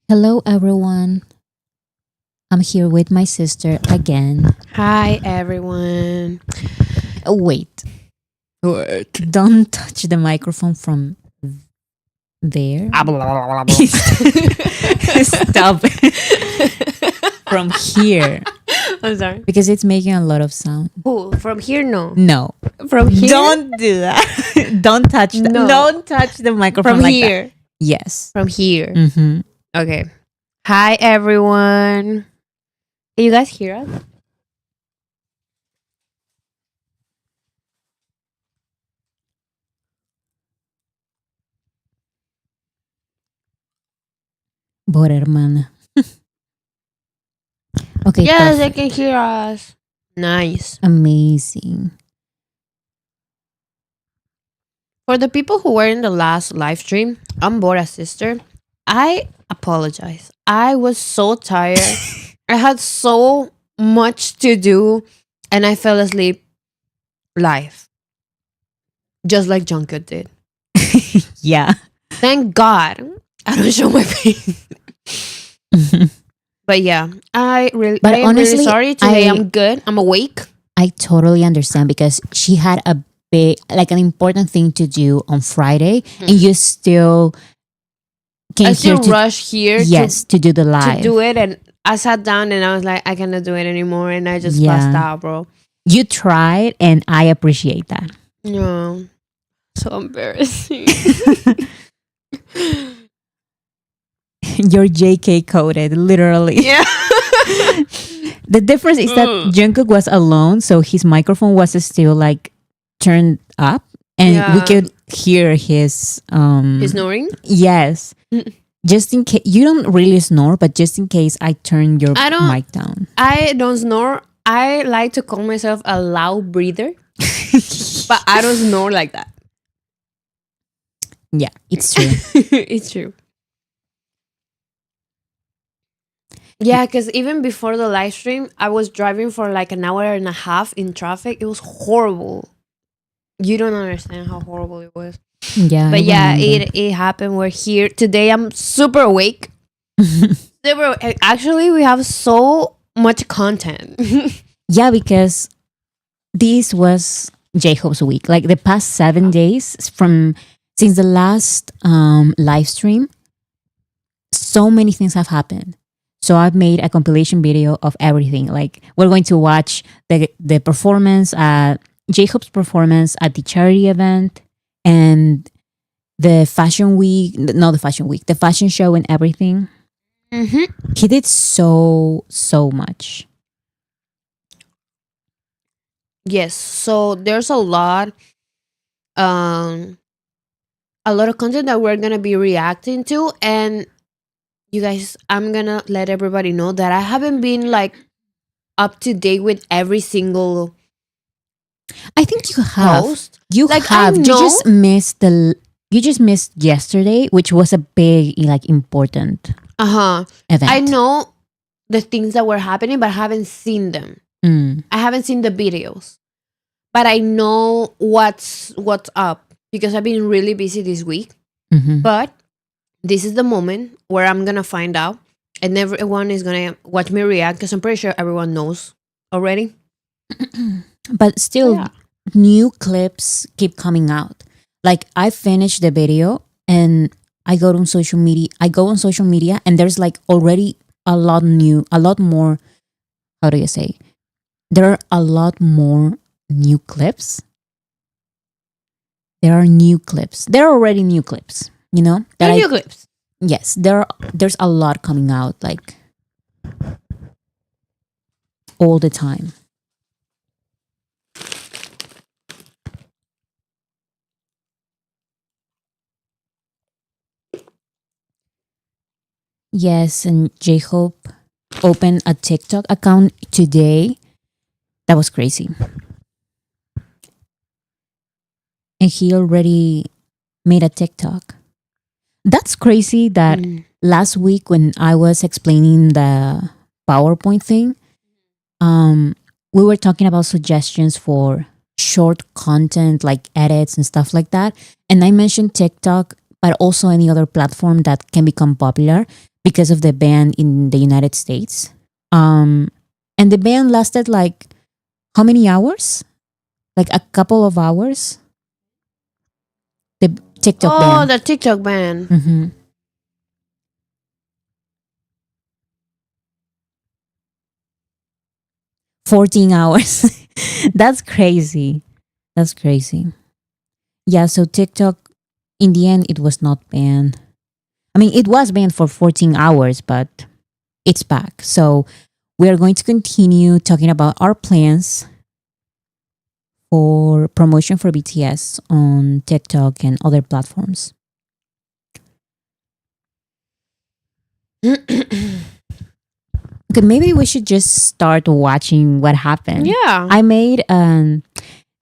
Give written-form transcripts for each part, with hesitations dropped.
Hello, everyone. I'm here with my sister again. Hi, everyone. Oh, wait, What? don't touch the microphone from there. Stop from here I'm sorry. because it's making a lot of sound. Who? From here? No. No, From here? don't do that. Don't touch that. No. Don't touch the microphone From like here. that. Yes. From here. Mm-hmm. Okay. Hi, everyone. Can you guys hear us? But hermana. Okay, Yes, perfect. I can hear us. Nice. Amazing. For the people who were in the last live stream, I'm Bora's sister. I apologize. I was so tired. I had so much to do and I fell asleep live. Just like Junket did. Yeah. Thank God I don't show my face. But yeah, But I am really honestly, sorry. Today I I'm good. I'm awake. I totally understand because she had a big, like an important thing to do on Friday, and you still came I here still to rush here yes to do the to live. do it, and I sat down and I was like, I cannot do it anymore, and I just Yeah. passed out, bro. You tried, and I appreciate that. No, so embarrassing. You're JK coded, literally. Yeah. The difference is that Jungkook was alone, so his microphone was still like turned up, and we Yeah. could hear his He's snoring. yes. Just in case you don't really snore, but just in case I turn your I don't- mic down. I don't snore. I like to call myself a loud breather, but I don't snore like that. Yeah, it's true. It's true. Yeah, because even before the live stream, I was driving for like an hour and a half in traffic. It was horrible. You don't understand how horrible it was. Yeah, But I yeah, remember. it happened. We're here today. I'm super awake. Actually, we have so much content. Yeah, because this was J Hope's week. Like the past 7 days from since the last live stream, so many things have happened. So I've made a compilation video of everything. Like we're going to watch the performance at J Hope's performance at the charity event and the fashion week, not the fashion week, the fashion show and everything. Mm-hmm. He did so much. Yes. So there's um, a lot of content that we're gonna be reacting to, and you guys, I'm gonna let everybody know that I haven't been like up to date with every single I think you have. post. You Like, I have. You know- just missed you just missed yesterday, which was a big, like, important event. I know the things that were happening, but I haven't seen them. Mm. I haven't seen the videos, but I know what's up because I've been really busy this week. Mhm. But this is the moment where I'm gonna find out, and everyone is gonna watch me react because I'm pretty sure everyone knows already. But still, Yeah. new clips keep coming out. Like I finished the video and I go on social media. And there's like already a lot more. How do you say? There are a lot more new clips. There are new clips. There are already new clips. You know There are I- new clips. yes, there's a lot coming out like all the time. Yes, and J-Hope opened a TikTok account today. That was crazy. And he already made a TikTok. That's crazy that Mm. last week when I was explaining the PowerPoint thing, we were talking about suggestions for short content like edits and stuff like that. And I mentioned TikTok, but also any other platform that can become popular. because of the ban in the United States. Um, and the ban lasted like how many hours? Like a couple of hours. The TikTok Oh, ban. the TikTok ban. 14 hours. That's crazy. That's crazy. Yeah, so TikTok, in the end, it was not banned. I mean, it was banned for 14 hours, but it's back. So we are going to continue talking about our plans for promotion for BTS on TikTok and other platforms. Okay, maybe we should just start watching what happened. Yeah. I made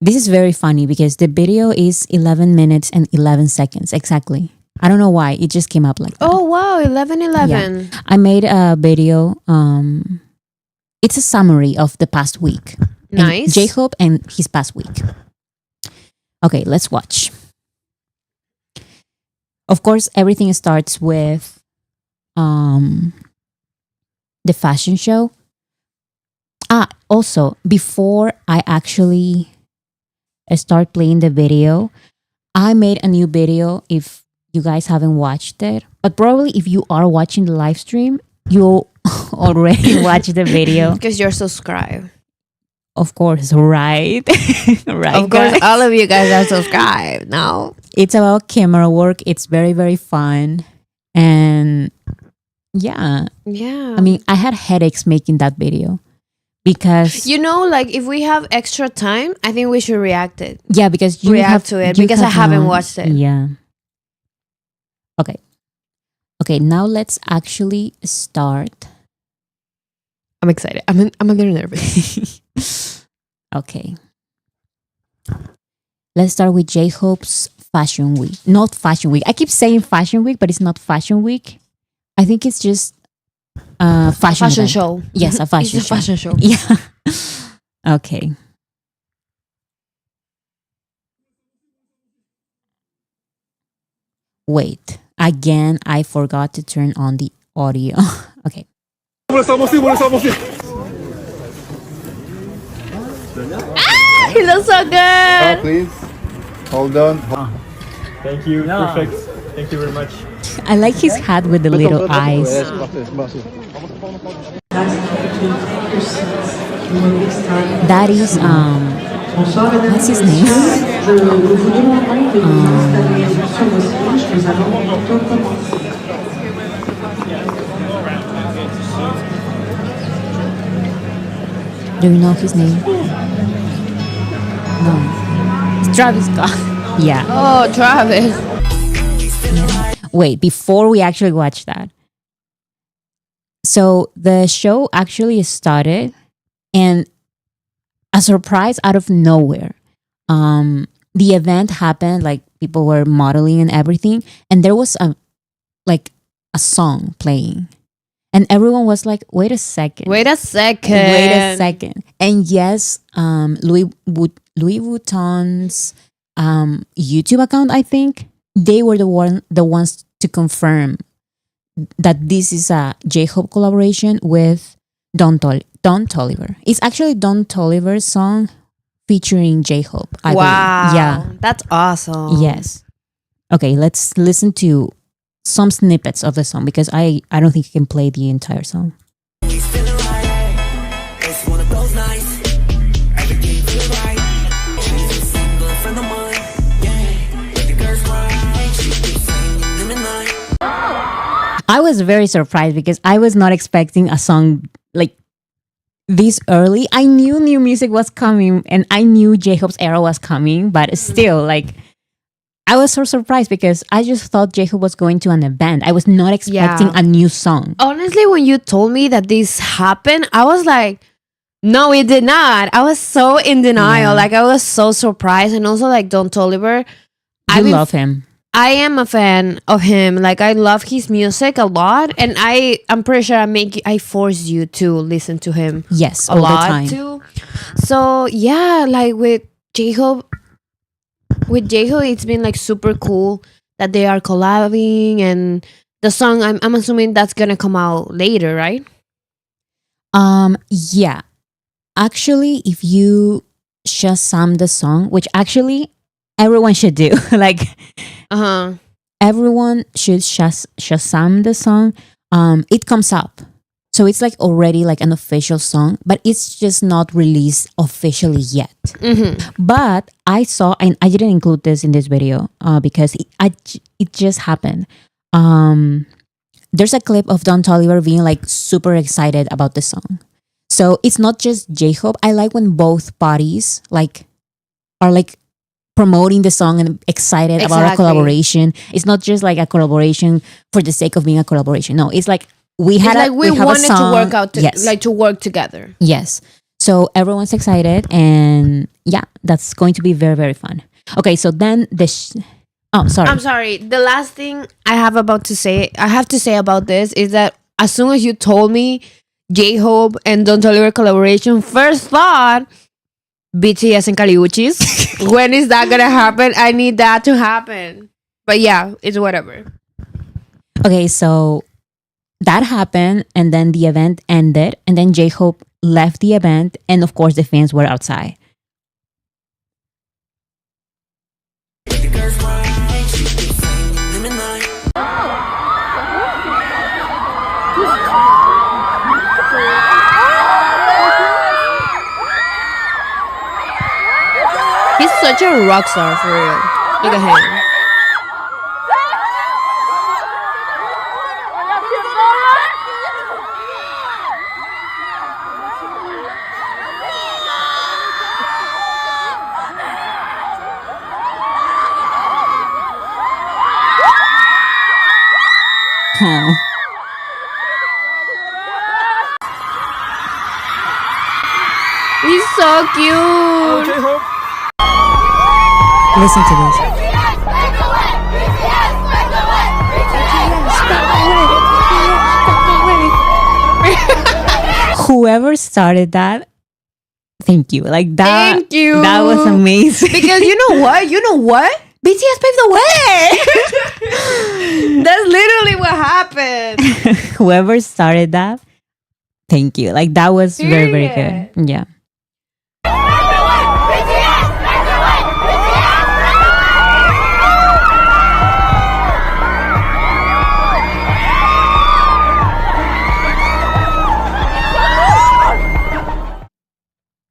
this is very funny because the video is 11 minutes and 11 seconds exactly. I don't know why it just came up like that. Oh wow, 11:11. I made a video. It's a summary of the past week. Nice. J-Hope and his past week. Okay, let's watch. Of course, everything starts with the fashion show. Also, before I actually start playing the video, I made a new video if you guys haven't watched it. But probably if you are watching the live stream, you already watched the video. Because you're subscribed. Of course, right? Right. Of course, guys? all of you guys are subscribed now. It's about camera work. It's very, very fun. And yeah, Yeah. I mean, I had headaches making that video because you know, like if we have extra time, I think we should react it. yeah, because you React have to it you because I have haven't known- watched it. Yeah. Okay. Now let's actually start. I'm excited. I'm a little nervous. Okay. Let's start with J-Hope's Fashion Week. Not Fashion Week. I keep saying Fashion Week, but it's not Fashion Week. I think it's just fashion Fashion event. show. Yes, a fashion It's a fashion show. Yeah. Okay. Wait. Again, I forgot to turn on the audio. Okay. He looks so good. Please hold on. Thank you. Perfect. Thank you very much. I like his hat with the little eyes. That is what's his name? Do you know his name? No. It's Travis Scott. Yeah. Oh, Travis. Wait, before we actually watch that. So the show actually started and a surprise out of nowhere. The event happened, like people were modeling and everything, and there was a song playing. And everyone was like, wait a second. Wait a second. Wait a second. And yes, Louis Vuitton's YouTube account, I think, they were the ones to confirm that this is a J-Hope collaboration with Don Toliver. It's actually Don Toliver's song featuring J-Hope. I Wow. believe. Yeah. That's awesome. Yes. Okay, let's listen to some snippets of the song because I don't think you can play the entire song. It's one of those nights. Everything feels right. She's a single friend of mine. Yeah, but the girl's right. She keeps saying midnight. I was very surprised because I was not expecting a song like this early. I knew new music was coming and I knew J-Hope's era was coming, but still, like, I was so surprised because I just thought J-Hope was going to an event. I was not expecting Yeah. a new song. Honestly, when you told me that this happened, I was like, no, it did not. I was so in denial. Yeah. Like, I was so surprised. And also, like, Don Toliver. I love him. I am a fan of him. Like, I love his music a lot. And I'm pretty sure I force you to listen to him Yes, a all lot the time. too. So, yeah, like with J-Hope, it's been like super cool that they are collabing and The song, I'm assuming that's gonna come out later, right? Yeah. Actually, if you Shazam the song, which actually everyone should do, like Uh-huh. everyone should Shazam the song. It comes up. So it's like already like an official song, but it's just not released officially yet. But I saw, and I didn't include this in this video because it just happened. There's a clip of Don Toliver being like super excited about the song. So it's not just J-Hope. I like when both parties like are like promoting the song and excited about a Exactly. collaboration. It's not just like a collaboration for the sake of being a collaboration. No, it's like we It's had like we have a wanted to song. work out, Yes. like to work together. Yes. So everyone's excited, and yeah, that's going to be very, very fun. Okay, so then oh, sorry. I'm sorry. The last thing I have to say about this is that as soon as you told me J-Hope and Don Toliver collaboration, first thought BTS and Kaliuchis. When is that gonna happen? I need that to happen. But yeah, it's whatever. Okay, so that happened, and then the event ended, and then J-Hope left the event, and of course the fans were outside. The girl's right, she keeps saying them at night. He's such a rock star for real. Look at him. Oh. He's so cute. J-Hope. Listen to this. Whoever started that, thank you. Like that. Thank you. That was amazing. Because you know what? BTS paved the way. That's literally what happened. Whoever started that, thank you. Like that was very, very good. Yeah.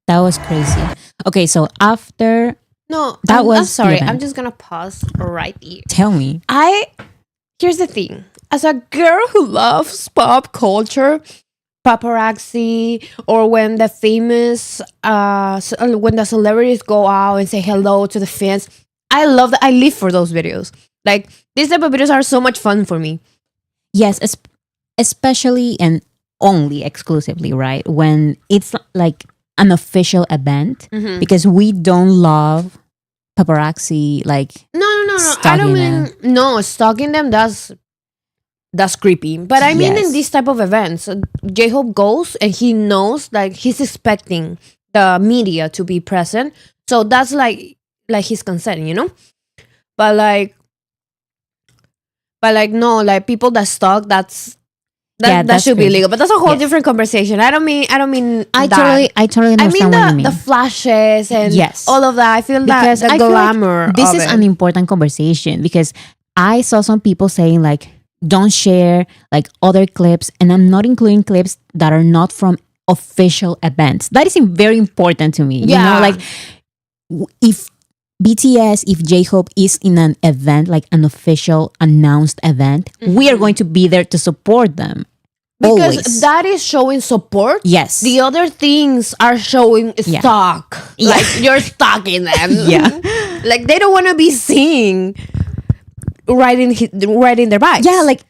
That was crazy. Okay, so after No, That I'm was the sorry. event. I'm just gonna pause right here. tell me. Here's the thing. As a girl who loves pop culture, paparazzi, or when the famous, when the celebrities go out and say hello to the fans, I love that. I live for those videos. Like these type of videos are so much fun for me. Yes, especially and only exclusively, right? When it's like an official event, because we don't love paparazzi. Like, No. I Stalking don't mean no stalking them. That's creepy. But I mean Yes. in these type of events, J-Hope goes and he knows like he's expecting the media to be present. So that's like his consent, you know. But like no, like people that stalk, that that's should be crazy. legal. But that's a whole Yes. different conversation. I don't mean I that. totally I mean understand what you mean. the flashes and Yes. all of that. I feel Because that I the feel like glamour. this of is it. an important conversation, because I saw some people saying like, don't share like other clips, and I'm not including clips that are not from official events. That is very important to me. You Yeah. know, like if BTS, if J-Hope is in an event, like an official announced event, we are going to be there to support them. Because Always. that is showing support. Yes. The other things are showing Yeah. stock. Yeah. Like you're stalking them. Yeah. Like they don't want to be seen riding their bikes. Yeah, like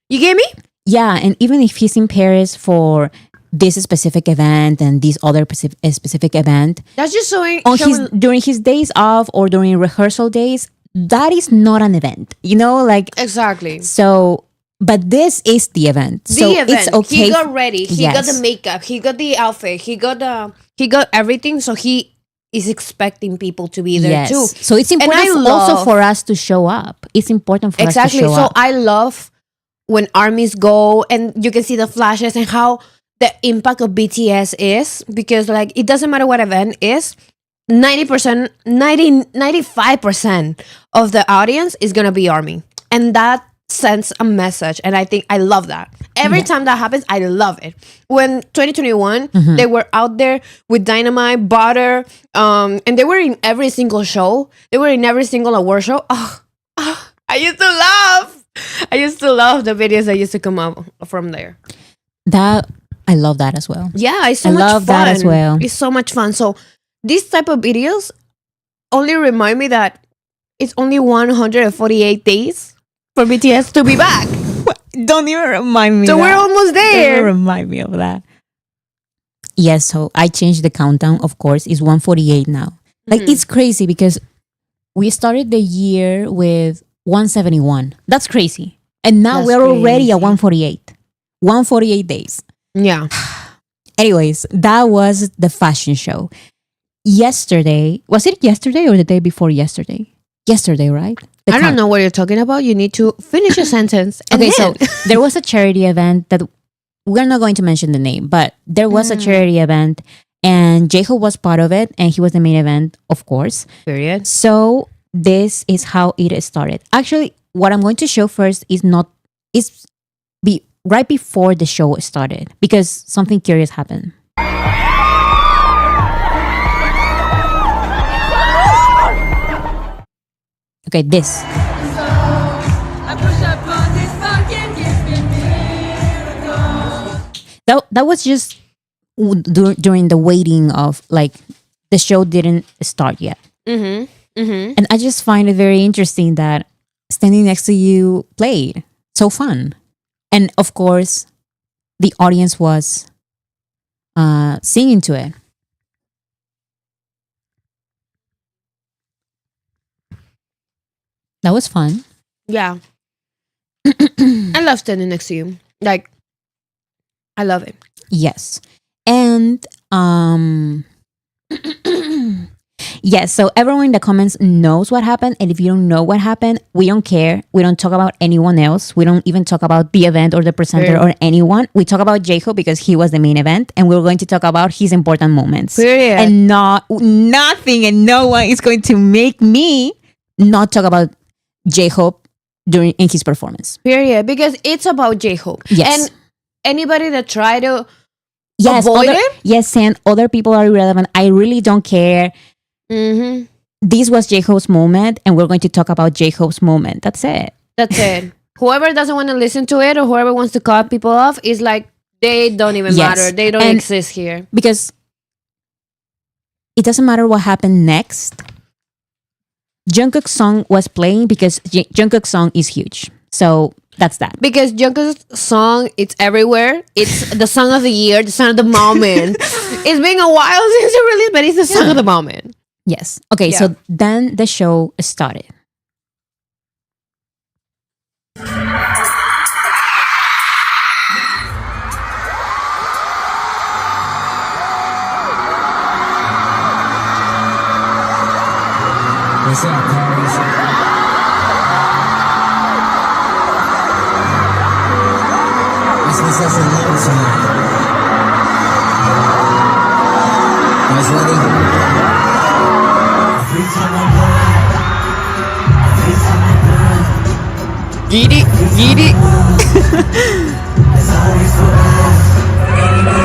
you get me? yeah, and even if he's in Paris for this specific event and this other specific event, That's just showing. on his during his days off or during rehearsal days, that is not an event. You know, like exactly. so. But this is the event, so The event. it's okay. He got ready. He got Yes. the makeup. He got the outfit. He got everything. So he is expecting people to be there Yes. too. So it's important I also love- for us to show up. It's important for Exactly. us to show So up. I love when armies go and you can see the flashes and how the impact of BTS is, because like it doesn't matter what event is, 90%, 95% of the audience is gonna be army, and that sends a message. And I think I love that. Every time that happens, I love it. When 2021, they were out there with Dynamite, Butter, and they were in every single show. They were in every single award show. I used to love the videos that used to come up from there. That I love that as well. Yeah, it's so I much love fun. that as well. It's so much fun. So these type of videos only remind me that it's only 148 days for BTS to be back. Don't even remind me. So we're almost Don't even there. remind me of that. Yes, so I changed the countdown. Of course, it's 148 now. Like it's crazy because we started the year with 171. That's crazy. And now That's we're already at crazy. 148. 148 days. Yeah. Anyways, that was the fashion show. Yesterday, was it yesterday or the day before yesterday? Yesterday, right? I don't know what you're talking about. You need to finish your sentence. And Okay, so then- there was a charity event that we're not going to mention the name, but there was a charity event and J-Hope was part of it and he was the main event, of course. period. So this is how it started. Actually, what I'm going to show first is right before the show started because something curious happened. Okay, this. That was just during the waiting of like the show didn't start yet. And I just find it very interesting that standing next to you played. So fun. And of course, the audience was singing to it. That was fun. Yeah. I love standing next to you. Like, I love it. Yes. And yes, so everyone in the comments knows what happened. And if you don't know what happened, we don't care. We don't talk about anyone else. We don't even talk about the event or the presenter or anyone. We talk about J-Hope because he was the main event. And we're going to talk about his important moments. Period. And nothing and no one is going to make me not talk about J-Hope in his performance. Period. Because it's about J-Hope. Yes. And anybody that try to Yes, avoid it? Yes, and other people are irrelevant. I really don't care. This was J-Hope's moment, and we're going to talk about J-Hope's moment. That's it. That's it. Whoever doesn't want to listen to it or whoever wants to cut people off is like, they don't even Yes. matter. They don't And- exist here. Because it doesn't matter what happened next. Jungkook's song was playing because Jungkook's song is huge. So that's that. Because Jungkook's song, it's everywhere. It's the song of the year, the song of the moment. It's been a while since it released, but it's the song of the moment. Yes. Okay, Yeah. so then the show started. What's up, Paris? This is a love song. Guys ready? Every time I burn, every time I burn, Get it, get it. there's always forever.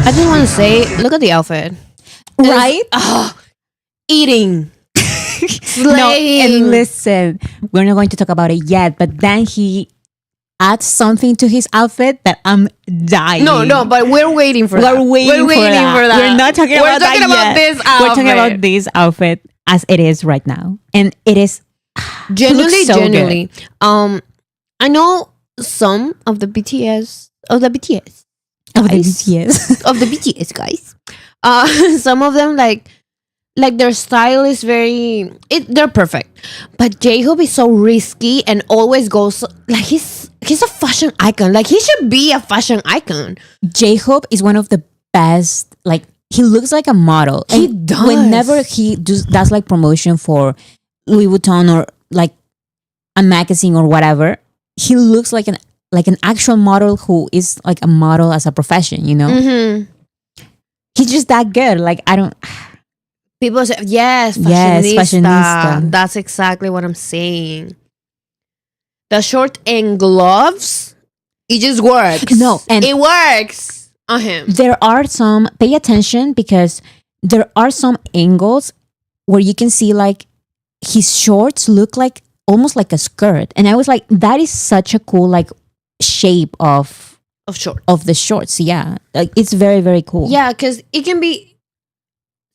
I just want to say, look at the outfit. Right? Eating. No, Slaying. and listen, we're not going to talk about it yet, but then he adds something to his outfit that I'm dying. No, but we're waiting for that. We're waiting, for, that. We're not talking We're about that talking about yet. this We're talking outfit. about this outfit as it is right now. And it is Genuinely, looks so genuinely. I know some of the BTS, of the Guys. BTS. of the BTS guys. Some of them like like their style is they're perfect. But J-Hope is so risky and always goes like he's a fashion icon. Like he should be a fashion icon. J-Hope is one of the best. Like he looks like a model. He And does. Whenever he does like promotion for Louis Vuitton or like a magazine or whatever, he looks like an actual model who is like a model as a profession. You know, he's just that good. Like I don't. People say yes, Yes, fashionista. fashionista. That's exactly what I'm saying. The short and gloves, it just works. No, and- it works on him. There are some. Pay attention because there are some angles where you can see like his shorts look like almost like a skirt, and I was like, that is such a cool like shape of Short. the shorts. Yeah, like it's very very cool. Yeah, because it can be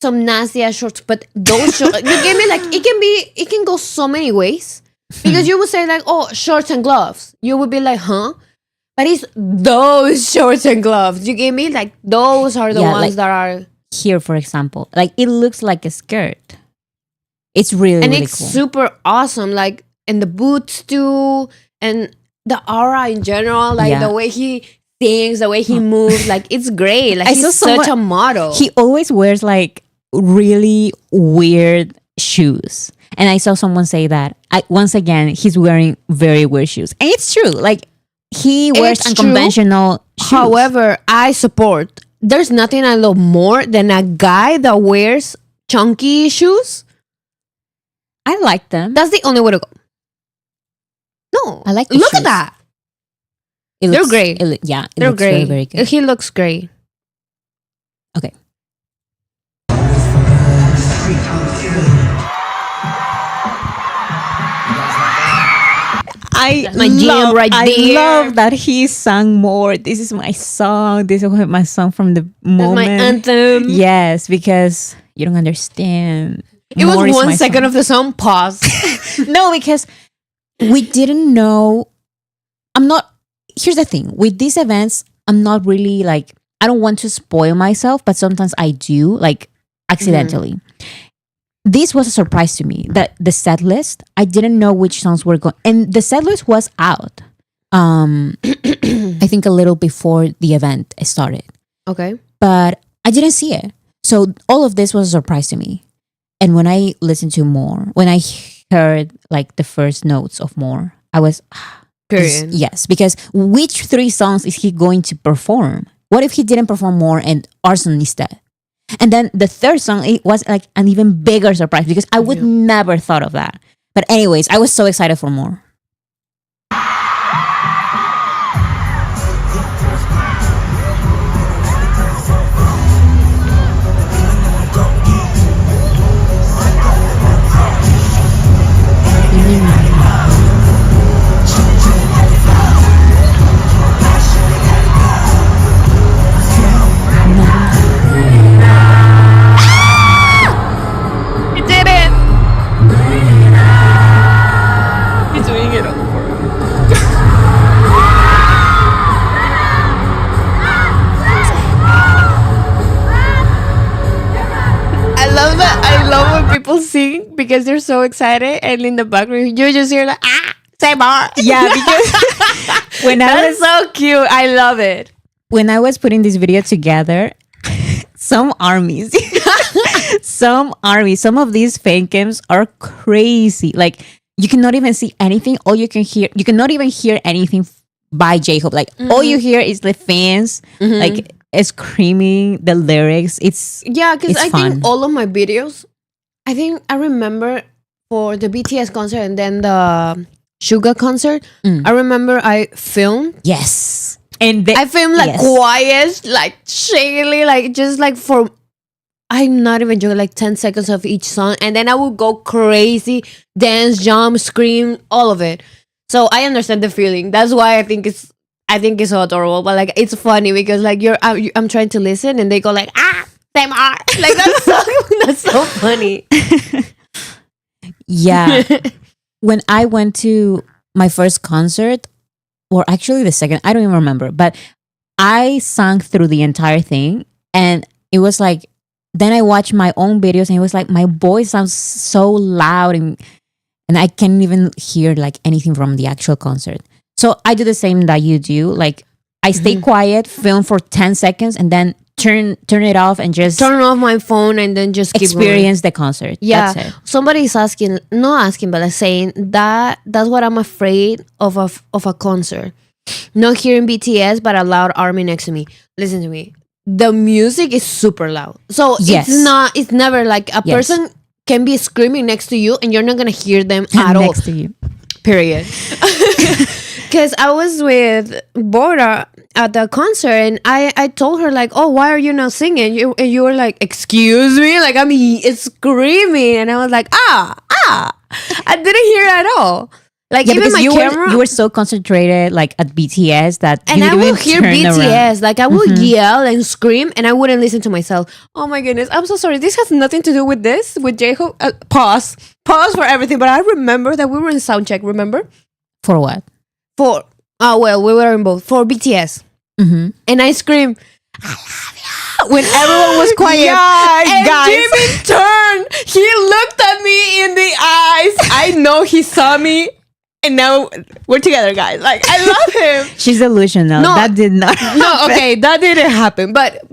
some nasty ass shorts, but those shorts, you gave me like it can go so many ways. Because you would say like, oh, shorts and gloves. You would be like, huh? But it's those shorts and gloves. You gave me like those are the Yeah, ones like- that are, Here, for example, like it looks like a skirt. It's really and really it's cool. super awesome. Like, and the boots too, and the aura in general, like Yeah. the way he sings, the way he moves, like it's great. Like I he's saw such someone- a model. He always wears like really weird shoes. And I saw someone say that once again, he's wearing very weird shoes. And it's true. Like he wears It's true. unconventional shoes. However, I support. There's nothing I love more than a guy that wears chunky shoes. I like them. That's the only way to go. No, I like the Look shoes. at that. It they're looks- great. It, yeah, it They're looks great. very, very good. He looks great. Okay. That's my jam right I there. love that he sang more. This is my song. This is my song from the That's moment. my anthem. Yes, because you don't understand. It was More is 1 my second song. of the song. Pause. No, because we didn't know. Here's the thing with these events, I'm not really like, I don't want to spoil myself, but sometimes I do, like accidentally. This was a surprise to me that the set list, I didn't know which songs were going, and the set list was out. I think a little before the event started, Okay. but I didn't see it. So all of this was a surprise to me. And when I listened to more, when I heard like the first notes of more, I was, Period. yes, because which 3 songs is he going to perform? What if he didn't perform more and Arson instead? And then the third song, it was like an even bigger surprise because I would never thought of that. But anyways, I was so excited for more. He did it. He's doing it all for me. I love that. I love when people sing because they're so excited, and in the background you just hear like say more. Yeah, because when That's so cute. I love it. when I was putting this video together, some armies, some of these fan cams are crazy. Like you cannot even see anything. All you can hear, you cannot even hear anything by J-Hope. Like all you hear is the fans like screaming the lyrics. Yeah, because It's I fun. think all of my videos, I think I remember for the BTS concert and then the Suga concert, I remember I filmed. yes, and I filmed like yes. quiet, like shakily, like just like for, I'm not even joking, like 10 seconds of each song. And then I would go crazy, dance, jump, scream, all of it. So I understand the feeling. That's why I think it's so adorable. But like, it's funny because like I'm trying to listen and they go like, same art. Like that's so funny. Yeah. When I went to my first concert, or actually the second, I don't even remember, but I sang through the entire thing, and it was like then I watched my own videos and it was like my voice sounds so loud and I can't even hear like anything from the actual concert. So I do the same that you do. Like I stay quiet, film for 10 seconds, and then turn it off and just turn off my phone and then just keep experience the concert. Yeah, That's it. somebody's asking, not asking, but like saying that's what I'm afraid of a concert. Not hearing BTS, but a loud army next to me. Listen to me. The music is super loud, so Yes. It's never like a Yes. person can be screaming next to you and you're not gonna hear them at all. Next to you. Period. Because I was with Bora at the concert and I told her like, oh, why are you not singing? You were like, excuse me, like I'm screaming, and I was like, I didn't hear at all. Like even because my camera, you were so concentrated like at BTS that and you I didn't will even hear turn BTS, around. like I will yell and scream, and I wouldn't listen to myself. Oh my goodness, I'm so sorry. This has nothing to do with this, with J-Hope. Pause for everything. But I remember that we were in soundcheck. Remember For what? we were in both for BTS, and I screamed, "I love you," when everyone was quiet. Yeah, and guys. Jimmy turned. He looked at me in the eyes. I know he saw me. And now we're together, guys. Like, I love him. She's delusional. No. That did not No, okay, that didn't happen. But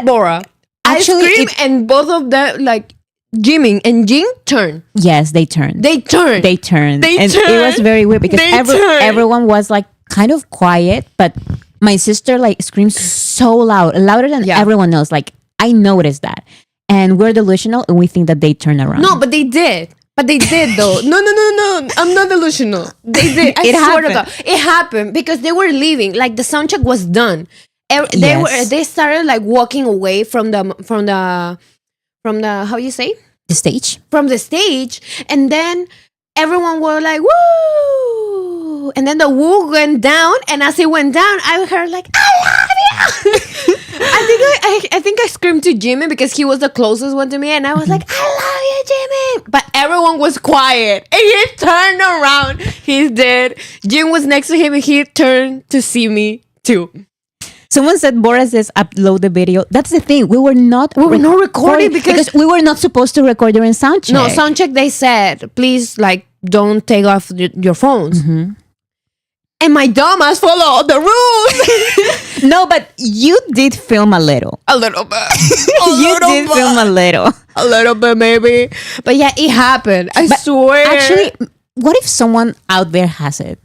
Bora, actually, I screamed and both of them, like Jimin and Jin, turned. Yes, they turned. They turned. They turned. They and it was turned. very weird because They turned. everyone was like kind of quiet, but my sister like screams so loud, louder than Yeah. everyone else. Like I noticed that. And we're delusional and we think that they turn around. No, but they did. But they did though. No. I'm not delusional. They did. I It swear to happened. God. It happened because they were leaving. Like the soundcheck was done. Yes. They started like walking away from the how you say? The stage. From the stage, and then everyone were like woo, and then the woo went down, and as it went down I heard like I love you. I think I screamed to Jimmy because he was the closest one to me, and I was like I love you, Jimmy, but everyone was quiet and he turned around. He's dead. Jim was next to him and he turned to see me too. Someone said Bora says upload the video. That's the thing. We were not recording because we were not supposed to record during sound check. No, soundcheck, they said, please, like, don't take off your phones. And my dumbass followed the rules. No, but you did film a little. A little bit. You did film a little. A little bit, maybe. But yeah, it happened. I swear. Actually, what if someone out there has it?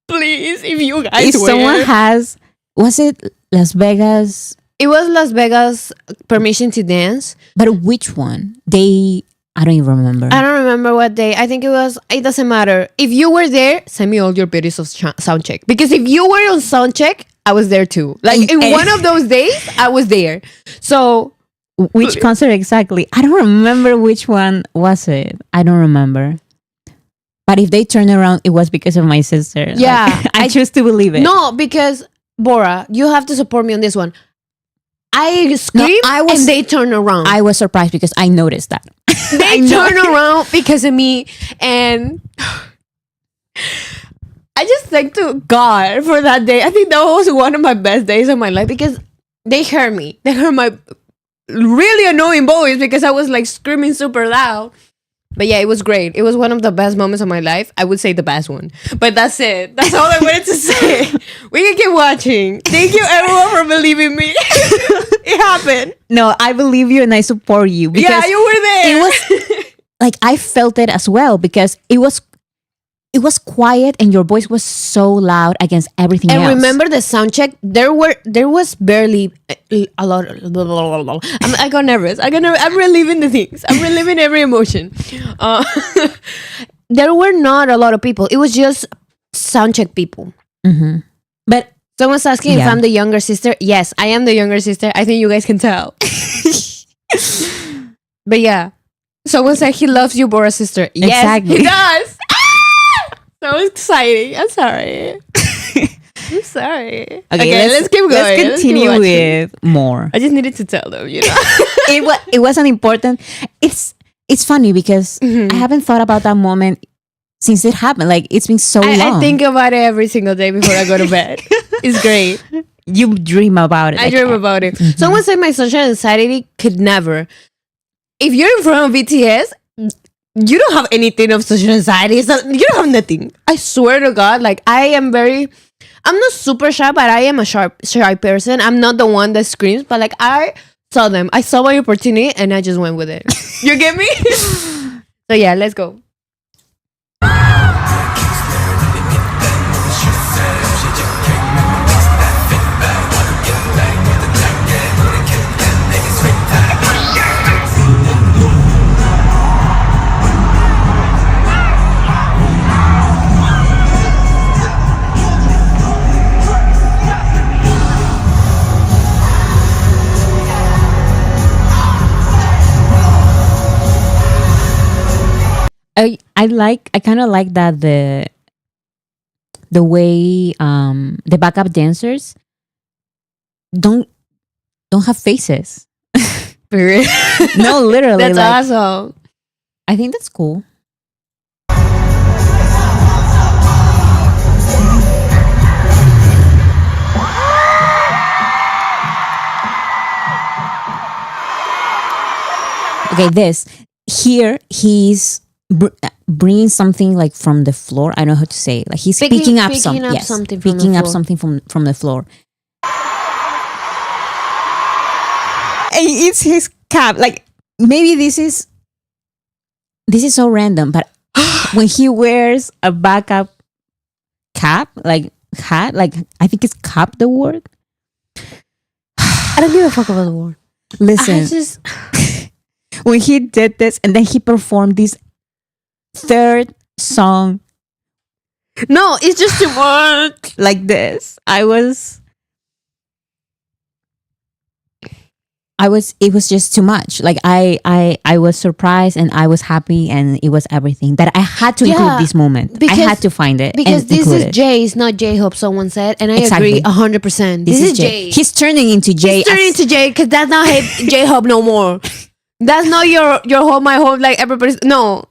please, if you guys If were. someone has, was it Las Vegas? It was Las Vegas Permission to Dance. But which one? I don't even remember. I don't remember what day. I think it doesn't matter. If you were there, send me all your videos of sound check. Because if you were on sound check, I was there too. Like in one of those days, I was there. So Which concert exactly? I don't remember which one was it. I don't remember. But if they turn around, it was because of my sister. Yeah. Like, I choose to believe it. no, because Bora, you have to support me on this one. I screamed and they turned around. I was surprised because I noticed that. They turned around because of me, and I just thank to God for that day. I think that was one of my best days of my life because they heard me. They heard my really annoying voice because I was like screaming super loud. But yeah, it was great. It was one of the best moments of my life. I would say the best one. But that's it. That's all I wanted to say. We can keep watching. Thank you everyone for believing me. It happened. No, I believe you and I support you. Because Yeah, you were there. It was like I felt it as well because it was quiet and your voice was so loud against everything And else. remember the sound check? There was barely a lot. I got nervous. I'm reliving the things. I'm reliving every emotion. There were not a lot of people. It was just sound check people. But Someone's asking if Yeah. I'm the younger sister. Yes, I am the younger sister. I think you guys can tell. But yeah, someone said he loves you, Bora's sister. Yes, Exactly. he does. So exciting. I'm sorry. I'm sorry. Okay, let's keep going. Let's keep continue watching. with more. I just needed to tell them, you know. It wasn't important. It's funny because I haven't thought about that moment since it happened. Like it's been so long. I think about it every single day before I go to bed. It's great. You dream about it. I dream about it. Someone said my social anxiety could never. If you're in front of BTS, you don't have anything of social anxiety. You don't have nothing. I swear to God, like I'm not super shy, but I am a shy person. I'm not the one that screams, but like I saw them. I saw my opportunity and I just went with it. You get me? So yeah, let's go. I kind of like that the way the backup dancers don't have faces. No, literally. That's like, awesome. I think that's cool. Okay, this here he's bringing something like from the floor. I don't know how to say it. Like he's picking up something from the floor. And it's his cap. Like maybe this is so random, but when he wears a backup cap, like hat, like I think it's cap the word. I don't give a fuck about the word. Listen, when he did this and then he performed this third song, no, it's just too much. Like this, it was just too much. Like I was surprised and I was happy and it was everything that I had to include this moment. I had to find it because this is it. Jay, it's not J-Hope. Someone said, and I agree 100%. This is Jay. He's turning into Jay. He's turning into Jay because that's not J-Hope no more. That's not your home, my home. Like everybody's no.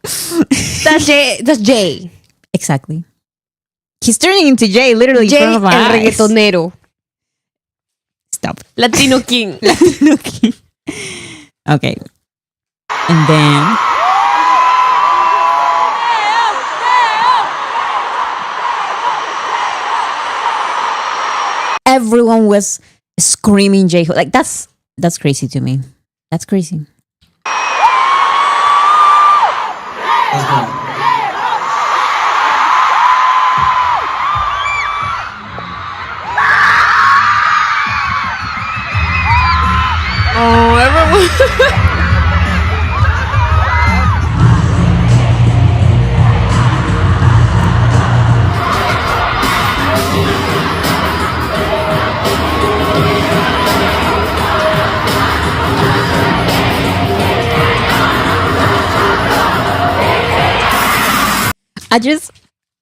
That's Jay. That's Jay. Exactly. He's turning into Jay literally Jay, in front of our el eyes. reggaetonero. Stop. Latino King. Latino King. Okay. And then everyone was screaming J-Hope. Like that's crazy to me. That's crazy. Oh, everyone.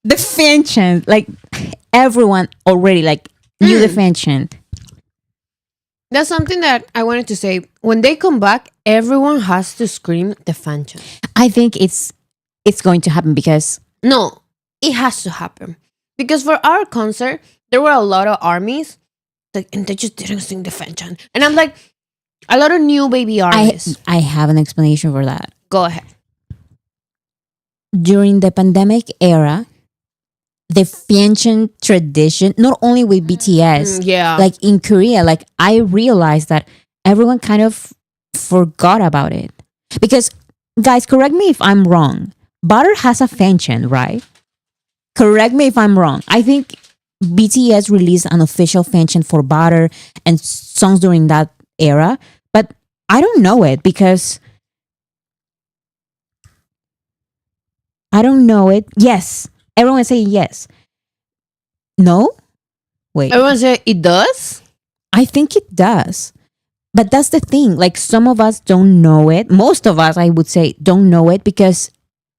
The fan chant, like everyone already like knew the fan chant. That's something that I wanted to say. When they come back, everyone has to scream the fan chant. I think it's going to happen because No, it has to happen. Because for our concert, there were a lot of armies, like, and they just didn't sing the fan chant. And I'm like, a lot of new baby armies. I have an explanation for that. Go ahead. During the pandemic era, the fan chant tradition, not only with BTS, Yeah. like in Korea, like I realized that everyone kind of forgot about it. Because, guys, correct me if I'm wrong. Butter has a fan chant, right? Correct me if I'm wrong. I think BTS released an official fan chant for Butter and songs during that era, but I don't know it because I don't know it. Yes. Everyone say yes. No? Wait. Everyone say it does? I think it does. But that's the thing. Like some of us don't know it. Most of us, I would say, don't know it because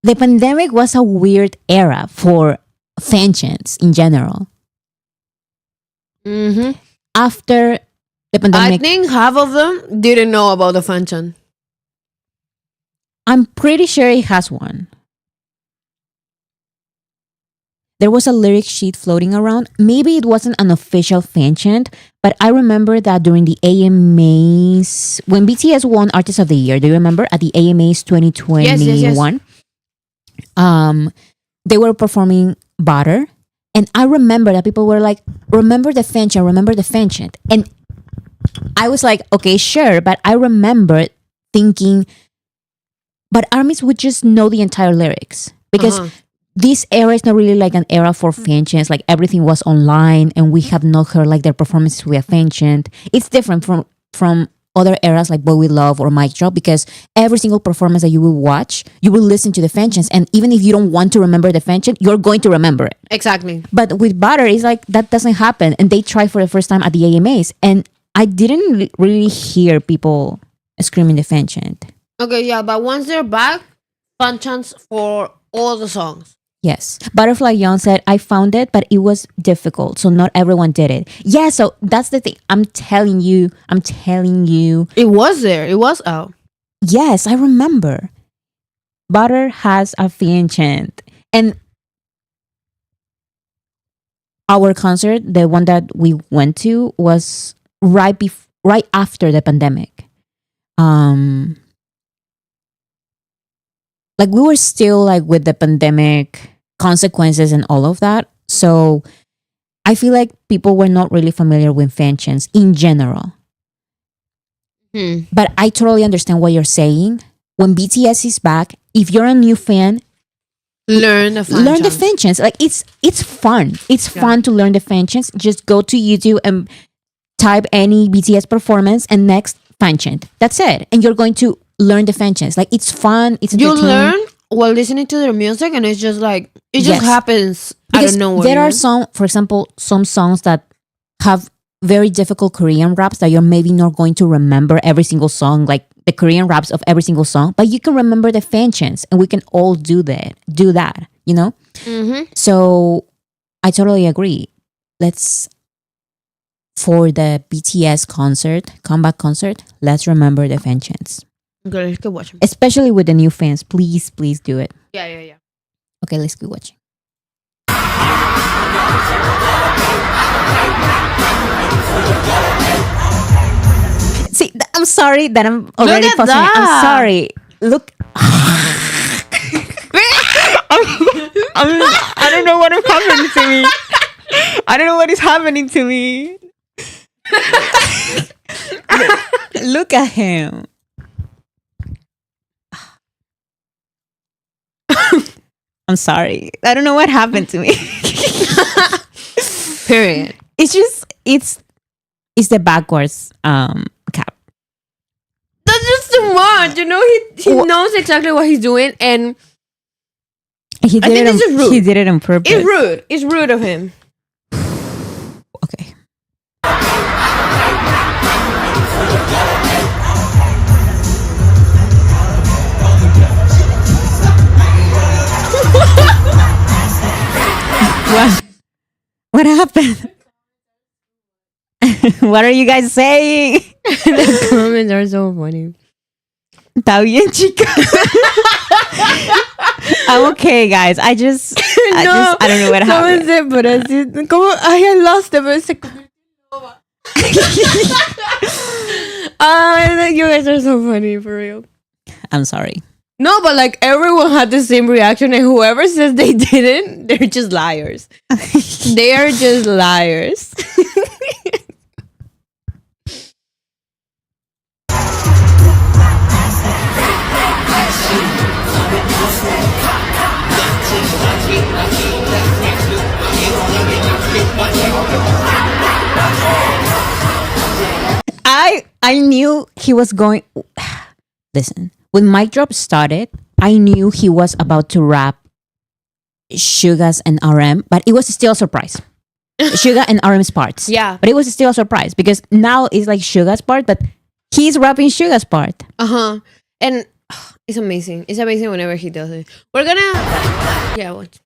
the pandemic was a weird era for fan chants in general. Mm-hmm. After the I pandemic, think half of them didn't know about the fan chant. I'm pretty sure it has one. there was a lyric sheet floating around. Maybe it wasn't an official fan chant, but I remember that during the AMAs, when BTS won Artist of the Year, do you remember at the AMAs 2021? They were performing Butter, and I remember that people were like, remember the fan chant, remember the fan chant. And I was like, okay, sure, but I remember thinking, but ARMYs would just know the entire lyrics because this era is not really like an era for fan chants. Like everything was online, and we have not heard like their performances with a fan chant. It's different from other eras like Boy With Love or Mic Drop, because every single performance that you will watch, you will listen to the fan chants, and even if you don't want to remember the fan chant, you're going to remember it. Exactly. But with Butter, it's like that doesn't happen, and they tried for the first time at the AMAs, and I didn't really hear people screaming the fan chant. Okay, yeah, but once they're back, fan chants for all the songs. Yes. Butterfly Young said, I found it, but it was difficult. So not everyone did it. Yeah, so that's the thing. I'm telling you. It was there. It was out. Yes, I remember. Butter has a fan chant. And our concert, the one that we went to, was right after the pandemic. Like we were still like with the pandemic consequences and all of that. So I feel like people were not really familiar with fan chants in general. But I totally understand what you're saying. When BTS is back, if you're a new fan, learn the fan chants. Like it's fun. It's fun to learn the fan chants. Just go to YouTube and type any BTS performance and next fan chant. That's it. And you're going to learn the fan chants. Like it's fun. It's you entertaining. learn while listening to their music, and it's just like it just happens out of nowhere. There are some, for example, some songs that have very difficult Korean raps that you're maybe not going to remember every single song, like the Korean raps of every single song, but you can remember the fan chants, and we can all do that, you know? So I totally agree. For the BTS comeback concert, let's remember the fan chants. Okay, let's go watch them. Especially with the new fans. Please do it. Yeah. Okay, let's go watching. See, I'm sorry that I'm already Look at pausing it. I'm that. sorry. Look. I don't know what is happening to me. I don't know what is happening to me. Look at him. I'm sorry. I don't know what happened to me. Period. It's just it's the backwards cap. That's just too much. You know, he knows exactly what he's doing, and He did it's just rude. He did it on purpose. It's rude. It's rude of him. Okay. What happened? What are you guys saying? The comments are so funny. Está bien, chica. I'm okay, guys. I don't know what happened. Said, pero así, como, I lost it, pero se you guys are so funny, for real. I'm sorry. No, but like everyone had the same reaction, and whoever says they didn't, they're just liars. They are just liars. I knew he was going. Listen, when Mic Drop started, I knew he was about to rap Suga's and RM, but it was still a surprise. Suga and RM's parts. Yeah. But it was still a surprise because now it's like Suga's part, but he's rapping Suga's part. And it's amazing. It's amazing whenever he does it. We're gonna. Yeah, what?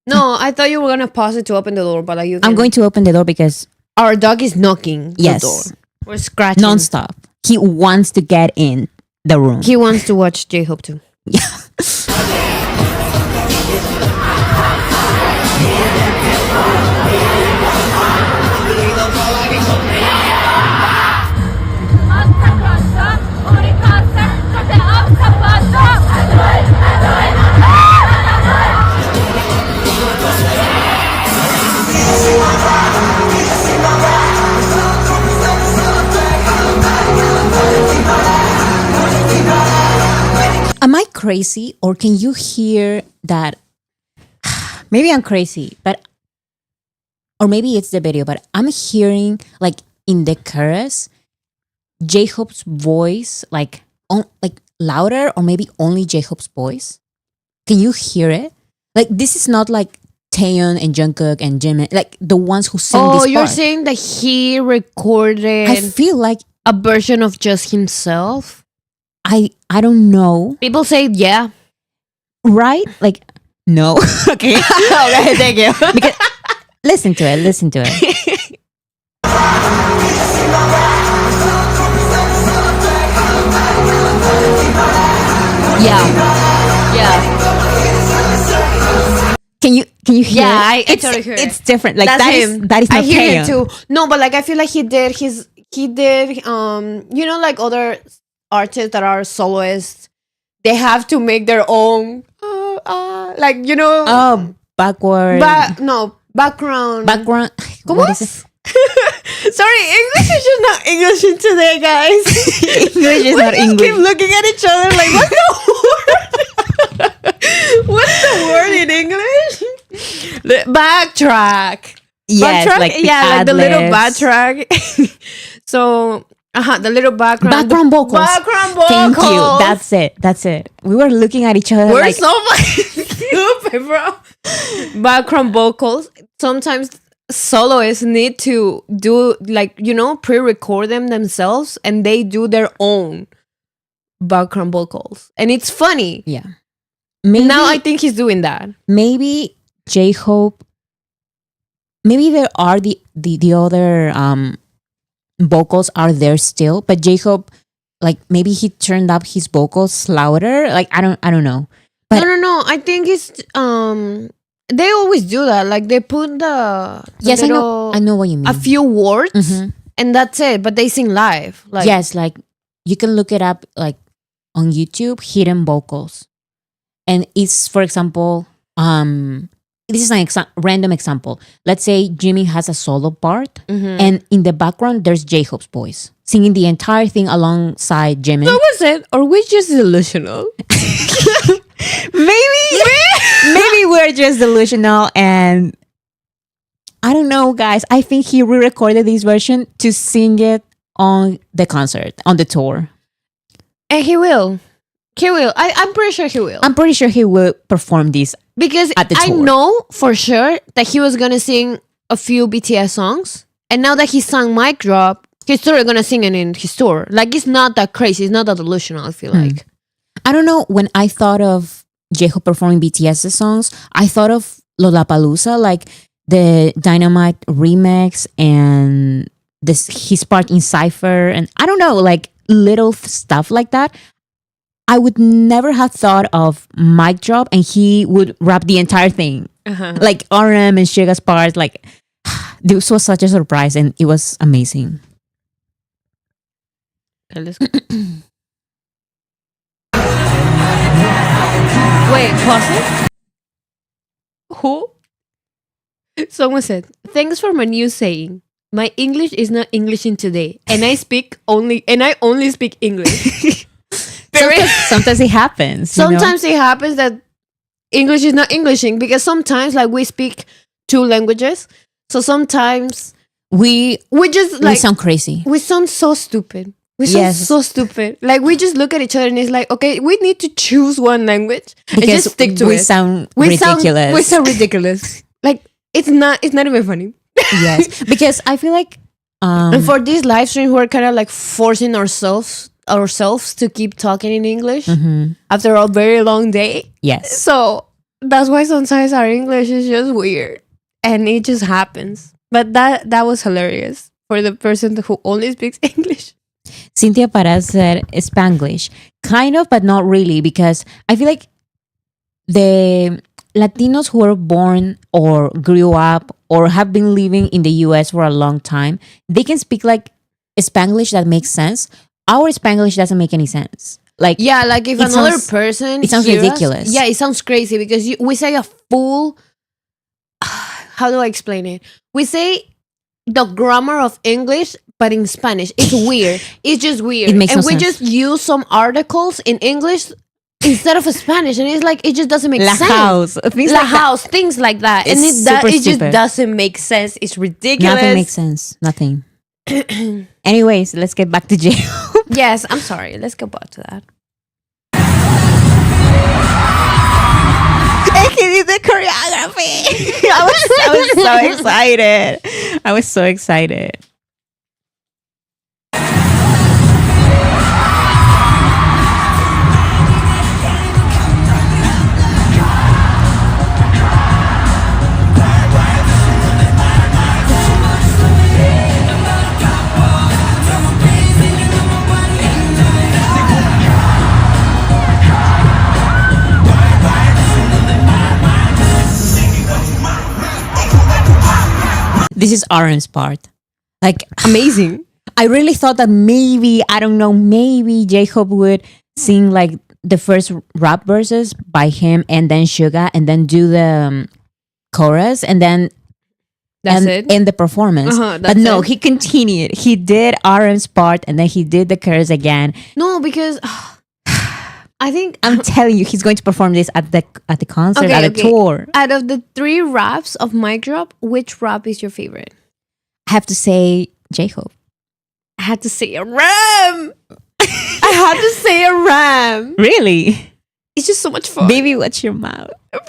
No, I thought you were gonna pause it to open the door, but like you can... I'm going to open the door because our dog is knocking the door. We're scratching. Non-stop. He wants to get in the room. He wants to watch J-Hope too. Yeah. crazy, or can you hear that? Maybe I'm crazy, but or maybe it's the video, but I'm hearing like in the chorus, J-Hope's voice like like louder, or maybe only J-Hope's voice. Can you hear it? Like this is not like Taeyeon and Jungkook and Jimin, like the ones who sing this you're part. saying that he recorded I feel like a version of just himself? I don't know, People say yeah. right? Like no. Okay. Okay, thank you. Because listen to it. Yeah. Can you hear Yeah, it? I totally hear it. It's different. Like That's that him. is that is not I hear it Taeyeon. too. No, but like I feel like he did you know, like other artists that are soloists, they have to make their own like, you know, Oh, backward. background. Background. ¿Cómo What es? is it? Sorry, English is just not English today, guys. English is We not just English. keep looking at each other like, what's the word? What's the word in English? Backtrack. Yes, Backtrack? like the like the little ad-libs. backtrack. So, the little background vocals. Background vocals. Thank you. That's it. We were looking at each other We're like so fucking stupid, bro. Background vocals. Sometimes soloists need to do, like, you know, pre-record them themselves, and they do their own background vocals, and it's funny. yeah. Maybe Now I think he's doing that. maybe J-Hope. Maybe there are the other vocals are there still, but J-Hope, like maybe he turned up his vocals louder. Like I don't know. But- No. I think it's they always do that. Like they put the Yes, little, I know what you mean. a few words, Mhm. and that's it. But they sing live. Like Yes, like you can look it up like on YouTube, hidden vocals. And it's, for example, this is an random example. Let's say Jimmy has a solo part, and in the background there's J-Hope's voice singing the entire thing alongside Jimmy. So was it, or we just delusional? Maybe we're just delusional, and I don't know, guys. I think he re-recorded this version to sing it on the concert, on the tour. And he will. I'm pretty sure he will. I'm pretty sure he will perform this. Because at the I tour. know for sure that he was gonna sing a few BTS songs, and now that he sang Mic Drop, he's totally gonna sing it in his tour. Like it's not that crazy. It's not that delusional. I feel like. I don't know, when I thought of J-Hope performing BTS songs, I thought of Lollapalooza, like the Dynamite remix and his part in Cypher, and I don't know, like little stuff like that. I would never have thought of Mic Drop and he would rap the entire thing. Like RM and Suga's part, like this was such a surprise and it was amazing. Okay, let's go. Wait, pause it. Who? Someone said, "Thanks for my new saying. My English is not Englishing today, and I only speak English." Sometimes it happens. you know? Sometimes it happens that English is not Englishing, because sometimes like we speak two languages, so sometimes we just we like sound crazy. we sound so stupid. We sound Yes. so stupid. Like we just look at each other and it's like, okay, we need to choose one language and Because just stick to we it. sound We ridiculous. we sound ridiculous. Like it's not even funny. Yes, because I feel like And for this live stream, we're kind of like forcing ourselves to keep talking in English after a very long day. yes, So that's why sometimes our English is just weird, and it just happens. But that was hilarious for the person who only speaks English. Cynthia Parás said Spanglish, kind of, but not really, because I feel like the Latinos who were born or grew up or have been living in the US for a long time, they can speak like Spanglish that makes sense. Our Spanglish doesn't make any sense. Like, Yeah, like if It another sounds- person it sounds hear us- ridiculous. yeah, it sounds crazy because we say a full. How do I explain it? We say the grammar of English, but in Spanish. It's weird. It's just weird. It makes and no we sense. just use some articles in English instead of a Spanish, and it's like it just doesn't make La sense. house. Things La like that. house, things like that, It's and super it just stupid. doesn't make sense. It's ridiculous. Nothing makes sense. Nothing. Anyways, let's get back to J-Hope. Yes, I'm sorry. Let's go back to that. He did the choreography. I was so excited. I was so excited. This is Aaron's part. Like, Amazing. I really thought that maybe, I don't know, maybe J-Hope would sing like the first rap verses by him and then Suga and then do the chorus and then That's it. end the performance. But that's no, it. he continued. He did Aaron's part and then he did the chorus again. No, because I think I'm telling you, he's going to perform this at the concert, Okay, at the okay. tour. out of the 3 raps of Mic Drop, which rap is your favorite? I have to say J-Hope. I had to say a ram. I had to say a ram. Really? It's just so much fun. Baby, watch your mouth. Okay,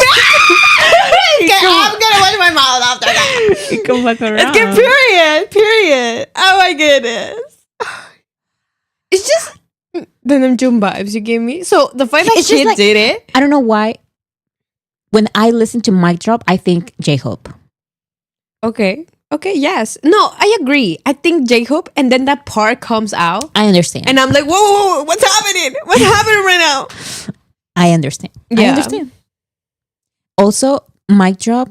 I'm gonna wash my mouth after that. You come back around. Let's get period. Oh my goodness. It's just the Namjoon vibes you gave me. So the fact that It's just she like- did it. I don't know why. When I listen to Mic Drop, I think J-Hope. Okay, yes. No, I agree. I think J-Hope, and then that part comes out. I understand. And I'm like, whoa, what's happening? What's happening right now? I understand. I Yeah. understand. Also, Mic Drop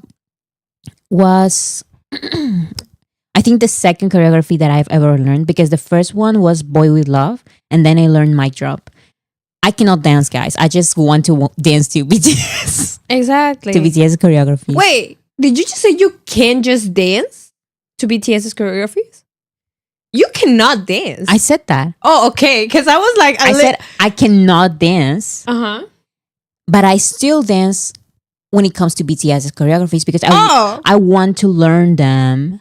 was, I think, the second choreography that I've ever learned, because the first one was Boy With Love, and then I learned Mic Drop. I cannot dance, guys. I just want to dance to BTS. Exactly. To BTS choreography. Wait, did you just say you can't just dance to BTS's choreographies? You cannot dance. I said that. Oh, okay. Because I was like, I said I cannot dance, uh-huh. but I still dance when it comes to BTS's choreographies because Oh, I want to learn them.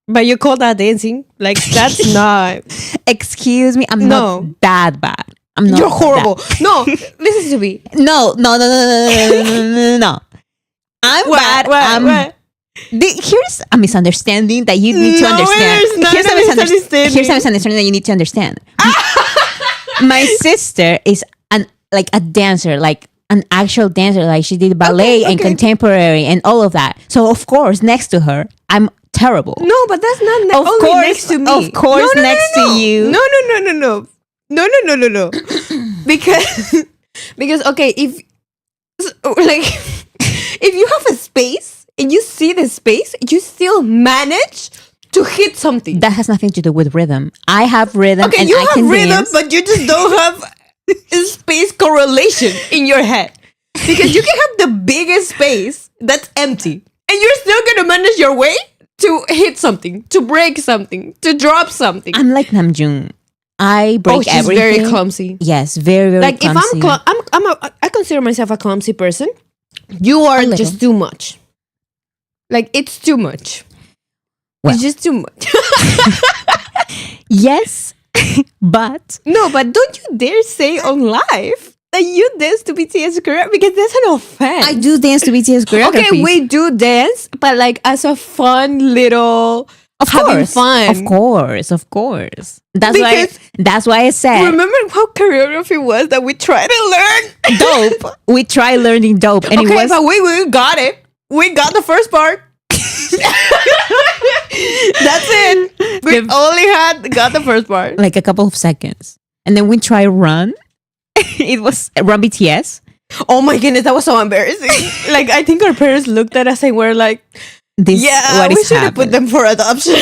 but you call that dancing? Like, that's not. Excuse me, I'm No. not that bad. I'm not. You're horrible. No, listen to me. No. I'm bad. What? Here's a misunderstanding that you need to No, understand. there's not Here's a misunderstanding. Here's a misunderstanding that you need to understand. My sister is a dancer, like an actual dancer. Like she did ballet and okay. contemporary and all of that. So of course, next to her, I'm terrible. No, but that's not Of only course- next to me. of course No, next to you. No. Because okay, if you have a space and you see the space, you still manage to hit something. That has nothing to do with rhythm. I have rhythm Okay, and you I have can rhythm, dance. but you just don't have a space correlation in your head. Because you can have the biggest space that's empty, and you're still gonna manage your way to hit something, to break something, to drop something. I'm like Namjoon. I break she's everything. very clumsy. Yes, very, very Like clumsy. if I consider myself a clumsy person. You are little. just too much. Like it's too much. Well. It's just too much. Yes, but No, but don't you dare say on live that you dance to BTS choreography, because that's an offense. I do dance to BTS choreography. Okay, we do dance, but like as a fun little of having course, fun. of course. That's Because- why I said Remember how choreography was that we tried to learn? dope. We tried learning dope, and Okay, it was but we got it. We got the first part. That's it. We only got the first part. like a couple of seconds, and then we tried run. It was run BTS. Oh my goodness, that was so embarrassing. Like I think our parents looked at us and were like, This "Yeah, what we is should have put happening. them for adoption."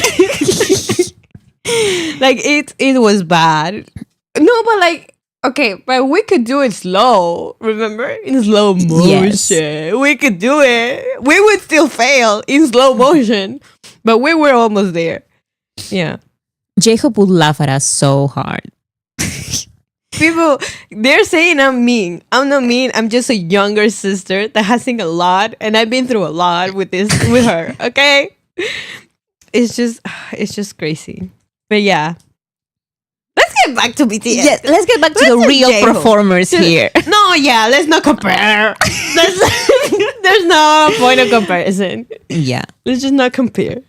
Like it was bad. No, but like okay, but we could do it slow. Remember, in slow motion, Yes. we could do it. We would still fail in slow motion, but we were almost there. Yeah, J-Hope would laugh at us so hard. people, they're saying I'm mean. I'm not mean. I'm just a younger sister that has seen a lot, and I've been through a lot with her. Okay, it's just crazy. But yeah, let's get back to BTS. Yeah, let's get back to the real performers here. No, yeah, let's not compare. There's no point of comparison. Yeah. Let's just not compare.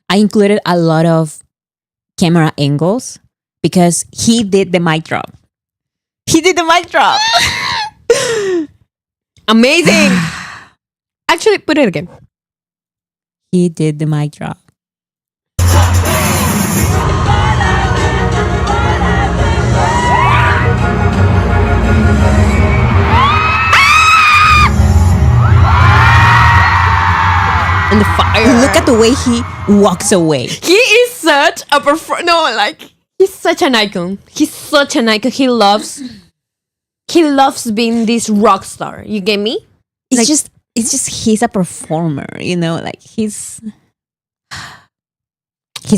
I included a lot of camera angles because he did the mic drop. He did the mic drop. Amazing. Actually, put it again. He did the mic drop. And the fire. Look at the way he walks away. He is such a he's such an icon. He's such an icon. He loves being this rock star. You get me? It's just he's a performer, you know, like he's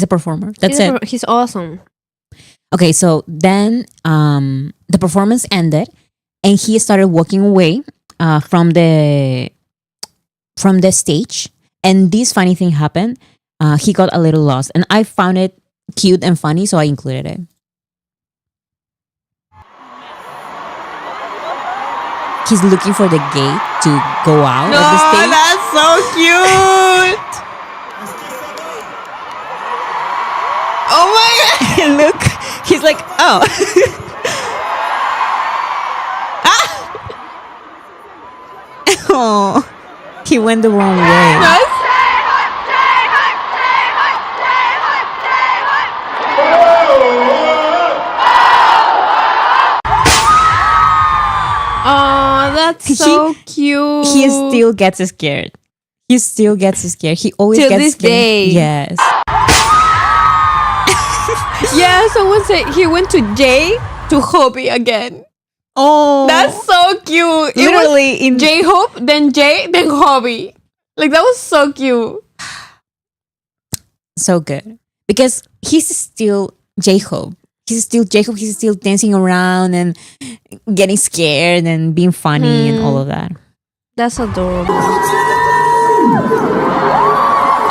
a performer. That's it. He's awesome. Okay, so then the performance ended and he started walking away from the stage. And this funny thing happened. He got a little lost. And I found it cute and funny, so I included it. He's looking for the gate to go out of the stage. That's so cute. Oh my god. Look, he's like, oh. Oh, he went the wrong way. Oh, that's so cute. He still gets scared. He always Till gets this scared. day. Yes. Yeah, someone said he went to J to Hobby again. Oh, That's so cute. literally It was J Hope, then J, then Hobby. Like that was so cute. so good because he's still J-Hope. He's still J-Hope. He's still dancing around and getting scared and being funny and all of that. That's adorable.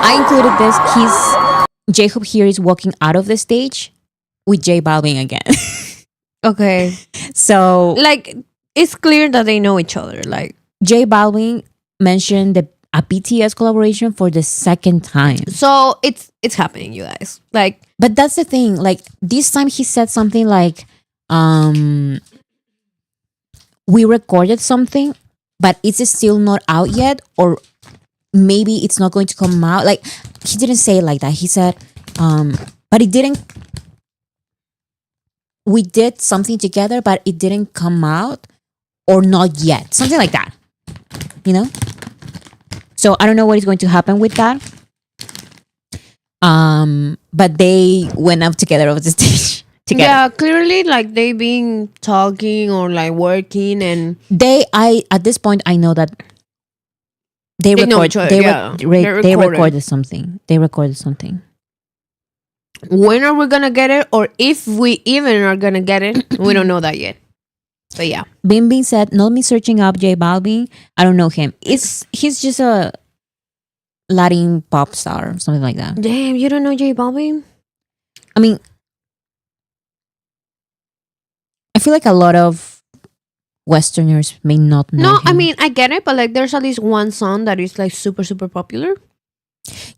I included this. J-Hope here is walking out of the stage with J Balvin again. Okay. So Like it's clear that they know each other. Like J Balvin mentioned a BTS collaboration for the second time. so it's happening, you guys. Like But that's the thing. Like this time he said something like, we recorded something, but it's still not out yet, or maybe it's not going to come out. Like he didn't say it like that. He said, but it didn't. We did something together, but it didn't come out, or not yet. Something like that. You know? So I don't know what is going to happen with that. But they went up together off the stage together. yeah, clearly like they been talking or like working and At this point I know that they know record each other, they, yeah. they recorded something. They recorded something. when are we gonna get it, or if we even are gonna get it, we don't know that yet. But yeah. Bing Bing said, "Not me searching up J Balvin. I don't know him. He's just a Latin pop star or something like that. Damn, you don't know J Balvin? I mean, I feel like a lot of Westerners may not know No, him. I mean I get it, but like there's at least one song that is like super super popular.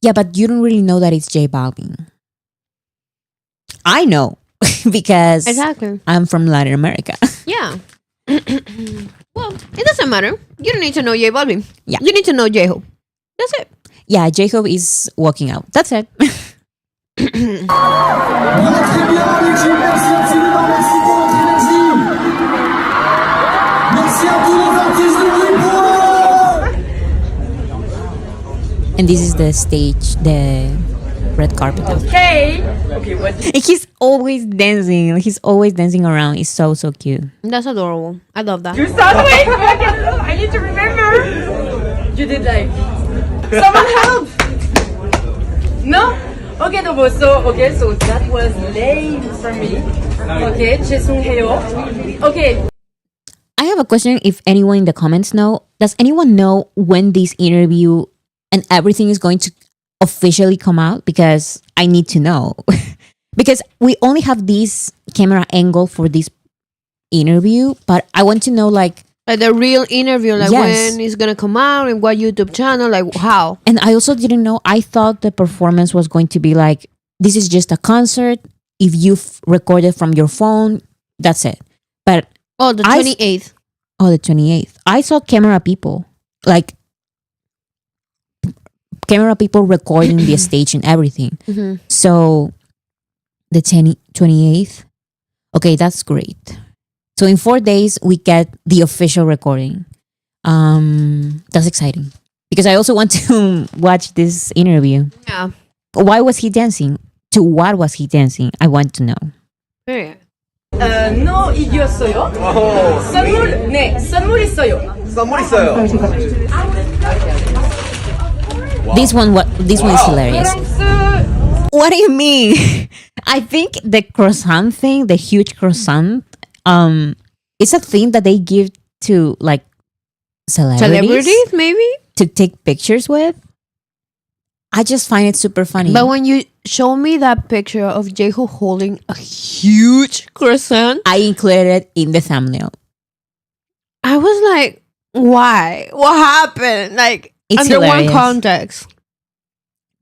Yeah, but you don't really know that it's J Balvin. I know because Exactly. I'm from Latin America. Yeah. Well, it doesn't matter. You don't need to know J Balvin. Yeah. You need to know J Hope. That's it. Yeah, Jacob is walking out. That's it. And this is the stage, the red carpet. Okay. Okay, what? And he's always dancing. He's always dancing around. It's so cute. That's adorable. I love that. You start wait. I need to remember. You did like. Someone help. No. Okay, no. So that was lame for me. Okay, 죄송해요. Okay. I have a question. If anyone in the comments know, does anyone know when this interview and everything is going to officially come out? Because I need to know. Because we only have this camera angle for this interview, but I want to know like the real interview, like Yes. when it's gonna come out and what YouTube channel, like how. and I also didn't know. I thought the performance was going to be like, this is just a concert. If you've recorded from your phone, that's it. But Oh, the I- 28th. the 28th, I saw camera people, like camera people recording the stage and everything. Mhm. So the 28th, okay, that's great. So in 4 days, we get the official recording. That's exciting because I also want to watch this interview. Yeah. Why was he dancing? To what was he dancing? I want to know. Yeah. No 이겼어요. 선물 있어요. 선물 있어요. This one is hilarious. What do you mean? I think the croissant thing, the huge croissant, it's a thing that they give to like celebrities maybe? to take pictures with. I just find it super funny. But when you show me that picture of J-Hope holding a huge croissant, I included it in the thumbnail. I was like, why? What happened? Like, It's under hilarious. one context.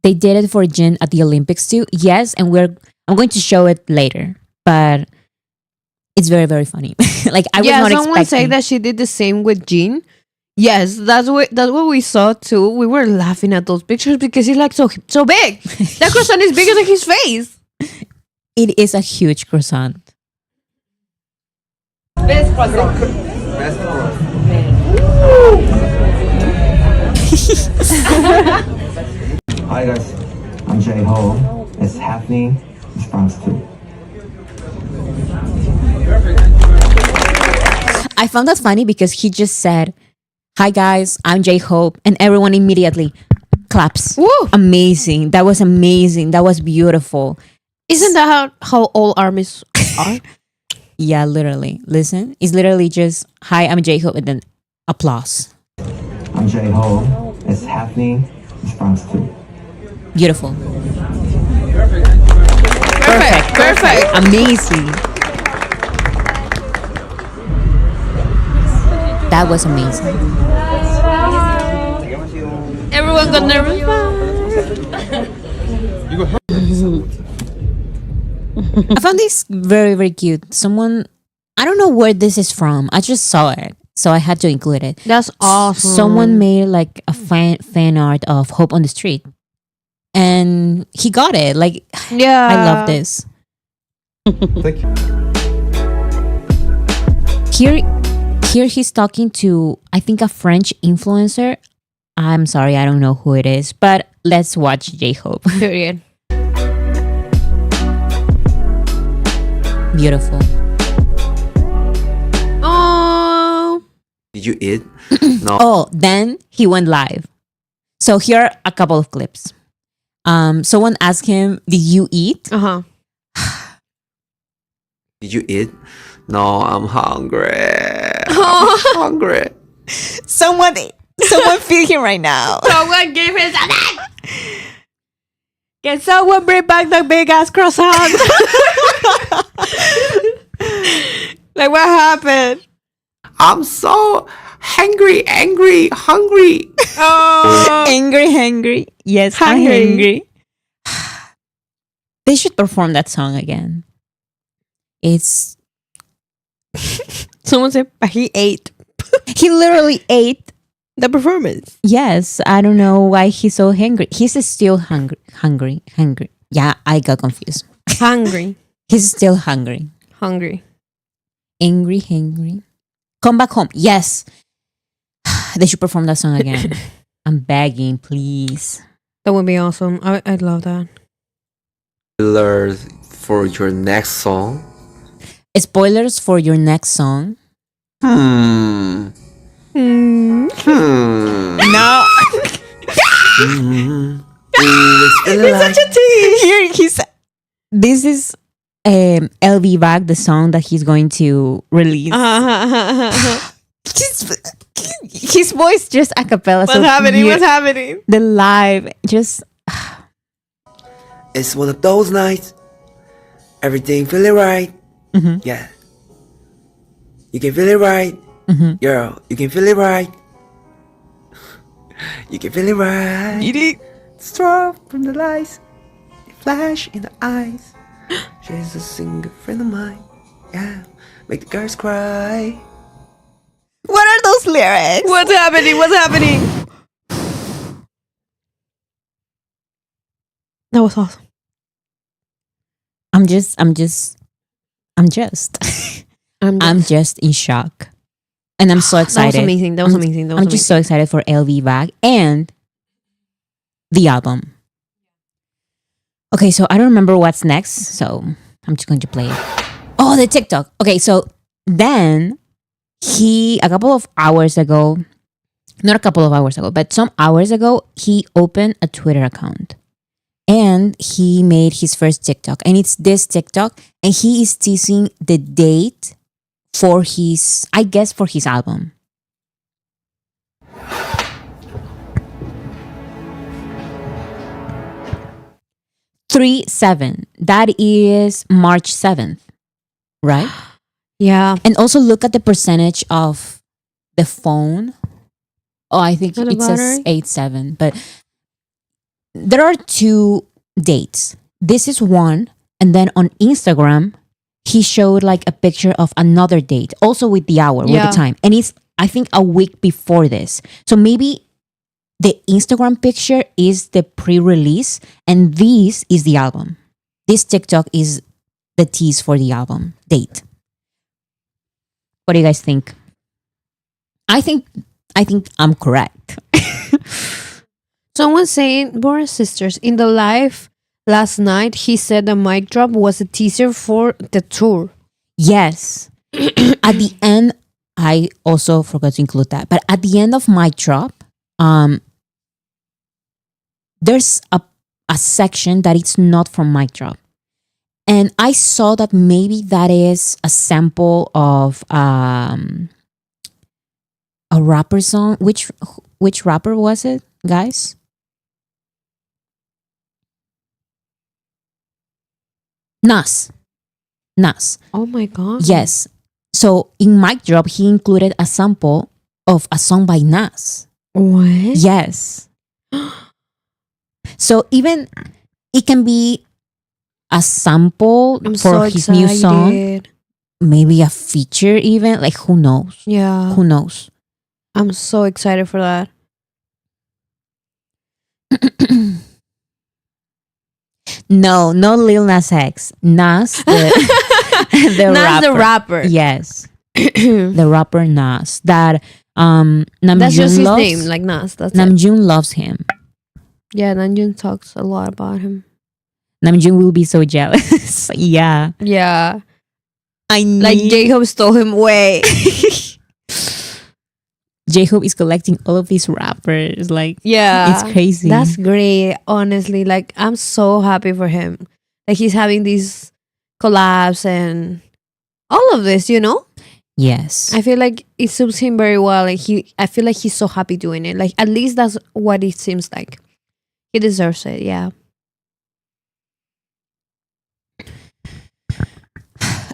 They did it for Jin at the Olympics too. Yes, and I'm going to show it later, but it's very, very funny. Like I was not someone expecting. said that she did the same with Jean. Yes, that's what we saw too. We were laughing at those pictures because he's like so big. That croissant is bigger than his face. It is a huge croissant. Best croissant. Best croissant. Hi guys, I'm Jay Ho. It's happening. It's France too. I found that funny because he just said, "Hi guys, I'm J Hope," and everyone immediately claps. Woo! Amazing! That was amazing. That was beautiful. Isn't that how all armies are? Yeah, literally. Listen, it's literally just, "Hi, I'm J Hope," and then applause. I'm Jay Ho. It's happening. It's France too. Beautiful. Perfect. Amazing. That was amazing. Everyone got nervous. I found this very, very cute. Someone, I don't know where this is from. I just saw it, so I had to include it. That's awesome. Someone made like a fan art of Hope on the Street, and he got it. Like, Yeah. I love this. Thank you. Here he's talking to, I think, a French influencer. I'm sorry, I don't know who it is, but let's watch J-Hope. Period. Beautiful. Oh. Did you eat? No. Oh, then he went live. So here are a couple of clips. Someone asked him, "Did you eat?" Uh-huh. Did you eat? No, I'm hungry. Hungry. Someone feel him right now. Someone give him something. Can someone bring back the big ass croissant? Like what happened? I'm so hungry, angry, hungry. Oh. Angry. Yes, I'm Hungry. hungry. They should perform that song again. It's Someone said, but he ate he literally ate. the performance. Yes, I don't know why he's so hungry. He's still hungry. Yeah, I got confused. Hungry. He's still hungry. Angry. Come back home. Yes. They should perform that song again. I'm begging, please. That would be awesome. I'd love that. Spoilers for your next song. Spoilers for your next song. Hmm. Hmm. No. It's such a Here he's. This is LV Bag, the song that he's going to release. His voice just a cappella. What's happening? What's happening? The live just. It's one of those nights. Everything feeling right. Yeah. You can feel it right. Girl, you can feel it right. You can feel it right. Strong from the lights. Flash in the eyes. She's a single friend of mine. Yeah. Make the girls cry. What are those lyrics? What's happening? What's happening? That was awesome. I'm just in shock. And I'm so excited. That was amazing. That was amazing. I'm just so excited for LV Bag and the album. Okay, so I don't remember what's next, so I'm just going to play it. Oh, the TikTok. Okay, so then a couple of hours ago, not a couple of hours ago, but some hours ago, he opened a Twitter account. And he made his first TikTok. And it's this TikTok. And he is teasing the date for his, I guess, for his album. Three 7. That is March 7th. Right? Yeah. And also look at the percentage of the phone. Oh, I think And the it says battery? 8-7. But there are two dates. This is one. And then on Instagram, he showed like a picture of another date, also with the hour, with Yeah. the time. And it's, I think, a week before this. So maybe the Instagram picture is the pre-release and this is the album. This TikTok is the tease for the album date. What do you guys think? I think I'm correct. Someone saying, Boris Sisters, in the live last night, he said the mic drop was a teaser for the tour. Yes. At the end, I also forgot to include that. But at the end of Mic Drop, there's a section that it's not from Mic Drop. And I saw that maybe that is a sample of a rapper song. Which rapper was it, guys? Nas. Oh my God. Yes. So in Mic Drop, he included a sample of a song by Nas. What? Yes. So even it can be a sample I'm for so his new song, excited. maybe a feature even. Like who knows? Yeah. Who knows? I'm so excited for that. No Lil Nas X. Nas the Nas rapper. the rapper. Yes. The rapper Nas. That That's just Namjoon his loves. name, like Nas. That's it. Namjoon loves him. Yeah, Namjoon talks a lot about him. Namjoon will be so jealous. Yeah. Yeah. I need. Like Jacob stole him away. J-Hope is collecting all of these rappers. Like, Yeah. it's crazy. That's great, honestly. Like, I'm so happy for him. Like, he's having these collabs and all of this, you know? Yes. I feel like it suits him very well. Like, I feel like he's so happy doing it. Like, at least that's what it seems like. He deserves it, yeah.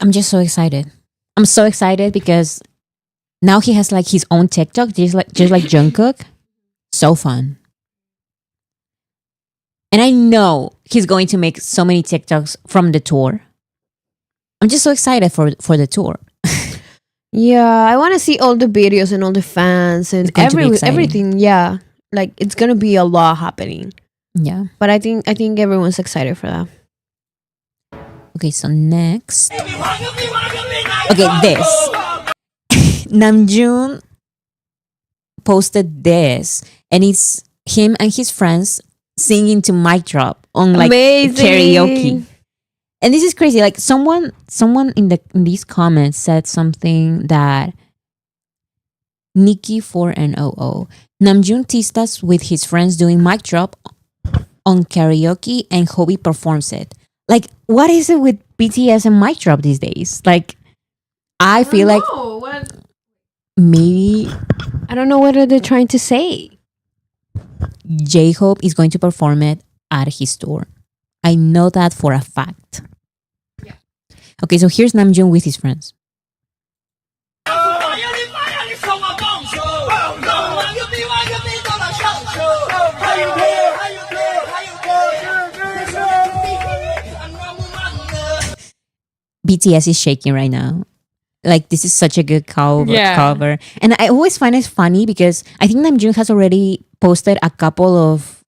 I'm just so excited. I'm so excited because now he has like his own TikTok, just like Jungkook. So fun. And I know he's going to make so many TikToks from the tour. I'm just so excited for the tour. Yeah, I want to see all the videos and all the fans and It's going to be exciting. everything. Yeah, like it's gonna be a lot happening. Yeah. But I think everyone's excited for that. Okay, so next. Okay, this. Namjoon posted this, and it's him and his friends singing to mic drop on like Amazing. karaoke. And this is crazy. Like someone in these comments said something that Nikki 4NOO Namjoon teased us with his friends doing mic drop on karaoke and Hobie performs it. Like, what is it with BTS and mic drop these days? Like, I feel like maybe I don't know what are they trying to say. J-Hope is going to perform it at his tour. I know that for a fact. Yeah. Okay, so here's Namjoon with his friends. BTS is shaking right now. Like, this is such a good cover. And I always find it funny because I think Namjoon has already posted a couple of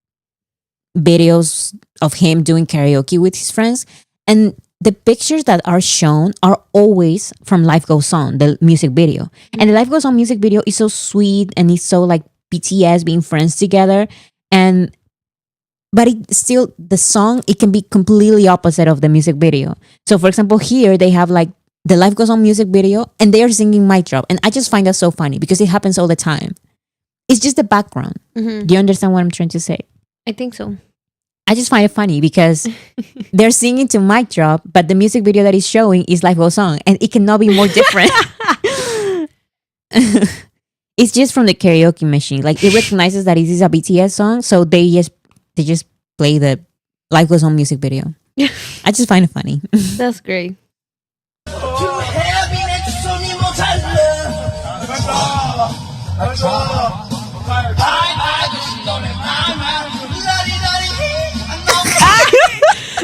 videos of him doing karaoke with his friends. And the pictures that are shown are always from Life Goes On, the music video. And the Life Goes On music video is so sweet and it's so like BTS being friends together. But it still, the song, it can be completely opposite of the music video. So for example, here they have like the Life Goes On music video and they are singing mic drop. And I just find that so funny because it happens all the time. It's just the background. Mm-hmm. Do you understand what I'm trying to say? I think so. I just find it funny because they're singing to mic drop, but the music video that is showing is Life Goes On. And it cannot be more different. It's just from the karaoke machine. Like it recognizes that it is a BTS song. So they just play the Life Goes On music video. I just find it funny. That's great.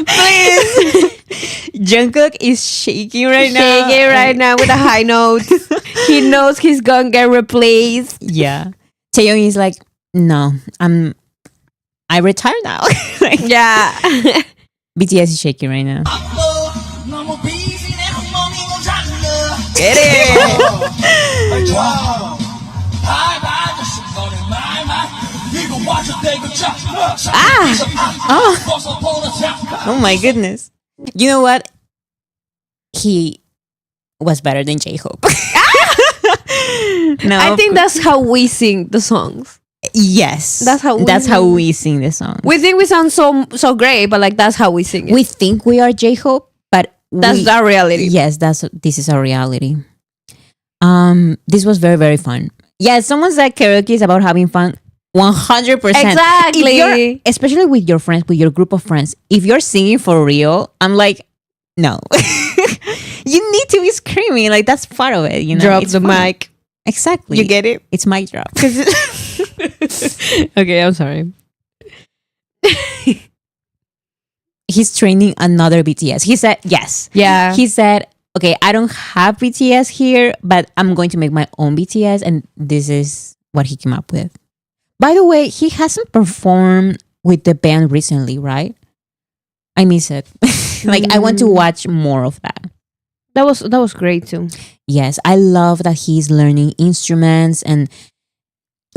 Please. Jungkook is shaking right now. Shaking right now with a high note. He knows he's gonna get replaced. Yeah. Taeyong is like, no, I retire now. Like, yeah. BTS is shaking right now. Get it. Oh my goodness. You know what? He was better than J-Hope. No, I think that's how we sing the songs. Yes. That's how we sing the song. We think we sound so great, but like that's how we sing it. We think we are J-Hope, but that's our reality. Yes, this is our reality. This was very, very fun. Yeah, someone said karaoke is about having fun. 100%. Exactly. Especially with your friends, with your group of friends. If you're singing for real, I'm like, no. You need to be screaming. Like, that's part of it. You know, drop it's the fun. mic. Exactly. You get it? It's mic drop. Okay, I'm sorry. He's training another BTS. He said, yes. Yeah. He said, okay, I don't have BTS here, but I'm going to make my own BTS. And this is what he came up with. By the way, he hasn't performed with the band recently, right? I miss it. Like, I want to watch more of that. That was great too. Yes, I love that he's learning instruments and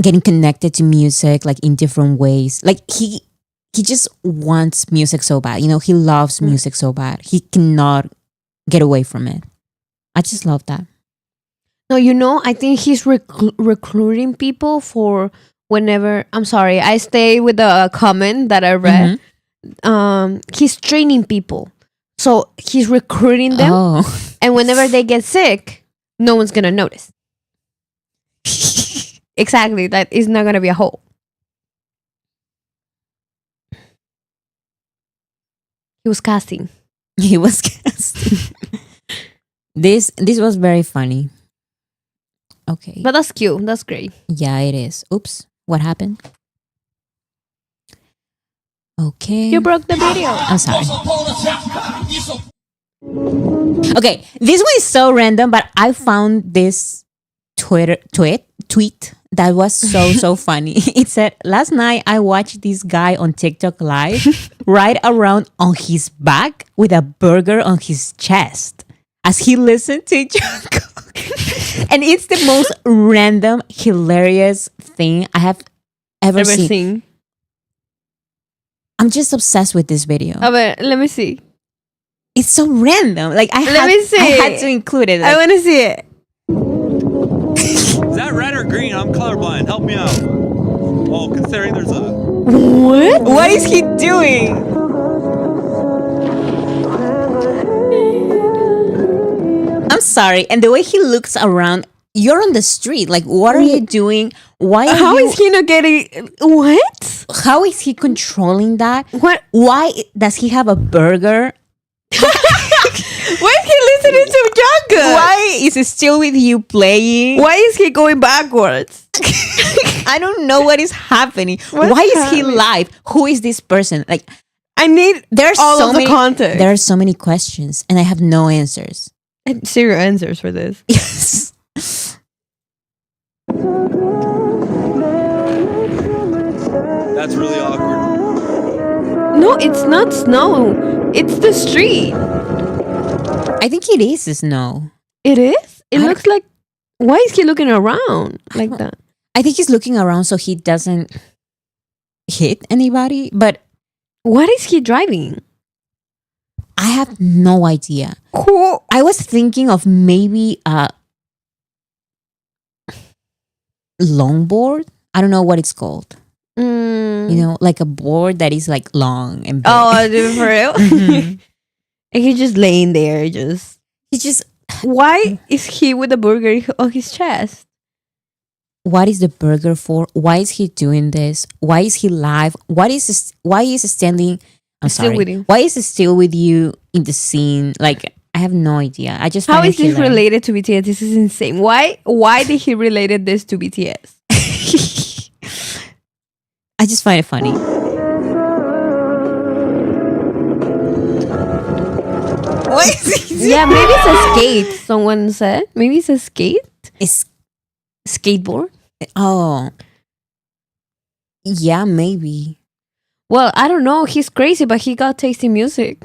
getting connected to music like in different ways. Like he just wants music so bad. You know, he loves music so bad. He cannot get away from it. I just love that. No, you know, I think he's recruiting people for whenever. I'm sorry, I stay with the comment that I read. Mm-hmm. He's training people. So he's recruiting them, and whenever they get sick, no one's gonna notice. Exactly, that is not gonna be a hole. He was casting. He was casting. This was very funny. Okay, but that's cute. That's great. Yeah, it is. Oops, what happened? Okay. You broke the video. I'm sorry. Okay, this one is so random, but I found this tweet that was so funny. It said, last night I watched this guy on TikTok live ride around on his back with a burger on his chest as he listened to Jungkook. And it's the most random, hilarious thing I have ever seen. I'm just obsessed with this video. A ver, let me see. It's so random. Like I Let me see. had to include it. I Like, want to see it. Is that red or green? I'm colorblind. Help me out. Oh, considering there's a... What? what is he doing? I'm sorry. And the way he looks around, you're on the street. Like, what are you doing? Why? How is he not getting... What? How is he controlling that? What? Why does he have a burger? Why is he listening to Jungkook? Why is it still with you playing? Why is he going backwards? I don't know what is happening. What's Why is he happening? live? Who is this person? Like, I need there's all so of the many context. There are so many questions, and I have no answers. Zero answers for this. Yes. That's really awkward. No, it's not snow. It's the street. I think it is snow. It is? It I- looks like... Why is he looking around like that? I think he's looking around so he doesn't hit anybody, but What is he driving? I have no idea. Who? I was thinking of maybe a longboard. I don't know what it's called. Mm. You know, like a board that is like long and big. Oh, dude, for real? Mhm. And he's just laying there, just... It's just, Why is he with a burger on his chest? what is the burger for? Why is he doing this? Why is he live? Why is he standing? I'm Still sorry. with you. Why is he still with you in the scene? Like, I have no idea. I just How find is it this hilarious. related to BTS? This is insane. Why did he related this to BTS? I just find it funny. What is he? Yeah, maybe it's a skate. Someone said maybe it's a skate, It's, skateboard. oh, yeah, maybe. Well, I don't know. He's crazy, but he got tasty music.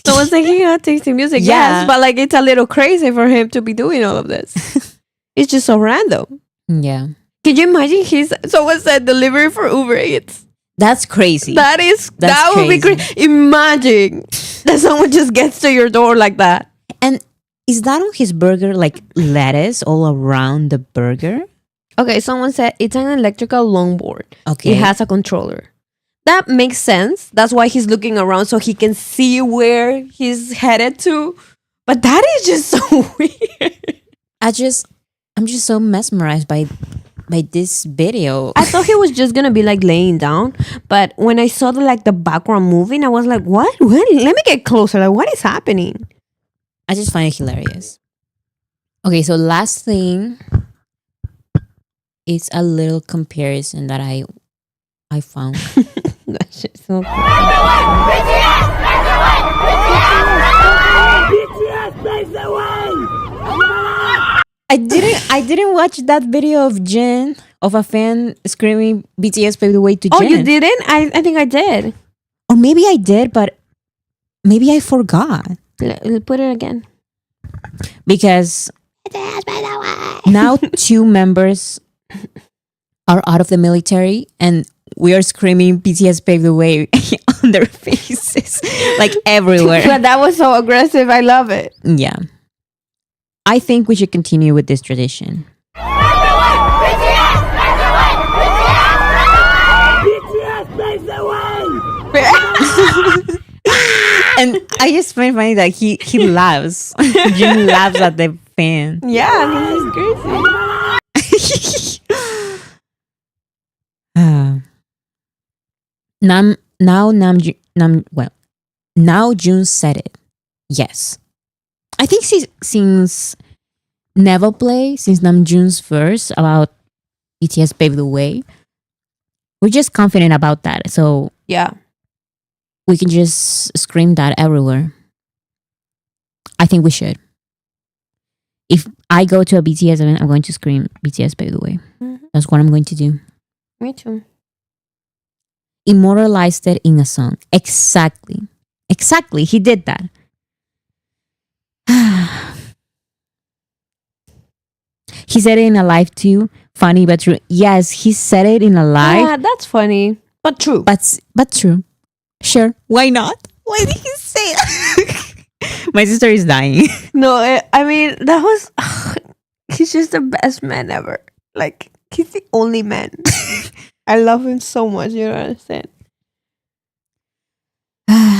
Someone said he got tasty music. Yeah. Yes, but like it's a little crazy for him to be doing all of this. It's just so random. Yeah, Can you imagine? Someone said delivery for Uber Eats. that's crazy. That would be crazy. great. Imagine that someone just gets to your door like that. And is that on his burger like lettuce all around the burger? Okay, someone said it's an electrical longboard. Okay. It has a controller. That makes sense. That's why he's looking around so he can see where he's headed to. But that is just so weird. I'm just so mesmerized by this video. I thought he was just gonna be like laying down, but when I saw the background moving, I was like, "What? What? Let me get closer. Like, what is happening?" I just find it hilarious. Okay, so last thing is a little comparison that I found. That shit's so cool. I didn't watch that video of Jin, of a fan screaming BTS paved the way to Jin. Oh, you didn't? I think I did. Or maybe I did, but maybe I forgot. Put it again. Because now 2 members are out of the military and we are screaming BTS paved the way on their faces, like everywhere. But that was so aggressive. I love it. Yeah. I think we should continue with this tradition. And I just find funny that he laughs. Jin laughs at the fan. Yeah, this is crazy. Now June said it. Yes. I think since Never Play, since Namjoon's verse about BTS paved the way, we're just confident about that. So Yeah. we can just scream that everywhere. I think we should. If I go to a BTS event, I'm going to scream BTS paved the way. Mhm. That's what I'm going to do. Me too. Immortalized it in a song. Exactly. He did that. He said it in a live too. Funny but true. Yes, he said it in a live, Yeah, that's funny, but true. but true. Sure, why not? Why did he say that? My sister is dying. No, I mean, that was. He's just the best man ever. Like, he's the only man. I love him so much. You don't understand.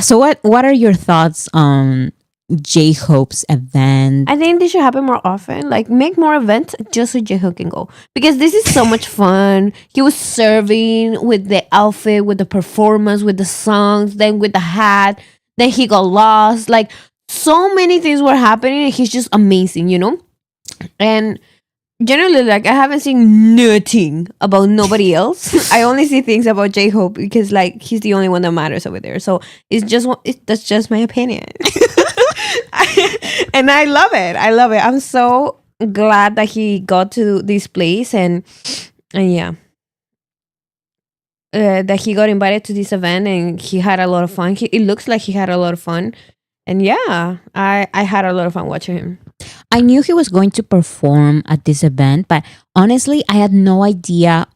So what are your thoughts on J-Hope's event? I think this should happen more often. Like, make more events just so J-Hope can go. Because this is so much fun. He was serving with the outfit, with the performance, with the songs, then with the hat. Then he got lost. Like, so many things were happening. And he's just amazing, you know? And generally, like, I haven't seen nothing about nobody else. I only see things about J-Hope because, like, he's the only one that matters over there. So that's just my opinion. And I love it. I love it. I'm so glad that he got to this place and yeah. That he got invited to this event and he had a lot of fun. It looks like he had a lot of fun. And yeah, I had a lot of fun watching him. I knew he was going to perform at this event, but honestly, I had no idea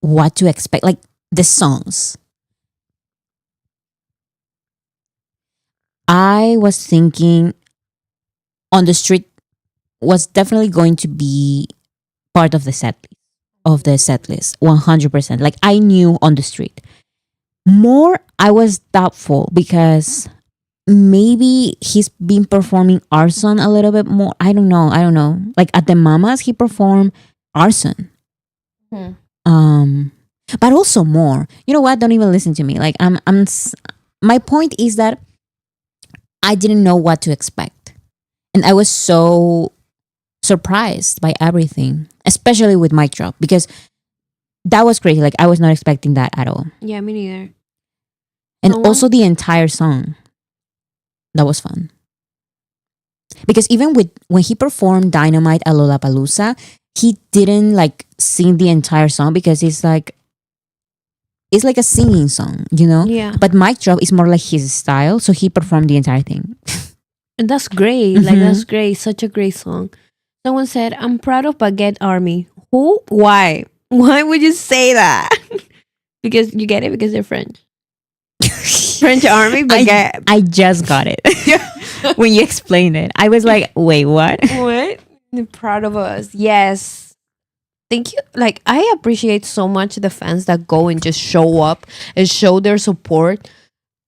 what to expect. Like the songs. I was thinking On the Street was definitely going to be part of the set list, 100%. Like I knew On the Street. More, I was doubtful because maybe he's been performing Arson a little bit more. I don't know. Like at the Mamas, he performed Arson. But also more. You know what? Don't even listen to me. Like my point is that I didn't know what to expect. And I was so surprised by everything, especially with Mic Drop, because that was crazy. Like I was not expecting that at all. Yeah, me neither. And also the entire song. That was fun. Because even when he performed Dynamite at Lollapalooza, he didn't like sing the entire song because it's like a singing song, you know? Yeah. But Mic Drop is more like his style, so he performed the entire thing. And that's great. Like that's great. Such a great song. Someone said, I'm proud of Baguette Army. Who? Why? Why would you say that? Because you get it? Because they're French. French Army Baguette. I just got it. When you explained it. I was like, wait, what? What? They're proud of us. Yes. Thank you. Like, I appreciate so much the fans that go and just show up and show their support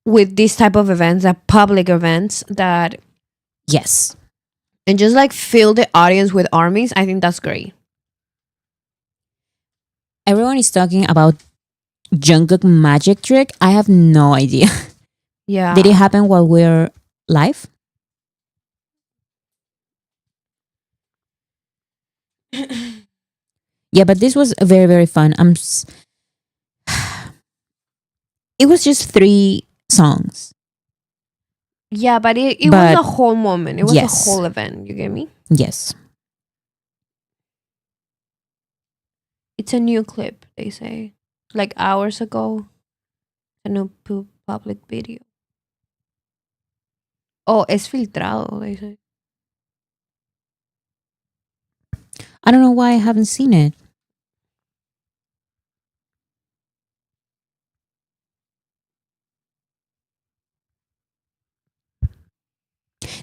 with these type of events, that public events that... Yes. And just like fill the audience with armies. I think that's great. Everyone is talking about Jungkook magic trick. I have no idea. Yeah. Did it happen while we're live? Yeah, but this was very, very fun. It was just 3 songs. Yeah, but it was a whole moment. It was a whole event. You get me? Yes. It's a new clip, they say. Like hours ago. A new public video. Oh, es filtrado, they say. I don't know why I haven't seen it.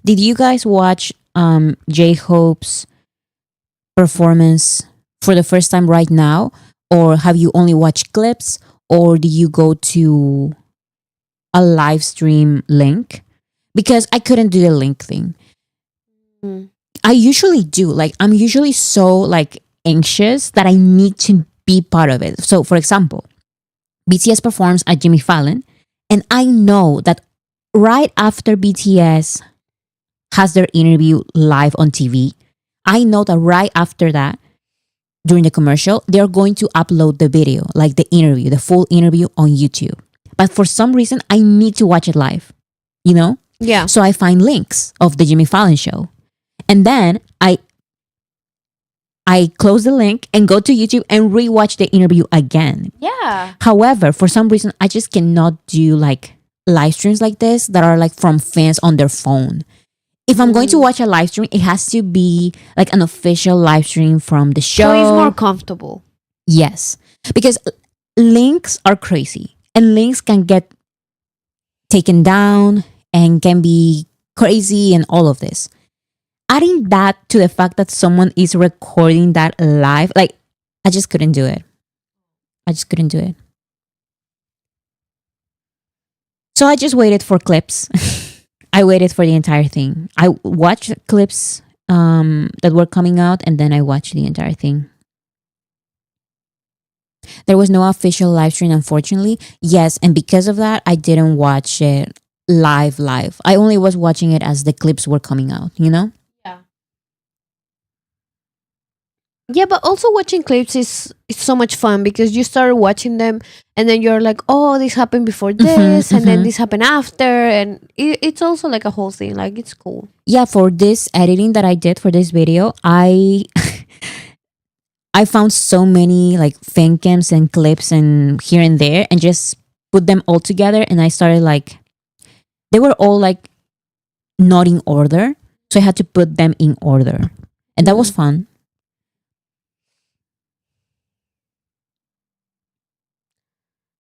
Did you guys watch J-Hope's performance for the first time right now? Or have you only watched clips? Or do you go to a live stream link? Because I couldn't do the link thing. I usually do. Like, I'm usually so like anxious that I need to be part of it. So, for example, BTS performs at Jimmy Fallon, and I know that right after BTS has their interview live on TV, I know that right after that, during the commercial, they're going to upload the video, like the interview, the full interview on YouTube. But for some reason, I need to watch it live, you know? Yeah. So I find links of the Jimmy Fallon show. And then I close the link and go to YouTube and rewatch the interview again. Yeah. However, for some reason, I just cannot do like live streams like this that are like from fans on their phone. If I'm going to watch a live stream, it has to be like an official live stream from the show. So it's more comfortable. Yes. Because links are crazy. And links can get taken down and can be crazy and all of this. Adding that to the fact that someone is recording that live, like, I just couldn't do it. I just couldn't do it. So I just waited for clips. I waited for the entire thing. I watched clips that were coming out, and then I watched the entire thing. There was no official live stream, unfortunately. Yes, and because of that, I didn't watch it live. I only was watching it as the clips were coming out, you know? Yeah, but also watching clips is it's so much fun because you start watching them and then you're like, oh, this happened before this, and then this happened after, and it's also like a whole thing. Like, it's cool. Yeah, for this editing that I did for this video, I I found so many like fan cams and clips and here and there, and just put them all together, and I started like, they were all like not in order, so I had to put them in order, and that was fun.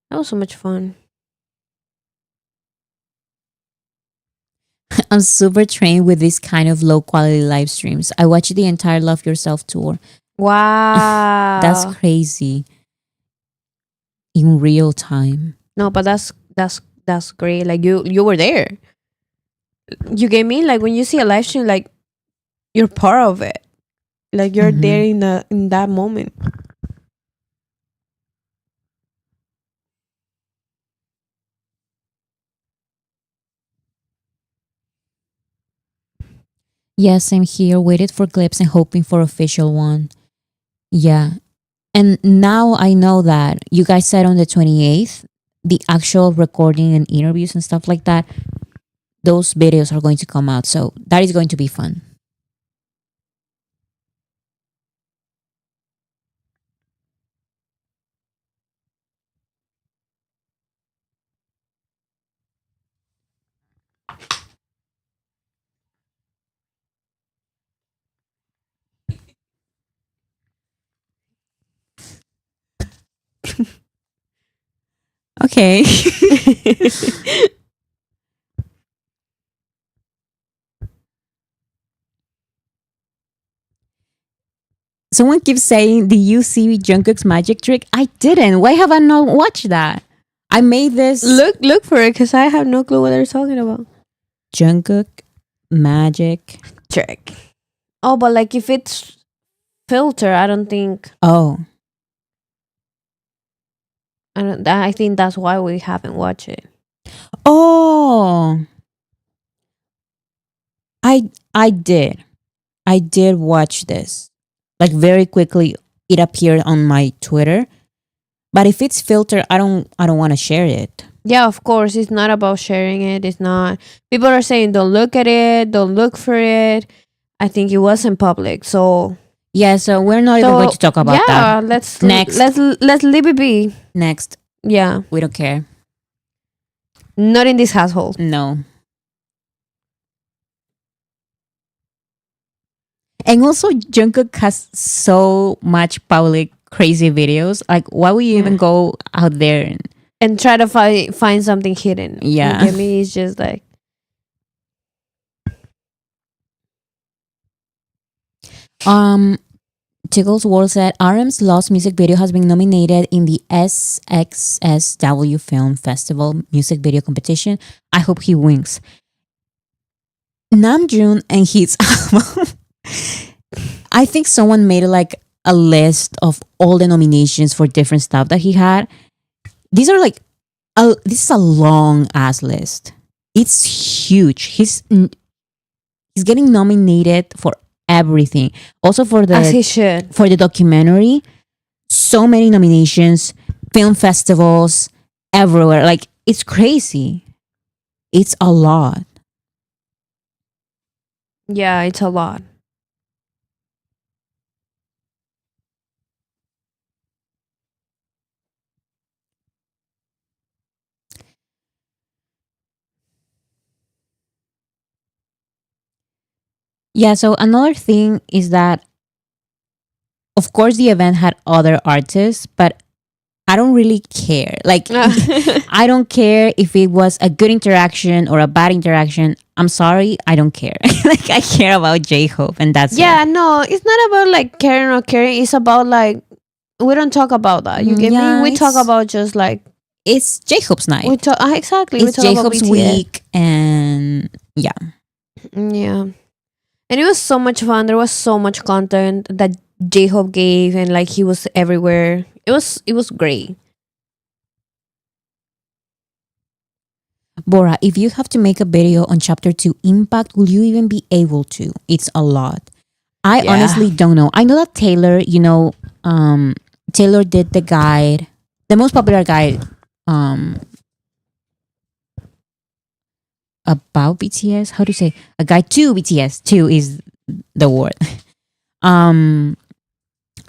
That was so much fun. I'm super trained with this kind of low quality live streams. I watched the entire Love Yourself tour. Wow. That's crazy. In real time. No, but that's great. Like, you were there. You get me? Like, when you see a live stream, like, you're part of it. Like, you're there in that moment. Yes, I'm here, waited for clips and hoping for official one. Yeah. And now I know that you guys said on the 28th, the actual recording and interviews and stuff like that, those videos are going to come out. So that is going to be fun. Okay. Someone keeps saying, "Did you see Jungkook's magic trick?" I didn't. Why have I not watched that? I made this Look for it because I have no clue what they're talking about. Jungkook magic Trick. Oh, but like if it's filter, I don't think. Oh, I think that's why we haven't watched it. oh, I did watch this. Like, very quickly, it appeared on my Twitter. But if it's filtered, I don't want to share it. Yeah, of course. It's not about sharing it. It's not. People are saying don't look at it, don't look for it. I think it was in public, so Yeah, so we're not even going to talk about that. Yeah, let's Next. let's leave it be. Next, Yeah, we don't care. not in this household. No. And also, Jungkook has so much public crazy videos. Like, why would you even go out there? And try to find something hidden. Yeah. You get me? It's just like Tickles World said RM's Lost music video has been nominated in the SXSW Film Festival music video competition. I hope he wins. Namjoon and his album. I think someone made like a list of all the nominations for different stuff that he had. These are like this is a long ass list. It's huge. He's getting nominated for everything. Also for as he should. for the documentary. So many nominations, film festivals, everywhere. Like, it's crazy. It's a lot. Yeah, it's a lot. Yeah, so another thing is that, of course, the event had other artists, but I don't really care. Like, I don't care if it was a good interaction or a bad interaction. I'm sorry, I don't care. Like, I care about J-Hope, and that's Yeah, it. no, it's not about like caring or caring. It's about like we don't talk about that. You get Yeah, me? We talk it's- about just like It's J-Hope's night. we talk exactly. It's we talk about J-Hope's BTS. week, and yeah. Yeah, and it was so much fun. There was so much content that J-Hope gave, and like he was everywhere. It was great. Bora, if you have to make a video on chapter 2 impact, will you even be able to? It's a lot. I Yeah. honestly don't know. I know that Taylor, Taylor did the guide, the most popular guide about BTS. How do you say? A guide to BTS. Two is the word.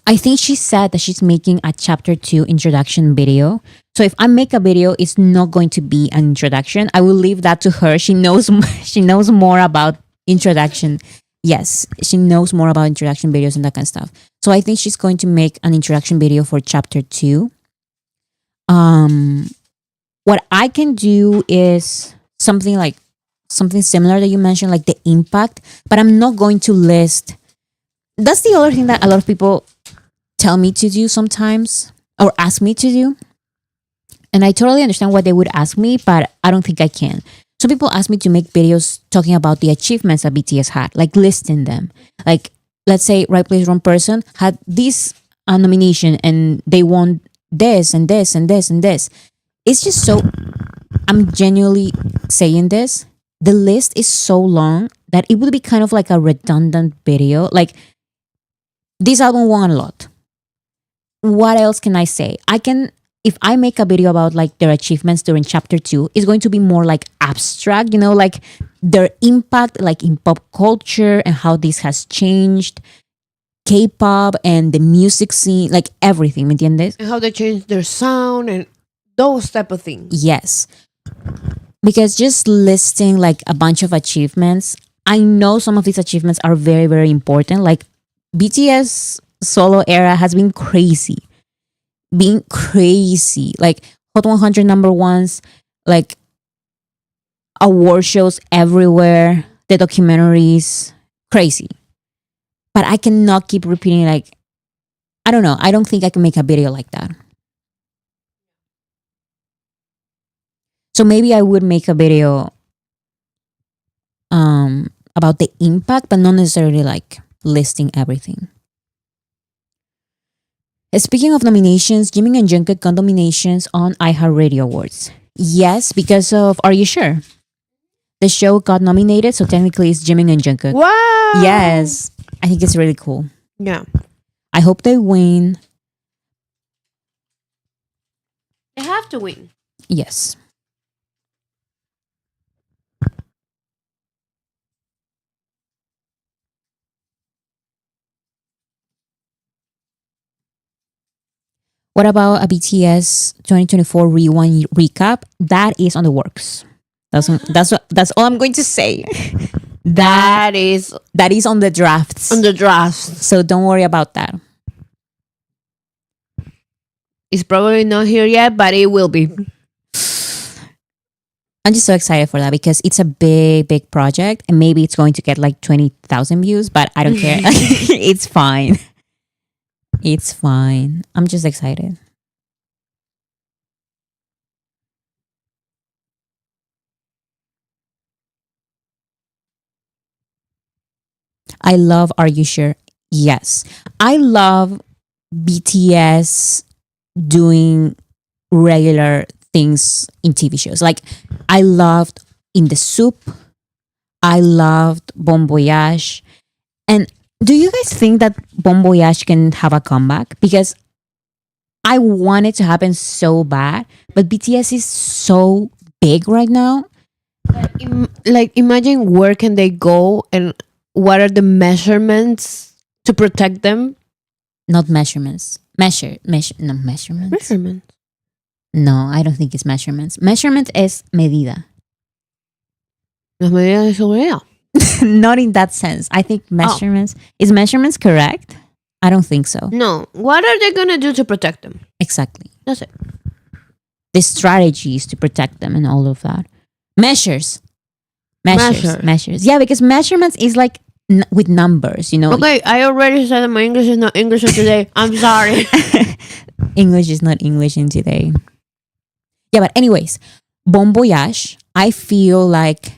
I think she said that she's making a chapter 2 introduction video. So if I make a video, it's not going to be an introduction. I will leave that to her. She knows she knows more about introduction. Yes, she knows more about introduction videos and that kind of stuff. So I think she's going to make an introduction video for chapter 2. What I can do is something similar that you mentioned, like the impact, but I'm not going to list. That's the other thing that a lot of people tell me to do sometimes or ask me to do. And I totally understand what they would ask me, but I don't think I can. Some people ask me to make videos talking about the achievements that BTS had, like listing them. Like, let's say Right Place, Wrong Person had this nomination and they won this and this and this and this. It's just so, I'm genuinely saying this. The list is so long that it would be kind of like a redundant video. Like, this album won a lot. What else can I say? If I make a video about like their achievements during chapter 2, it's going to be more like abstract, like their impact like in pop culture and how this has changed K-pop and the music scene, like everything, ¿me entiendes? And how they changed their sound and those type of things. Yes. Because just listing like a bunch of achievements, I know some of these achievements are very, very important. Like BTS solo era has been crazy. Like Hot 100 number ones, like award shows everywhere, the documentaries, crazy. But I cannot keep repeating, like, I don't know. I don't think I can make a video like that. So maybe I would make a video about the impact, but not necessarily like listing everything. Speaking of nominations, Jimin and Jungkook got nominations on iHeartRadio Awards. Yes, because of Are You Sure? The show got nominated, so technically it's Jimin and Jungkook. Wow. Yes, I think it's really cool. Yeah. I hope they win. They have to win. Yes. What about a BTS 2024 Rewind recap? That is on the works. That's all I'm going to say. That is on the drafts. on the drafts. So don't worry about that. It's probably not here yet, but it will be. I'm just so excited for that because it's a big, big project and maybe it's going to get like 20,000 views, but I don't care. It's fine. It's fine. I'm just excited. I love Are You Sure? Yes. I love BTS doing regular things in TV shows. Like, I loved In the Soup. I loved Bon Voyage. And do you guys think that Bon Voyage can have a comeback? Because I want it to happen so bad, but BTS is so big right now. Like, imagine where can they go and what are the measurements to protect them? Not measurements. No, measurements. Measurements. No, I don't think it's measurements. Measurement is medida. Las medidas de seguridad. Not in that sense. I think measurements. Is measurements correct? I don't think so. No. What are they gonna do to protect them? Exactly. That's it. The strategies to protect them and all of that. Measures. Yeah, because measurements is like with numbers, you know. Okay, I already said that my English is not English of today. I'm sorry. English is not English in today. Yeah, but anyways, Bon Voyage, I feel like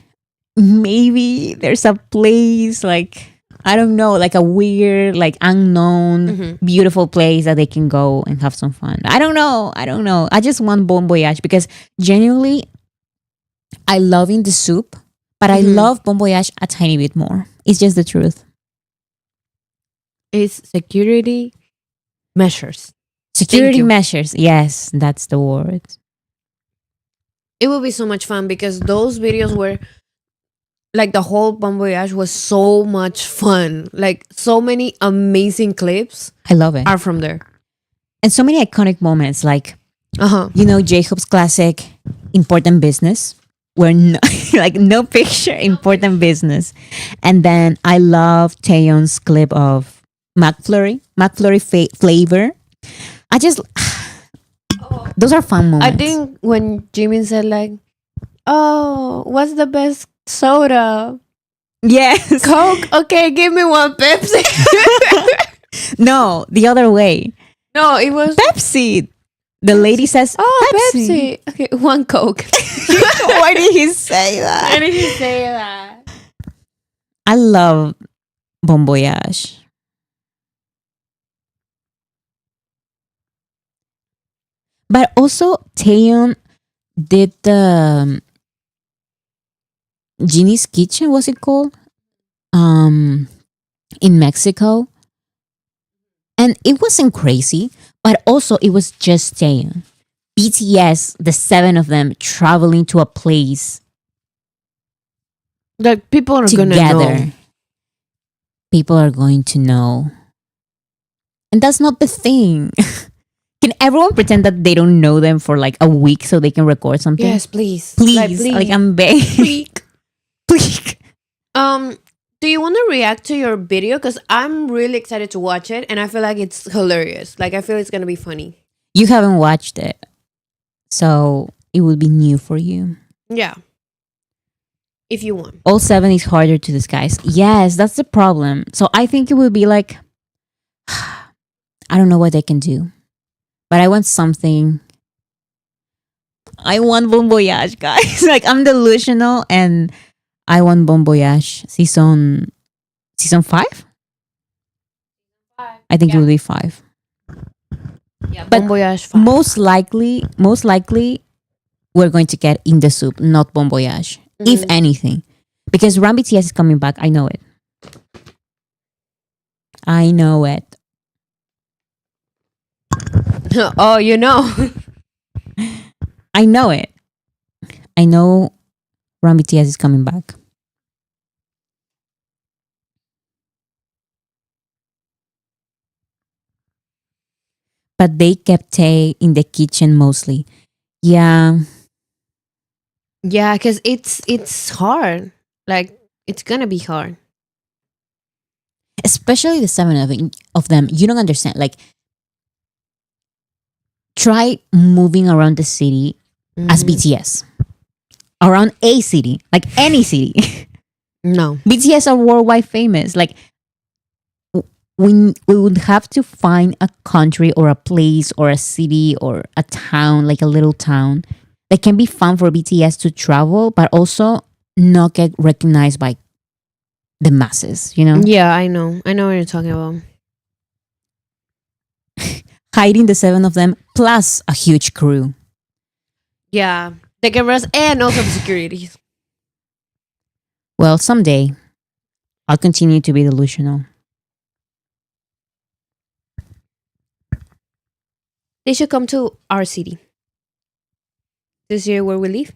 maybe there's a place like, I don't know, like a weird, like unknown, beautiful place that they can go and have some fun. I don't know. I just want Bon Voyage because genuinely, I love in the soup, but I love Bon Voyage a tiny bit more. It's just the truth. It's security measures. Security measures. Yes, that's the word. It will be so much fun because those videos were like the whole Bon Voyage was so much fun. Like so many amazing clips I love it. are from there. And so many iconic moments like, Uh-huh. you know, Jacob's classic important business where no, like no picture, important business. And then I love Taeyon's clip of McFlurry flavor. I just, those are fun moments. I think when Jimin said like, "Oh, what's the best soda? Yes. Coke? Okay, give me one Pepsi." No, the other way. No, it was Pepsi. The lady says, "Oh, Pepsi. Okay, one Coke." Why did he say that? Why did he say that? I love Bon Voyage. But also, Taeyeon did the Genie's Kitchen, was it called? In Mexico. And it wasn't crazy, but also it was just Taeyeon. BTS, the 7 of them, traveling to a place Like people are gonna together. know. People are going to know. And that's not the thing. Can everyone pretend that they don't know them for like a week so they can record something? Yes, please. Please. Like I'm begging. Please. Do you want to react to your video? Because I'm really excited to watch it, and I feel like it's hilarious. Like I feel it's gonna be funny. You haven't watched it. So it will be new for you. Yeah. If you want. All 7 is harder to disguise. Yes, that's the problem. So I think it will be like, I don't know what they can do. But I want something. I want Bon Voyage, guys. Like I'm delusional and I want Bon Voyage season 5? I think it will be 5. Yeah, But Bon Voyage 5. Most likely, we're going to get In the Soup, not Bon Voyage, if anything. Because Ram BTS is coming back. I know it. Oh, you know. I know it. I know Ram BTS is coming back. But they kept Tae in the kitchen mostly. Yeah. Yeah, because it's hard. Like it's gonna be hard. Especially the 7 of them. You don't understand. Like, try moving around the city as BTS. Around a city. Like any city. No. BTS are worldwide famous. Like, we would have to find a country or a place or a city or a town, like a little town, that can be fun for BTS to travel, but also not get recognized by the masses, you know? Yeah, I know. I know what you're talking about. Hiding the 7 of them plus a huge crew. Yeah. The cameras and also the security. Well, someday I'll continue to be delusional. They should come to our city. This year where we live.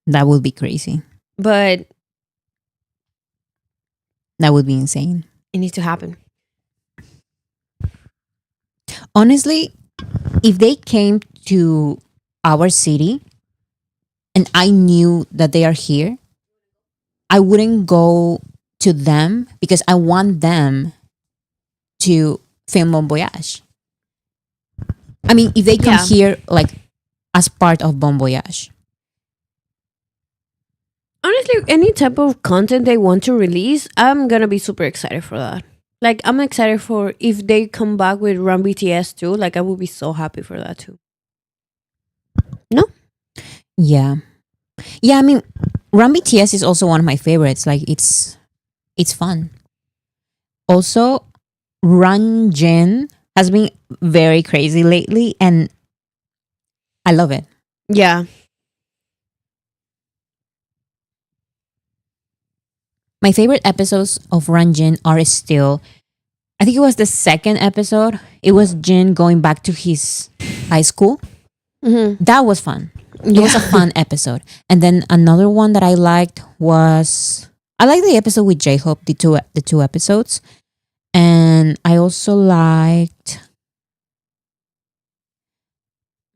That would be crazy. But That would be insane. it needs to happen. Honestly, if they came to our city and I knew that they are here, I wouldn't go to them because I want them to film Bon Voyage. I mean, if they come Yeah. here like as part of Bon Voyage. Honestly, any type of content they want to release, I'm gonna be super excited for that. Like, I'm excited for if they come back with Run BTS too. Like, I would be so happy for that too. Yeah. Yeah, I mean, Run BTS is also one of my favorites. Like it's fun. Also, Run Jin has been very crazy lately and I love it. Yeah. My favorite episodes of Run Jin are still, I think it was the second episode. It was Jin going back to his high school. Mm-hmm. That was fun. It was a fun episode. And then another one that I liked was, I liked the episode with J-Hope, the two episodes. And I also liked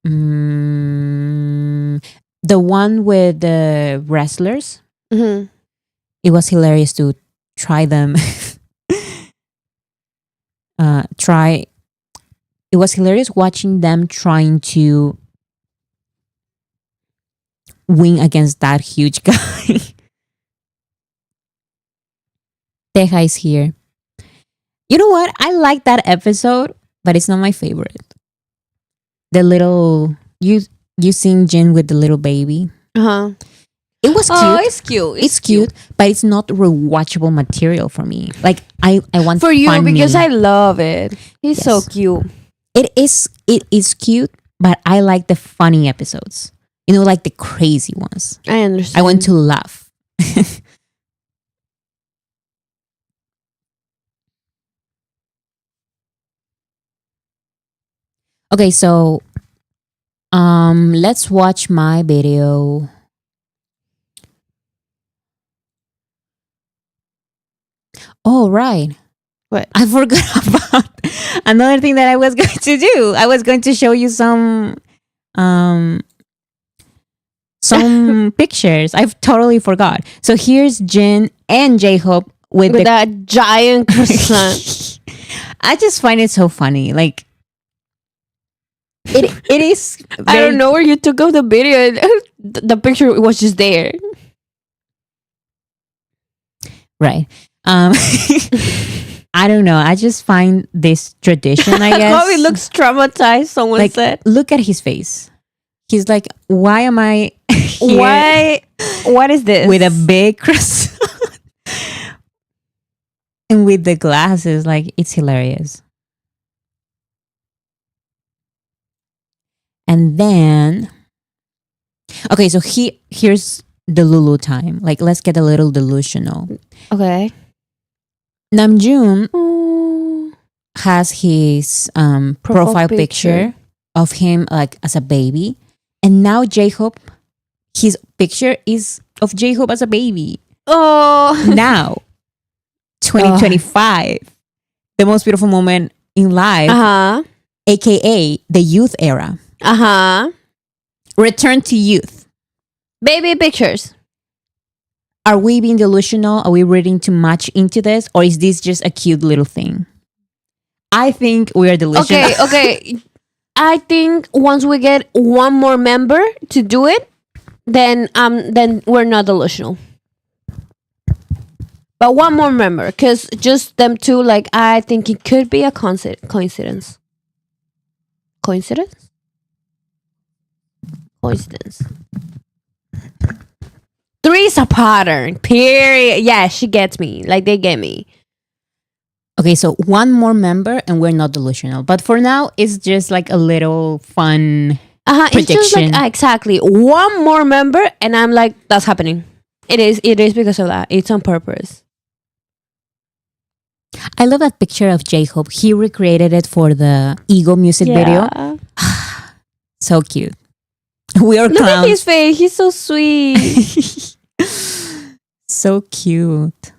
the one with the wrestlers. Mm-hmm. It was hilarious to try them. It was hilarious watching them trying to win against that huge guy. Teja is here. You know what? I like that episode, but it's not my favorite. The little you seeing Jin with the little baby. Uh-huh. It was cute. Oh, it's cute. It's cute, but it's not rewatchable material for me. Like I want for you funny. because I love it. He's so Yes. cute. It is cute, but I like the funny episodes. You know, like the crazy ones. I understand. I want to laugh. Okay, so let's watch my video. Oh, right. What? I forgot about another thing that I was going to do. I was going to show you some pictures. I've totally forgot. So here's Jin and J-Hope with that giant croissant. I just find it so funny. Like it is I very- don't know where you took out the video. The picture was just there. Right. I don't know. I just find this tradition, I guess. How he looks traumatized, someone like, said. look at his face. He's like, why am I here Why? What is this? with a big croissant? And with the glasses, like, it's hilarious. And then, okay, so here's the Lulu time. Like, let's get a little delusional. Okay. Namjoon Oh, has his profile picture of him like as a baby, and now J-Hope, his picture is of J-Hope as a baby. Now 2025, the most beautiful moment in life, aka the youth era. Return to youth. Baby pictures. Are we being delusional? Are we reading too much into this? Or is this just a cute little thing? I think we are delusional. Okay. I think once we get one more member to do it, then we're not delusional. But one more member, because just them two, like, I think it could be a coincidence. Coincidence? Coincidence. Three is a pattern. Period. Yeah, she gets me. Like, they get me. Okay, so one more member and we're not delusional. But for now, it's just like a little fun It's just like, prediction. exactly. One more member, and I'm like, that's happening. It is because of that. It's on purpose. I love that picture of J-Hope. He recreated it for the Ego music video. So cute. We are Look at clowns. his face. He's so sweet. So cute.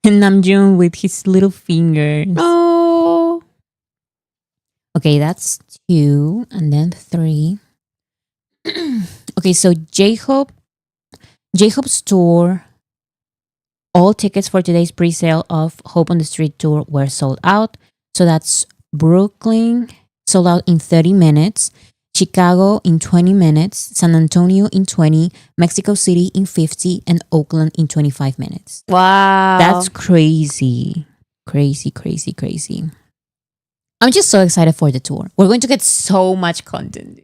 And Namjoon with his little fingers. Oh. Okay, that's 2 and then 3. Okay, so J-Hope's tour, all tickets for today's pre-sale of Hope on the Street tour were sold out. So that's Brooklyn, sold out in 30 minutes. Chicago in 20 minutes. San Antonio in 20. Mexico City in 50. And Oakland in 25 minutes. Wow. That's crazy. Crazy, crazy, crazy. I'm just so excited for the tour. We're going to get so much content.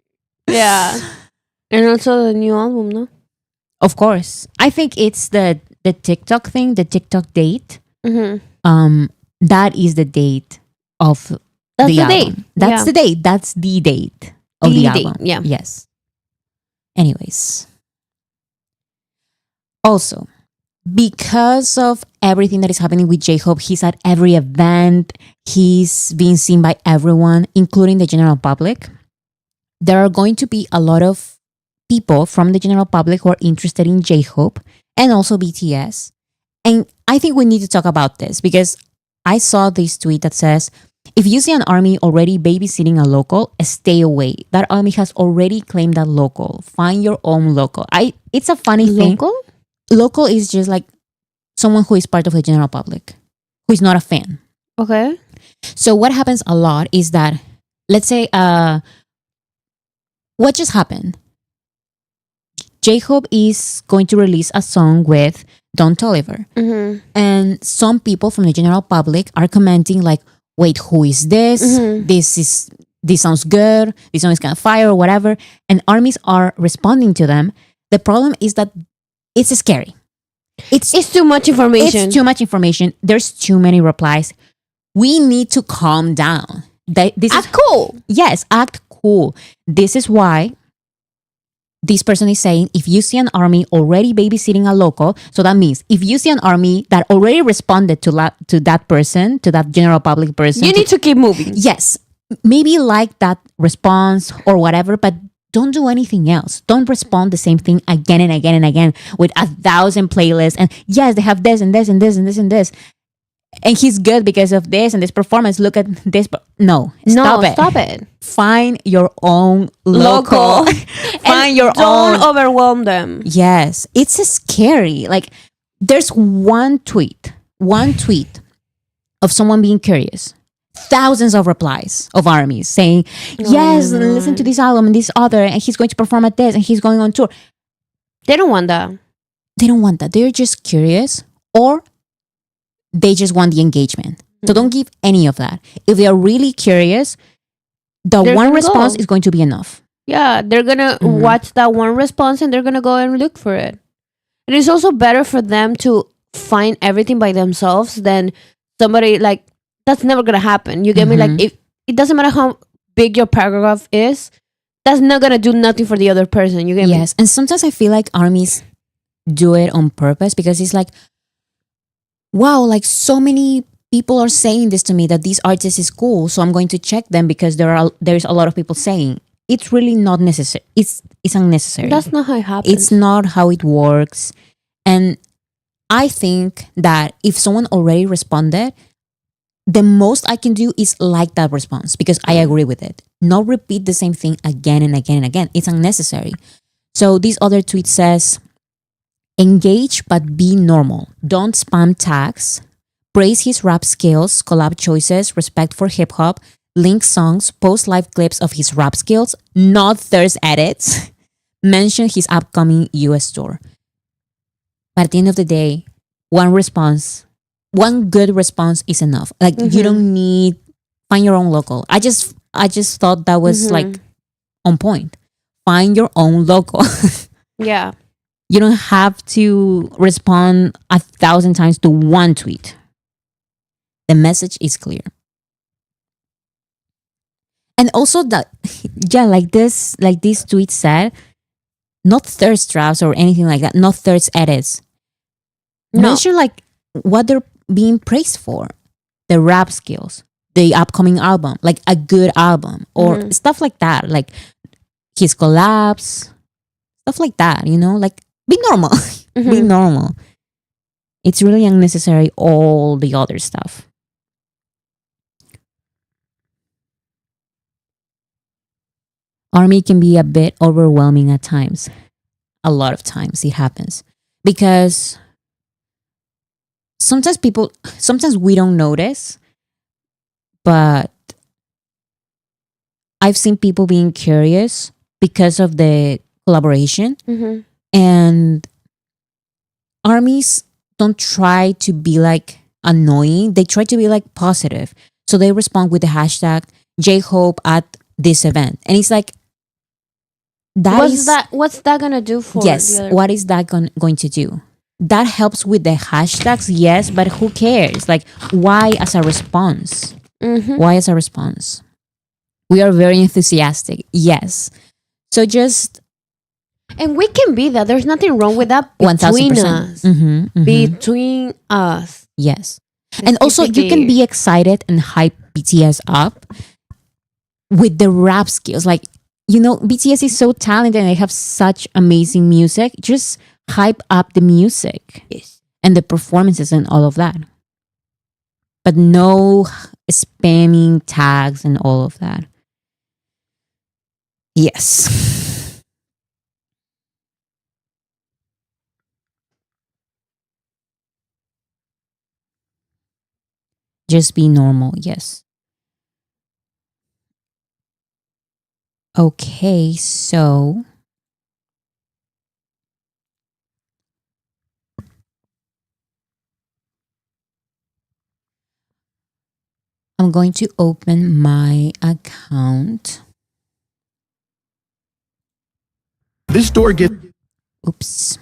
Yeah. And also the new album, no? Of course. I think it's the TikTok thing, the TikTok date. Mm-hmm. That is the date of That's the the date. album. That's Yeah. the date. That's the date of The the date, album. yeah. Yes. Anyways. Also, because of everything that is happening with J-Hope, he's at every event. He's being seen by everyone, including the general public. There are going to be a lot of people from the general public who are interested in J-Hope and also BTS. And I think we need to talk about this because I saw this tweet that says, if you see an army already babysitting a local, stay away. That army has already claimed that local. Find your own local. It's a funny thing. Local? Local is just like someone who is part of the general public, who is not a fan. Okay. So what happens a lot is that, let's say, what just happened? J-Hope is going to release a song with Don Toliver. Mm-hmm. And some people from the general public are commenting like, wait, who is this? Mm-hmm. This sounds good. This song is kind of fire or whatever. And armies are responding to them. The problem is that it's scary. It's too much information. It's too much information. There's too many replies. We need to calm down. Act cool. Yes, act cool. This is why this person is saying, if you see an army already babysitting a local, so that means if you see an army that already responded to that person, to that general public person, You need to keep moving. yes, maybe like that response or whatever, but don't do anything else. Don't respond the same thing again and again and again with 1,000 playlists. And yes, they have this and this and this and this and this. And he's good because of this and this performance. Look at this. No, stop it. Stop it. Find your own local. Find your Don't own. overwhelm them. Yes, it's scary. Like there's one tweet of someone being curious. Thousands of replies of armies saying, yes, listen to this album and this other, and he's going to perform at this and he's going on tour. They don't want that. They don't want that. They're just curious or they just want the engagement. So don't give any of that. If they are really curious, the They're one gonna response go. is going to be enough. Yeah, they're gonna watch that one response and they're gonna go and look for it. And it's also better for them to find everything by themselves than somebody like that's never gonna happen. You get me? Like if it doesn't matter how big your paragraph is, that's not gonna do nothing for the other person. You get me? Yes. And sometimes I feel like armies do it on purpose because it's like, wow, like so many people are saying this to me that this artist is cool. So I'm going to check them because there's a lot of people saying. It's really not necessary. It's unnecessary. That's not how it happens. It's not how it works. And I think that if someone already responded, the most I can do is like that response because I agree with it. Not repeat the same thing again and again and again. It's unnecessary. So this other tweet says, engage but be normal. Don't spam tags. Praise his rap skills, collab choices, respect for hip hop, link songs, post live clips of his rap skills, not thirst edits. Mention his upcoming US tour. But at the end of the day, one good response is enough. Like you don't need find your own local. I just thought that was like on point. Find your own local. Yeah. You don't have to respond 1,000 times to one tweet. The message is clear. And also that, yeah, like this tweet said, not thirst traps or anything like that, not thirst edits. No. Mention like what they're being praised for. The rap skills, the upcoming album, like a good album or stuff like that. Like his collabs, stuff like that, you know, like be normal. Be normal. It's really unnecessary, all the other stuff. Army can be a bit overwhelming at times. A lot of times it happens. Because sometimes we don't notice, but I've seen people being curious because of the collaboration, Mm-hmm. and armies don't try to be like annoying. They try to be like positive. So they respond with the hashtag J-Hope at this event. And it's like, What's that gonna do for yes, the other? what is that going to do? That helps with the hashtags, yes, but who cares? Like, why as a response? Mm-hmm. Why as a response? We are very enthusiastic, yes. So just And we can be that. There's nothing wrong with that 1000%. between us. Between us. Yes. Let's And also, keep it you can there. be excited and hype BTS up with the rap skills. Like, BTS is so talented and they have such amazing music. Just hype up the music Yes. and the performances and all of that. But no spamming tags and all of that. Yes. Just be normal. Yes. Okay, so I'm going to open my account. This door gets. Oops.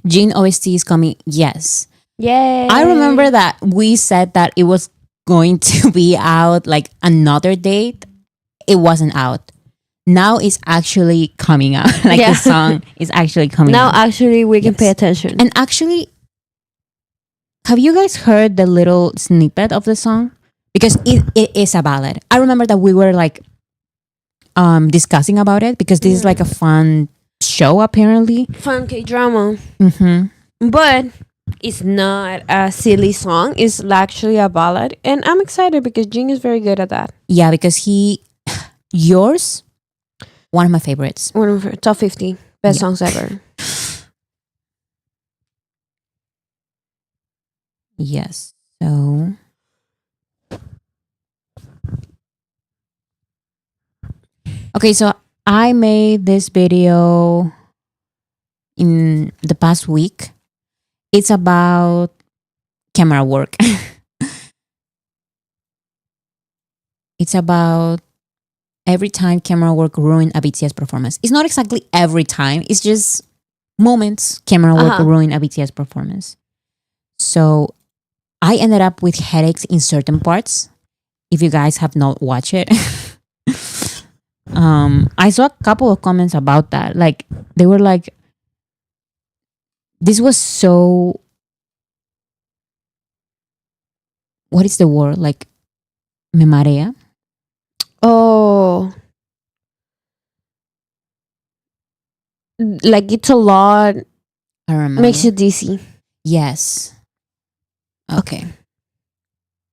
Jin OST is coming. Yes. Yay. I remember that we said that it was going to be out like another date. It wasn't out. Now it's actually coming out. Like Yeah. the song is actually coming Now out. actually we can Yes. pay attention. And actually, have you guys heard the little snippet of the song? Because it is a ballad. I remember that we were like discussing about it because this is like a fun show apparently. Fun K-drama. Mm-hmm. But it's not a silly song. It's actually a ballad. And I'm excited because Jing is very good at that. Yeah, because yours, one of my favorites. One of her top 50 best Yeah. songs ever. Yes. So okay, so I made this video in the past week. It's about camera work. It's about every time camera work ruin a BTS performance. It's not exactly every time. It's just moments camera work ruin a BTS performance. So I ended up with headaches in certain parts. If you guys have not watched it, I saw a couple of comments about that. Like they were like, "This was so." What is the word? Like, me marea. Oh. Like it's a lot. I remember. Makes you dizzy. Yes. Okay.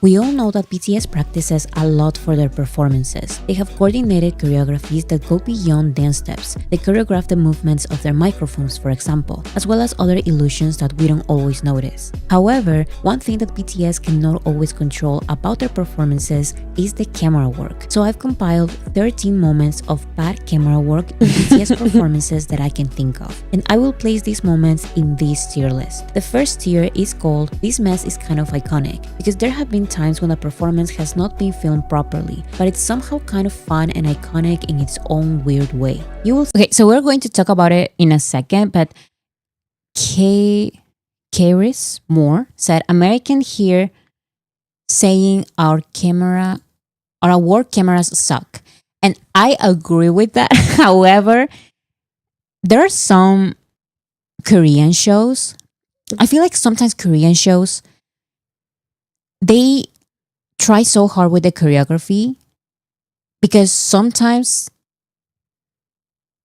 We all know that BTS practices a lot for their performances. They have coordinated choreographies that go beyond dance steps. They choreograph the movements of their microphones, for example, as well as other illusions that we don't always notice. However, one thing that BTS cannot always control about their performances is the camera work. So I've compiled 13 moments of bad camera work in BTS performances that I can think of. And I will place these moments in this tier list. The first tier is called "This Mess is Kind of Iconic" because there have been times when a performance has not been filmed properly, but it's somehow kind of fun and iconic in its own weird way. Okay, so we're going to talk about it in a second, but Karis Moore said, "American here saying our work cameras suck." And I agree with that. However, there are some Korean shows. I feel like sometimes Korean shows, they try so hard with the choreography because sometimes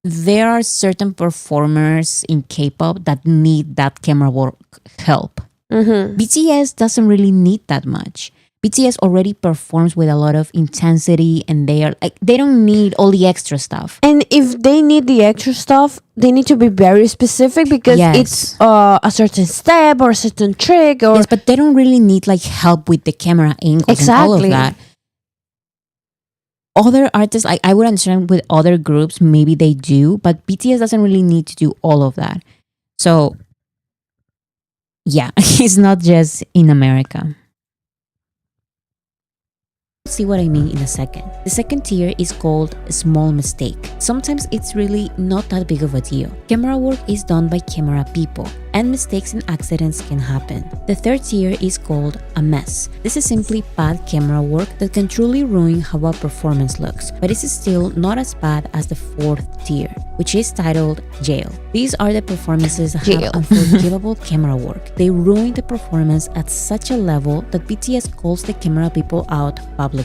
there are certain performers in K-pop that need that camera work help. BTS doesn't really need that much. BTS already performs with a lot of intensity, and they don't need all the extra stuff. And if they need the extra stuff, they need to be very specific because it's a certain step or a certain trick. Or yes, but they don't really need like help with the camera angles and all of that. Other artists, like I would understand with other groups, maybe they do, but BTS doesn't really need to do all of that. So, yeah, it's not just in America. See what I mean in a second. The second tier is called a small mistake. Sometimes it's really not that big of a deal. Camera work is done by camera people, and mistakes and accidents can happen. The third tier is called a mess. This is simply bad camera work that can truly ruin how a performance looks, but it is still not as bad as the fourth tier, which is titled jail. These are the performances that have unforgivable camera work. They ruin the performance at such a level that BTS calls the camera people out publicly.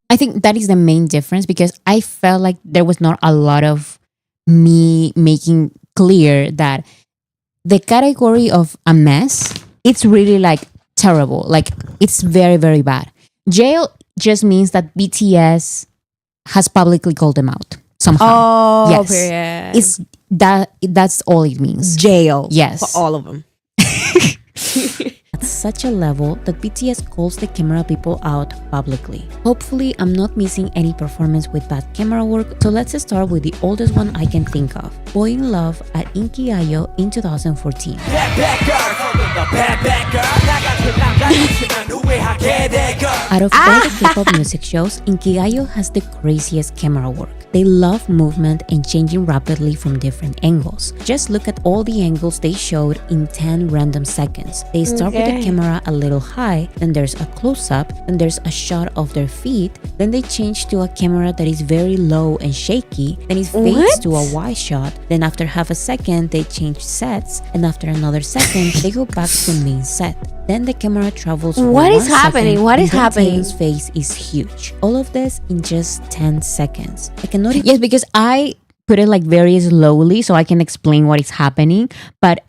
I think that is the main difference, because I felt like there was not a lot of me making clear that the category of a mess, it's really like terrible. Like it's very, very bad. Jail just means that BTS has publicly called them out somehow. Oh, yes. yeah. It's that's all it means. Jail. Yes. For all of them. At such a level that BTS calls the camera people out publicly. Hopefully, I'm not missing any performance with bad camera work, so let's start with the oldest one I can think of. Boy in Love at Inkigayo in 2014. Out of all the K-pop music shows, Inkigayo has the craziest camera work. They love movement and changing rapidly from different angles. Just look at all the angles they showed in 10 random seconds. They start with the camera a little high, then there's a close-up, then there's a shot of their feet, then they change to a camera that is very low and shaky, then it fades to a wide shot, then after half a second they change sets, and after another second they go back to the main set. Then the camera travels for What is 1 happening? second, What is and then happening? Taehyung's face is huge. All of this in just 10 seconds. I cannot. Yes, because I put it like very slowly so I can explain what is happening. But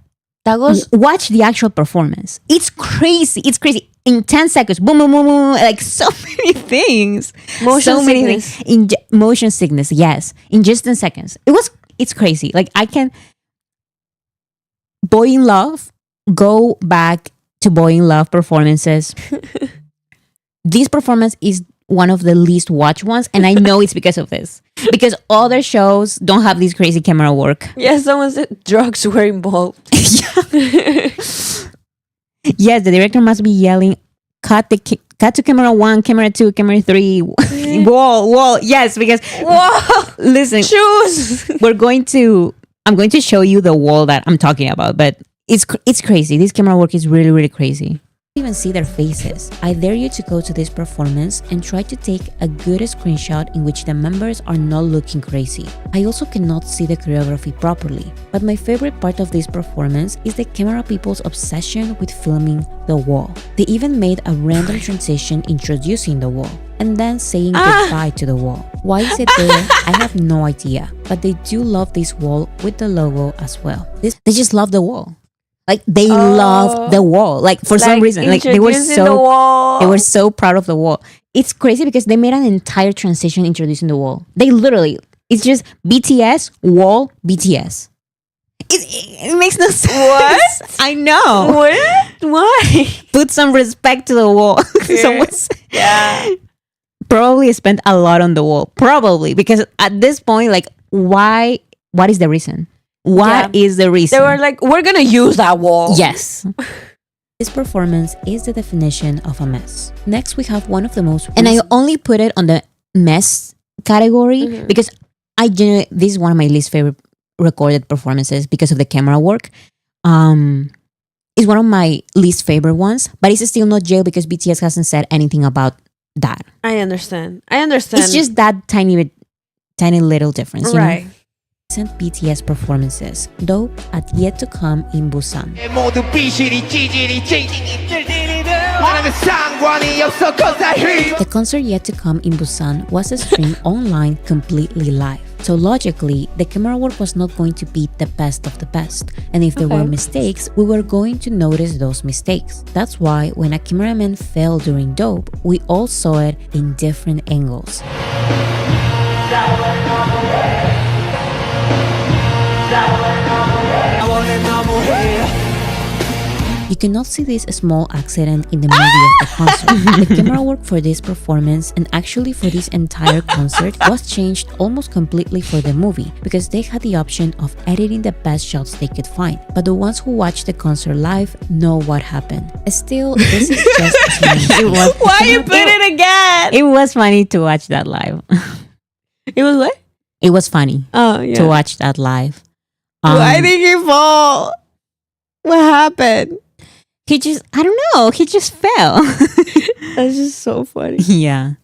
That goes. watch the actual performance. It's crazy. It's crazy. In 10 seconds, boom, boom, boom, boom, like so many things. Motion so many sickness. things. Motion sickness, yes. In just 10 seconds. It's crazy. Like I can. Boy in Love, go back to Boy in Love performances. This performance is one of the least watched ones, and I know it's because of this. Because other shows don't have this crazy camera work. Yeah, someone said drugs were involved. Yes, the director must be yelling, cut to camera 1, camera 2, camera 3, wall. Yes, because listen, Choose. I'm going to show you the wall that I'm talking about, but it's crazy. This camera work is really, really crazy. Even see their faces. I dare you to go to this performance and try to take a good screenshot in which the members are not looking crazy. I also cannot see the choreography properly, but my favorite part of this performance is the camera people's obsession with filming the wall. They even made a random transition introducing the wall and then saying goodbye to the wall. Why is it there? I have no idea, but they do love this wall with the logo as well. They just love the wall. Like they love the wall. Like for some reason, like they were so proud of the wall. It's crazy because they made an entire transition introducing the wall. They literally, it's just BTS wall BTS. It makes no sense. What? I know. What? Why? Put some respect to the wall. Someone's probably spent a lot on the wall. Probably because at this point, like, why? What is the reason? What is the reason? They were like, we're gonna use that wall. Yes. This performance is the definition of a mess. Next, we have one of the most... And I only put it on the mess category because this is one of my least favorite recorded performances because of the camera work. It's one of my least favorite ones, but it's still not jail because BTS hasn't said anything about that. I understand. It's just that tiny little difference. You right. know? Recent BTS performances, Dope at Yet to Come in Busan. The concert Yet to Come in Busan was streamed online completely live. So logically, the camera work was not going to be the best of the best. And if there were mistakes, we were going to notice those mistakes. That's why when a cameraman fell during dope, we all saw it in different angles. You cannot see this small accident in the movie of the concert. The camera work for this performance and actually for this entire concert was changed almost completely for the movie because they had the option of editing the best shots they could find. But the ones who watched the concert live know what happened. Still, this is just Why you put it again? It was funny to watch that live. It was what? It was funny to watch that live. Why did he fall? What happened? He just fell. That's just so funny. Yeah.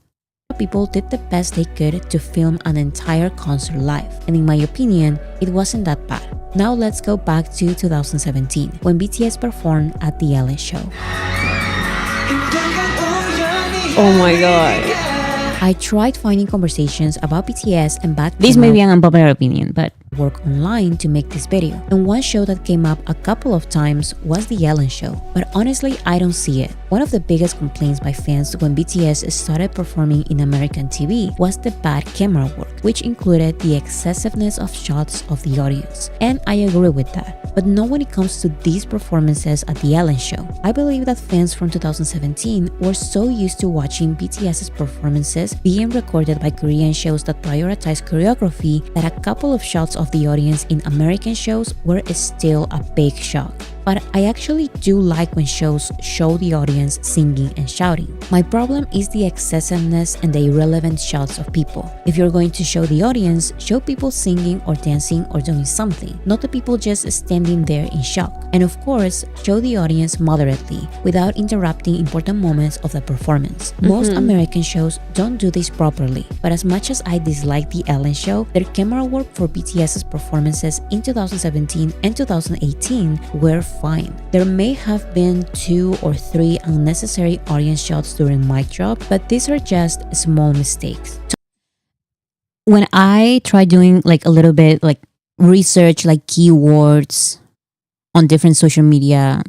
People did the best they could to film an entire concert live. And in my opinion, it wasn't that bad. Now let's go back to 2017 when BTS performed at the Ellen Show. Oh my god. I tried finding conversations about BTS and bad. This may be an unpopular opinion, but work online to make this video. And one show that came up a couple of times was the Ellen Show, but honestly, I don't see it. One of the biggest complaints by fans when BTS started performing in American TV was the bad camera work, which included the excessiveness of shots of the audience. And I agree with that. But not when it comes to these performances at the Ellen Show. I believe that fans from 2017 were so used to watching BTS's performances being recorded by Korean shows that prioritize choreography that a couple of shots of the audience in American shows were still a big shock. But I actually do like when shows show the audience singing and shouting. My problem is the excessiveness and the irrelevant shots of people. If you're going to show the audience, show people singing or dancing or doing something, not the people just standing there in shock. And of course, show the audience moderately without interrupting important moments of the performance. Most American shows don't do this properly, but as much as I dislike the Ellen Show, their camera work for BTS's performances in 2017 and 2018 were fine. There may have been 2 or 3 unnecessary audience shots during mic drop, but these are just small mistakes. When I try doing like a little bit like research, like keywords on different social media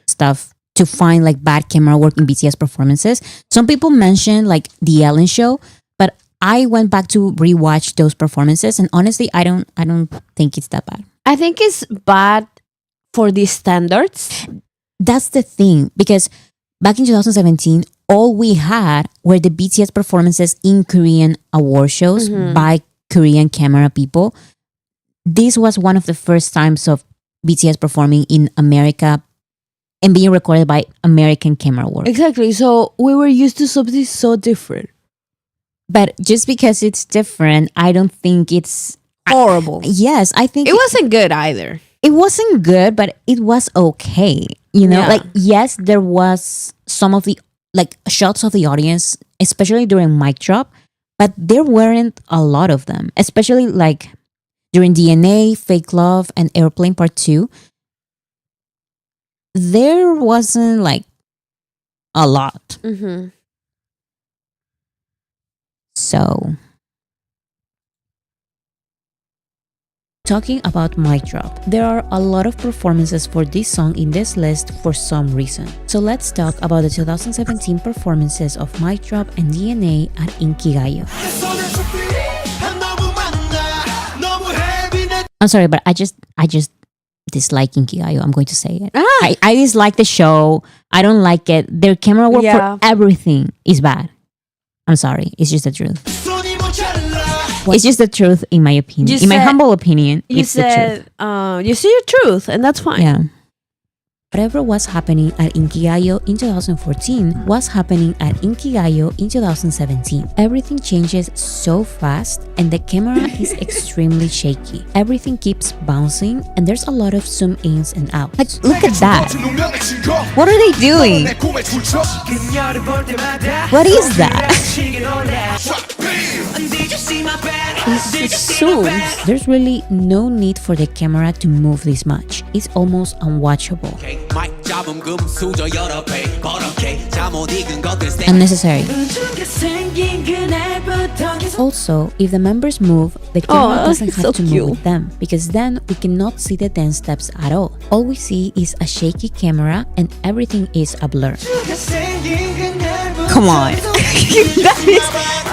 stuff to find like bad camera work in BTS performances, some people mention like the Ellen Show, but I went back to rewatch those performances and honestly I don't think it's that bad. I think it's bad for these standards. That's the thing, because back in 2017, all we had were the BTS performances in Korean award shows by Korean camera people. This was one of the first times of BTS performing in America and being recorded by American camera work. Exactly. So we were used to something so different. But just because it's different, I don't think it's horrible. Yes, I think it wasn't good either. It wasn't good, but it was okay. You know, like, yes, there was some of the like shots of the audience, especially during mic drop, but there weren't a lot of them, especially like during DNA, Fake Love, and Airplane Part 2. There wasn't like a lot. So, talking about mic drop, there are a lot of performances for this song in this list for some reason. So let's talk about the 2017 performances of mic drop and DNA at Inkigayo. I'm sorry, but I just dislike Inkigayo. I'm going to say it. I dislike the show. I don't like it. Their camera work for everything is bad. I'm sorry. It's just the truth. It's just the truth, in my opinion. In my humble opinion, it's the truth. You see your truth, and that's fine. Yeah. Whatever was happening at Inkigayo in 2014 was happening at Inkigayo in 2017. Everything changes so fast, and the camera is extremely shaky. Everything keeps bouncing, and there's a lot of zoom ins and outs. Like, look at that. What are they doing? What is that? It's zooms. There's really no need for the camera to move this much. It's almost unwatchable. Unnecessary. Also, if the members move, the camera doesn't it's have so to move cute. with them, because then we cannot see the dance steps at all. All we see is a shaky camera and everything is a blur. Come on.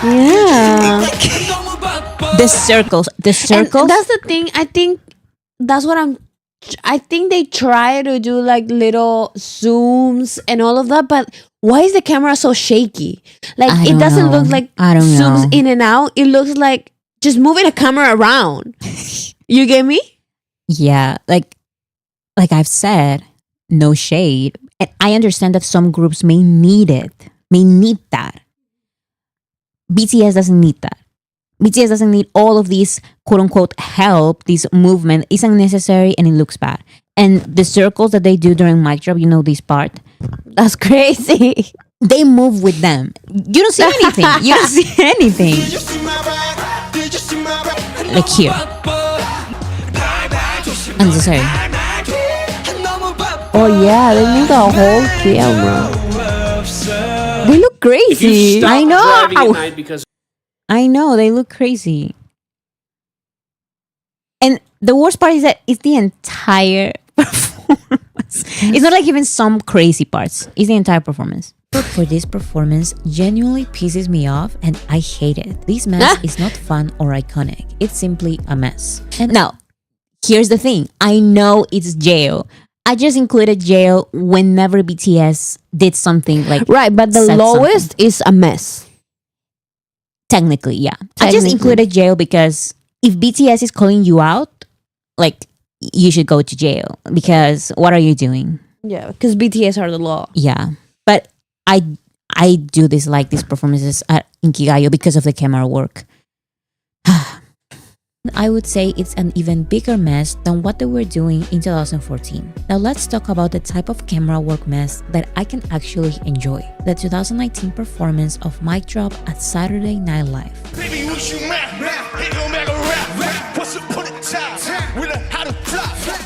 Yeah. The circles. And that's the thing. I think that's what I think they try to do like little zooms and all of that, but why is the camera so shaky? Like I it don't doesn't know. look like I don't zooms know. in and out. It looks like just moving a camera around. You get me? Yeah, like I've said, no shade. And I understand that some groups may need that. BTS doesn't need that. BTS doesn't need all of these quote unquote help. This movement is unnecessary and it looks bad. And the circles that they do during mic drop, this part, That's crazy. they move with them. You don't see anything. You don't see anything. Like here. Unnecessary. Oh yeah, they move the whole camera. They look crazy. I know. I know, they look crazy. And the worst part is that it's the entire performance. It's not like even some crazy parts. It's the entire performance. For this performance genuinely pisses me off and I hate it. This mess is not fun or iconic. It's simply a mess. And now, here's the thing. I know it's jail. I just included jail whenever BTS did something like Right, but the said lowest something. is a mess. Technically, yeah. I just Technically. included jail because if BTS is calling you out, like, you should go to jail because what are you doing? Yeah, because BTS are the law. Yeah. But I do dislike these performances at Inkigayo because of the camera work. I would say it's an even bigger mess than what they were doing in 2014. Now let's talk about the type of camera work mess that I can actually enjoy. The 2019 performance of Mic Drop at Saturday Night Live.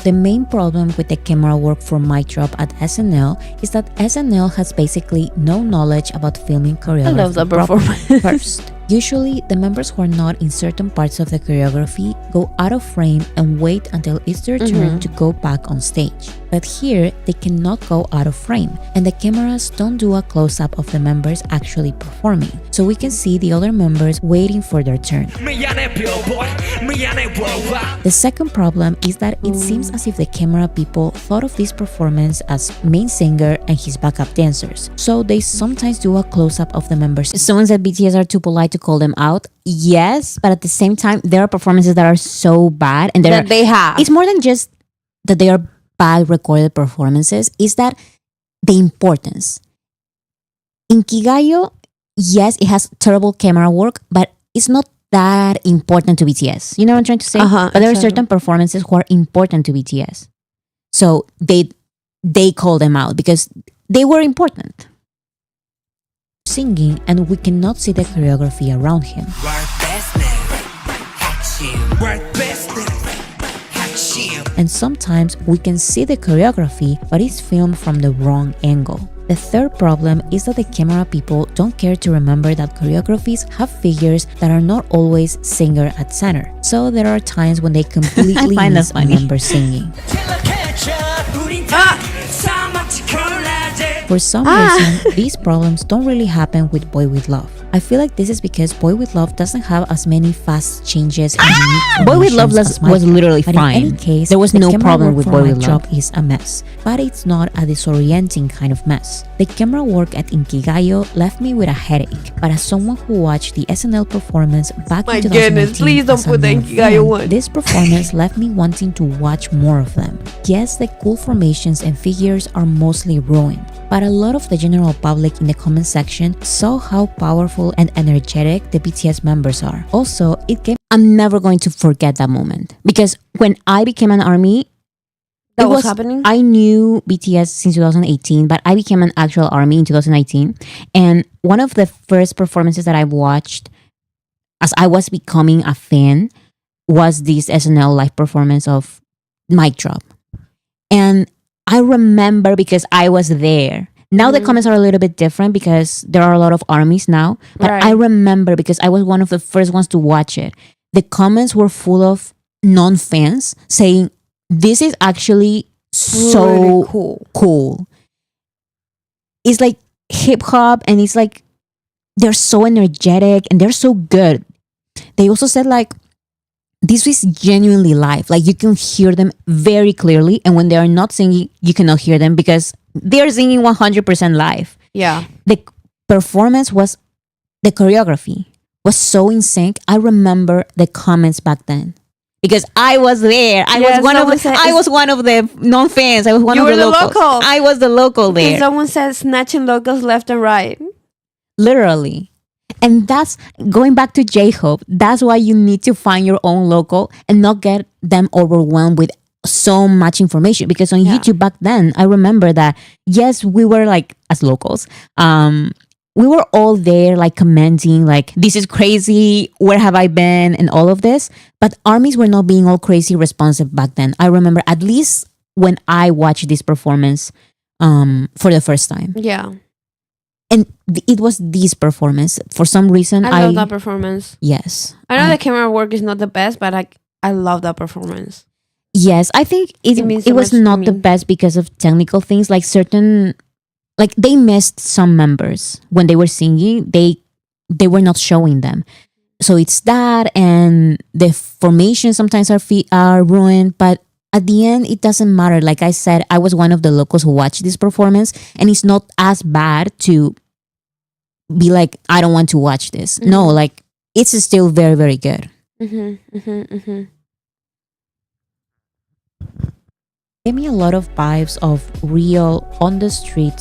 The main problem with the camera work for Mic Drop at SNL is that SNL has basically no knowledge about filming choreography. I love the properly. performance. First, usually the members who are not in certain parts of the choreography go out of frame and wait until it's their turn to go back on stage. But here, they cannot go out of frame, and the cameras don't do a close-up of the members actually performing, so we can see the other members waiting for their turn. The second problem is that it seems as if the camera people thought of this performance as main singer and his backup dancers, so they sometimes do a close-up of the members. Someone said BTS are too polite to call them out. Yes, but at the same time, there are performances that are so bad and That they have. It's more than just that they are bad recorded performances, is that the importance. In Kigayo, yes, it has terrible camera work, but it's not that important to BTS. You know what I'm trying to say? But there are certain performances who are important to BTS. So they call them out because they were important. Singing and we cannot see the choreography around him. And sometimes we can see the choreography, but it's filmed from the wrong angle. The third problem is that the camera people don't care to remember that choreographies have figures that are not always singer at center. So there are times when they completely miss a member singing. For some reason, these problems don't really happen with Boy With Love. I feel like this is because Boy With Love doesn't have as many fast changes and unique Boy With Love formations was as Mic Drop. literally But fine. in any case, there was the no camera problem work with for Boy Mic With Drop Love is a mess, but it's not a disorienting kind of mess. The camera work at Inkigayo left me with a headache, but as someone who watched the SNL performance back My in 2019 goodness, please don't as a put the new Inkigayo fan, one. this performance left me wanting to watch more of them. Yes, the cool formations and figures are mostly ruined, but a lot of the general public in the comment section saw how powerful and energetic the BTS members are. Also, I'm never going to forget that moment because when I became an ARMY, That was happening? I knew BTS since 2018, but I became an actual ARMY in 2019. And one of the first performances that I watched as I was becoming a fan was this SNL live performance of Mic Drop. And I remember because I was there. Now the comments are a little bit different because there are a lot of armies now. But I remember because I was one of the first ones to watch it. The comments were full of non-fans saying, this is actually so Really cool. It's like hip hop and it's like they're so energetic and they're so good. They also said like, this is genuinely live. Like you can hear them very clearly. And when they are not singing, you cannot hear them because they're singing 100% live. Yeah. The performance was, the choreography was so in sync. I remember the comments back then because I was there. I was one of the non-fans. I was one You of were the the locals. local. I was the local And there. someone said snatching locals left and right. Literally. And that's going back to J-Hope. That's why you need to find your own local and not get them overwhelmed with so much information. Because on YouTube back then, I remember that, yes, we were like, as locals, we were all there like commenting, like, this is crazy, where have I been, and all of this. But armies were not being all crazy responsive back then. I remember, at least when I watched this performance for the first time. Yeah. And it was this performance. For some reason, I love that performance. Yes. I know the camera work is not the best, but I love that performance. Yes, I think it means so was much to not the me. best because of technical things. Like certain, like they missed some members when they were singing. They were not showing them. So it's that, and the formation sometimes are ruined. But at the end, it doesn't matter. Like I said, I was one of the locals who watched this performance, and it's not as bad to be like, I don't want to watch this. No, like it's still very, very good. Gave me a lot of vibes of real on the street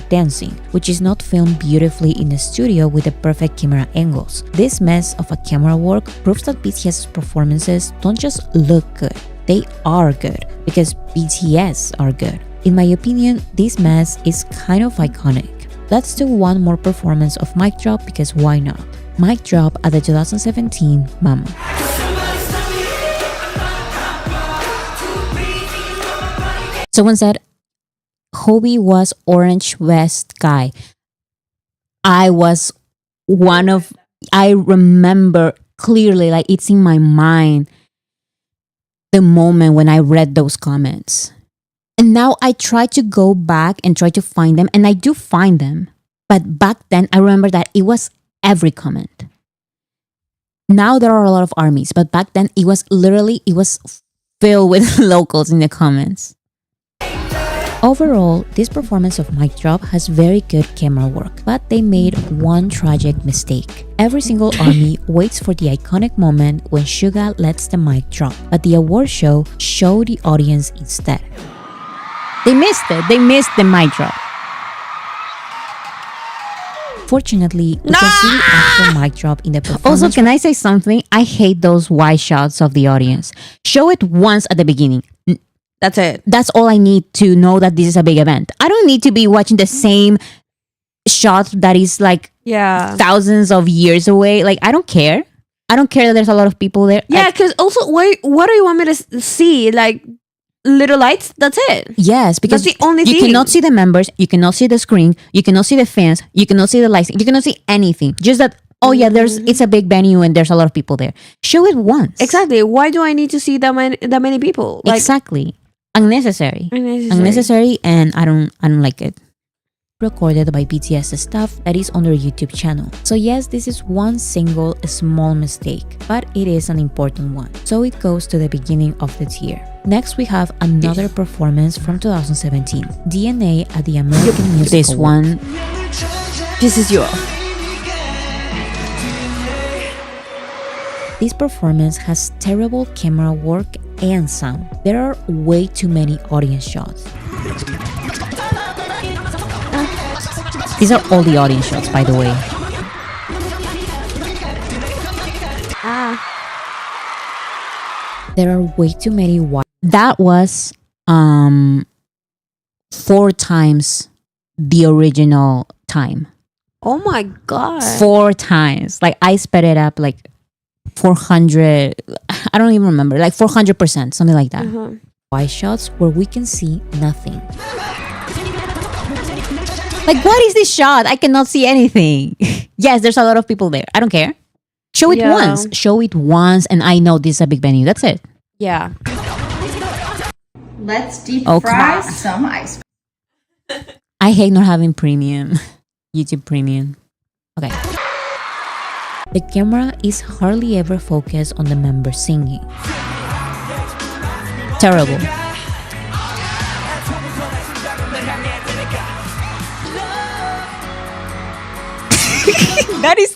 dancing, which is not filmed beautifully in the studio with the perfect camera angles. This mess of a camera work proves that BTS's performances don't just look good, they are good because BTS are good. In my opinion, this mess is kind of iconic. Let's do one more performance of Mic Drop because why not? Mic Drop at the 2017 Mama. Someone said, Hobie was Orange West guy. I remember clearly, like it's in my mind, the moment when I read those comments. And now I try to go back and try to find them, and I do find them. But back then, I remember that it was every comment. Now there are a lot of armies, but back then it was filled with locals in the comments. Overall, this performance of Mic Drop has very good camera work, but they made one tragic mistake. Every single army waits for the iconic moment when Suga lets the mic drop, but the award show showed the audience instead. They missed it. They missed the mic drop. Fortunately, we can see the actual mic drop in the performance. Also, can I say something? I hate those wide shots of the audience. Show it once at the beginning. That's it. That's all I need to know that this is a big event. I don't need to be watching the same shot that is like thousands of years away. Like, I don't care. I don't care that there's a lot of people there. Yeah, because also, what do you want me to see? Like, little lights? That's it. Yes, because that's the only thing. You cannot see the members. You cannot see the screen. You cannot see the fans. You cannot see the lights. You cannot see anything. Just that, oh yeah, it's a big venue and there's a lot of people there. Show it once. Exactly. Why do I need to see that many people? Like, exactly. Unnecessary, and I don't like it. Recorded by BTS staff that is on their YouTube channel. So yes, this is one single small mistake, but it is an important one. So it goes to the beginning of the tier. Next, we have another performance from 2017, DNA at the American Music This Award. One pisses you off. This performance has terrible camera work and sound. There are way too many audience shots. These are all the audience shots, by the way. There are way too many. That was 4 times the original time. Oh my god! 4 times. Like I sped it up like 400. I don't even remember. Like 400%, something like that. wide shots where we can see nothing. Like, what is this shot? I cannot see anything. Yes, there's a lot of people there. I don't care. Show it once. Show it once, and I know this is a big venue. That's it. Yeah. Let's deep Oh, fry come on. some ice. I hate not having premium. YouTube premium. Okay. The camera is hardly ever focused on the members singing. Terrible.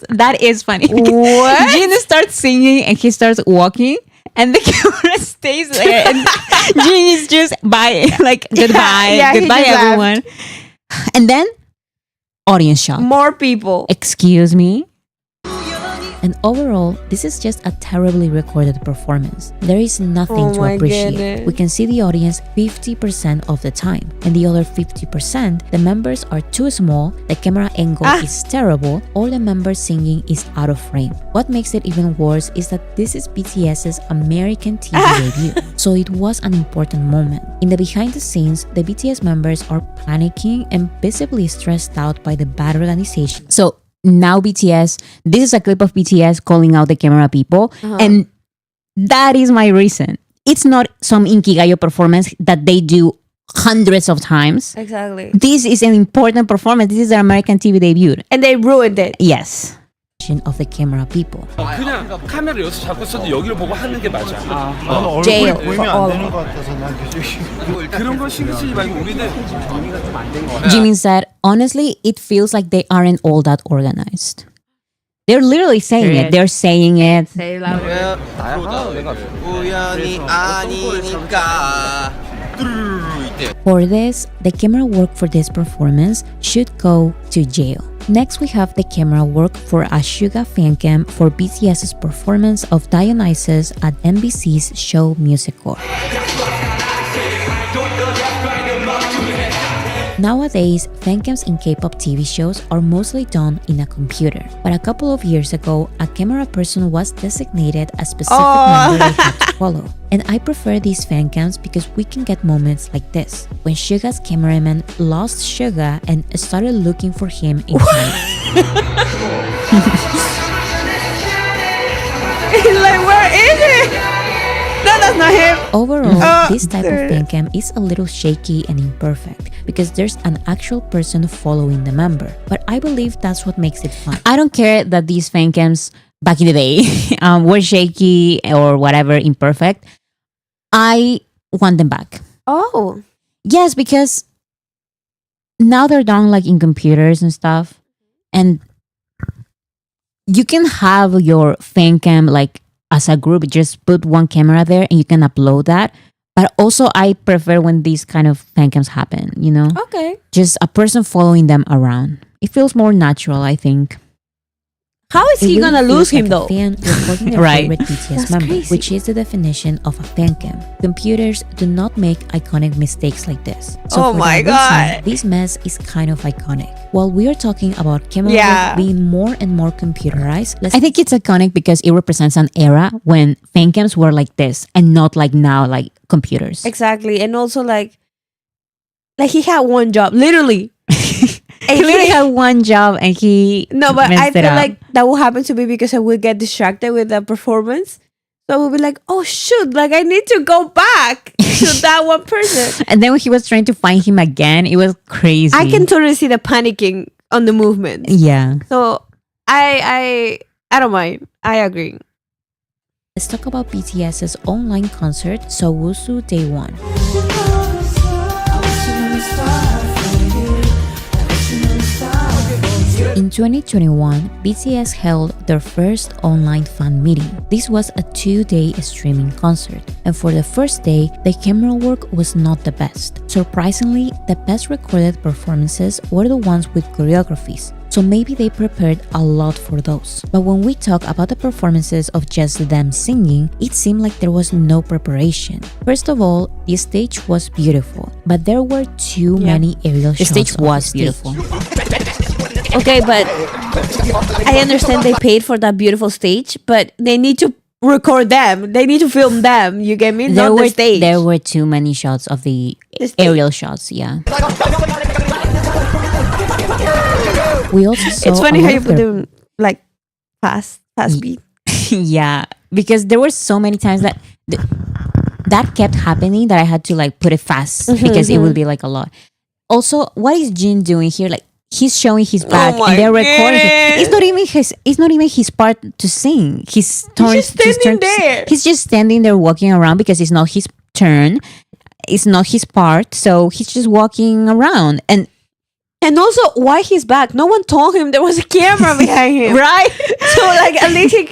That is funny. What? Jin starts singing and he starts walking, and the camera stays there. And Jin is just bye, like goodbye, Yeah, he goodbye, just everyone. And then audience shot. More people. Excuse me. And overall, this is just a terribly recorded performance. There is nothing to appreciate. Goodness. We can see the audience 50% of the time, and the other 50%, the members are too small, the camera angle is terrible, or the members singing is out of frame. What makes it even worse is that this is BTS's American TV debut, so it was an important moment. In the behind the scenes, the BTS members are panicking and visibly stressed out by the bad organization. So now BTS, this is a clip of BTS calling out the camera people, and that is my reason. It's not some Inkigayo performance that they do hundreds of times. Exactly. This is an important performance. This is their American TV debut. And they ruined it. Yes. Of the camera people. 그냥 카메라 여기서 잡고 있어도 여기를 보고 하는 게 맞아. Jail 보이면 for 안 all. 되는 것 같아서 난 계속 그런 거 신경 쓰지 말고 우리는 정리가 좀 안 된 거야. Jimin said, honestly, it feels like they aren't all that organized. They're literally saying it. They're saying it. Say louder. 우연이 아니니까. For this, the camera work for this performance should go to jail. Next, we have the camera work for a Suga fan cam for BTS's performance of Dionysus at MBC's show Music Core. Nowadays, fancams in K-pop TV shows are mostly done in a computer. But a couple of years ago, a camera person was designated a specific member they had to follow. And I prefer these fancams because we can get moments like this. When Suga's cameraman lost Suga and started looking for him in time. He's like, where is it? No, that's not him. Overall, this type of fancam is a little shaky and imperfect because there's an actual person following the member. But I believe that's what makes it fun. I don't care that these fancams back in the day were shaky or whatever, imperfect. I want them back. Oh. Yes, because now they're done like in computers and stuff. And you can have your fancam like as a group, just put one camera there and you can upload that. But also I prefer when these kind of fancams happen, you know? Okay. Just a person following them around. It feels more natural, I think. How is he gonna lose him though? A fan recording their Right. favorite BTS That's member, crazy. which is the definition of a fan cam. Computers do not make iconic mistakes like this. So Oh for my that reason, God. this mess is kind of iconic. While we are talking about camera Yeah. work being more and more computerized, I think it's iconic because it represents an era when fan cams were like this and not like now, like computers. Exactly. And also like he had one job, literally. He literally had one job and he No, but I messed it feel up. like that will happen to me because I will get distracted with the performance. So I will be like, oh shoot, like I need to go back to that one person. And then when he was trying to find him again, it was crazy. I can totally see the panicking on the movement. Yeah. So I don't mind. I agree. Let's talk about BTS's online concert, Sowusu Day 1. In 2021, BTS held their first online fan meeting. This was a 2-day streaming concert, and for the first day, the camera work was not the best. Surprisingly, the best recorded performances were the ones with choreographies, so maybe they prepared a lot for those. But when we talk about the performances of just them singing, it seemed like there was no preparation. First of all, the stage was beautiful, but there were too many aerial shots. stage of was stage. beautiful. Okay, but I understand they paid for that beautiful stage, but they need to record them. They need to film them. You get me? Not the stage. There were too many shots of the aerial shots. Yeah. We also saw. It's funny how you put them like fast beat. Yeah, because there were so many times that that kept happening that I had to like put it fast because it would be like a lot. Also, what is Jin doing here? Like he's showing his back and they're recording. It's not even his part to sing. He's just standing there. He's just standing there walking around because it's not his turn. It's not his part, so he's just walking around. And also, why he's back? No one told him there was a camera behind him, right? So like, at least he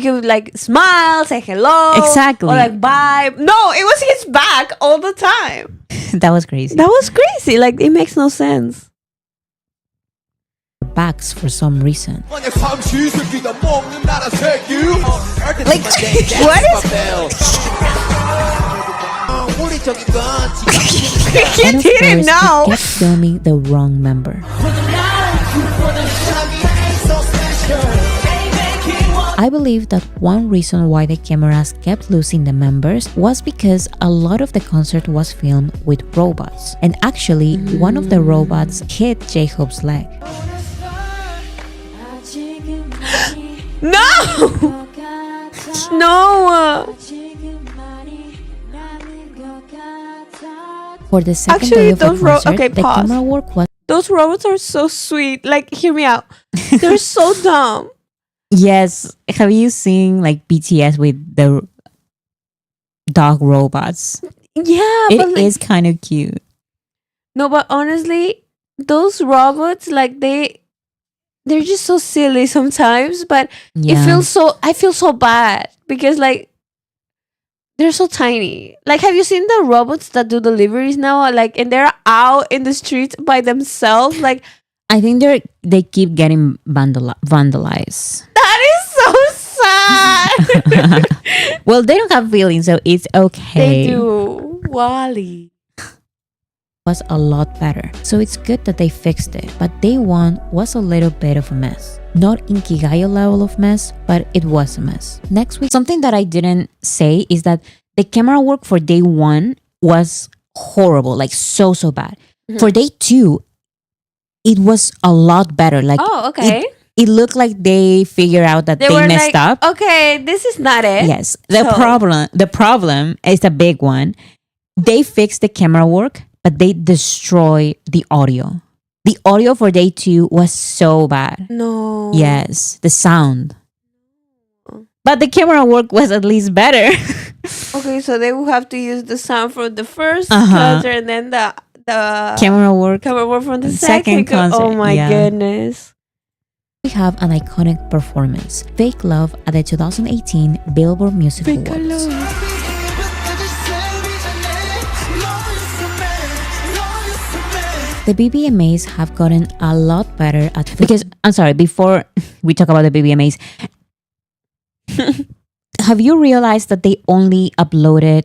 could like smile, say hello, exactly, or like bye. No, it was his back all the time. That was crazy. Like, it makes no sense. Backs for some reason. Like, what And of course, he kept filming the wrong member. I believe that one reason why the cameras kept losing the members was because a lot of the concert was filmed with robots. And actually, one of the robots hit J-Hope's leg. No! No! For the second day of the concert, the camera work was... Those robots are so sweet. Like, hear me out. They're so dumb. Yes. Have you seen like BTS with the dog robots? Yeah. It is kind of cute. No, but honestly, those robots, like they're just so silly sometimes, but I feel so bad because like they're so tiny. Like, have you seen the robots that do deliveries now? Like, and they're out in the streets by themselves. Like, I think they keep getting vandalized. That is so sad. Well, they don't have feelings, so it's okay. They do. Wally was a lot better, so it's good that they fixed it. But day one was a little bit of a mess. Not Inkigayo level of mess, but it was a mess. Next week, something that I didn't say is that the camera work for day one was horrible, like so bad. For day two, it was a lot better. Like, okay. It looked like they figured out that they messed up. Okay, this is not it. Yes. The problem is the big one. They fixed the camera work, but they destroy the audio. The audio for day two was so bad. No. Yes, the sound. But the camera work was at least better. Okay, so they will have to use the sound from the first concert and then the camera work from the second concert. Oh my goodness. We have an iconic performance, Fake Love, at the 2018 Billboard Music Awards. The BBMAs have gotten a lot better at... Because, I'm sorry, before we talk about the BBMAs, have you realized that they only uploaded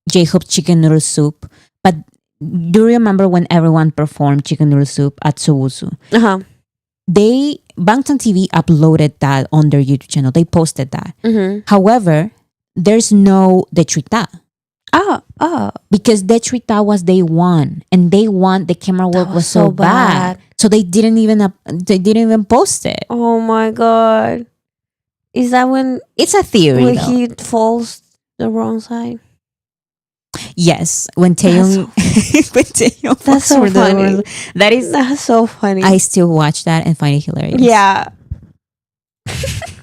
J-Hope Chicken Noodle Soup? But do you remember when everyone performed Chicken Noodle Soup at Sobusu? Bangtan TV uploaded that on their YouTube channel. They posted that. However, there's no Detrita. Because Detrita was day one, and day one the camera work was so bad, so they didn't even post it. Oh my god! Is that when it's a theory? When he falls the wrong side? Yes, when Taeyong that's so funny. That's so funny. I still watch that and find it hilarious. Yeah.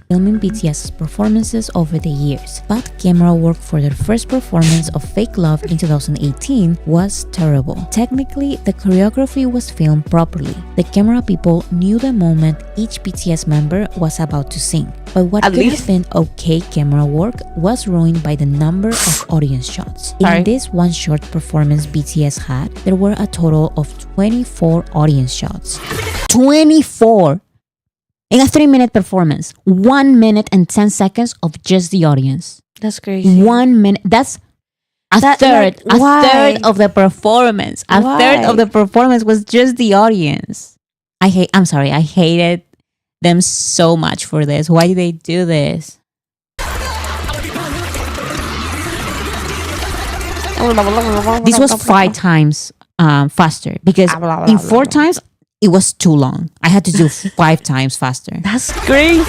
Filming BTS's performances over the years, but camera work for their first performance of Fake Love in 2018 was terrible. Technically, the choreography was filmed properly. The camera people knew the moment each BTS member was about to sing. But what could have been okay camera work was ruined by the number of audience shots. In this one short performance BTS had, there were a total of 24 audience shots. 24! In a 3-minute performance, 1 minute and 10 seconds of just the audience. That's crazy. 1 minute. That's a third. Like, a third of the performance. A third of the performance was just the audience. I hated them so much for this. Why did they do this? This was 5 times faster because in 4 times it was too long. I had to do 5 times faster. That's crazy.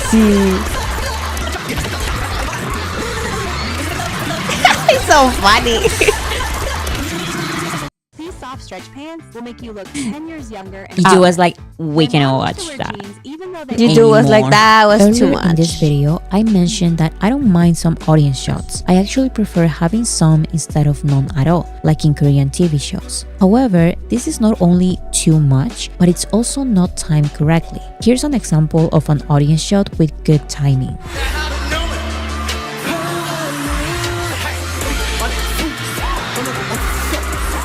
It's so funny. These soft stretch pants will make you look 10 years younger. And You was like, we cannot watch that. You do was like, that was too Earlier much. in this video, I mentioned that I don't mind some audience shots. I actually prefer having some instead of none at all, like in Korean TV shows. However, this is not only too much, but it's also not timed correctly. Here's an example of an audience shot with good timing.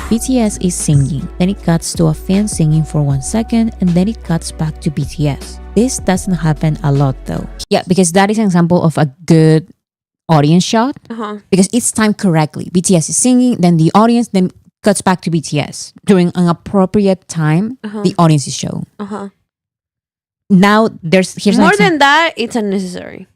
BTS is singing, then it cuts to a fan singing for 1 second, and then it cuts back to BTS. This doesn't happen a lot though. Yeah, because that is an example of a good audience shot, because it's timed correctly. BTS is singing, then the audience then cuts back to BTS. During an appropriate time, the audience is shown. Now, here's more than that, it's unnecessary.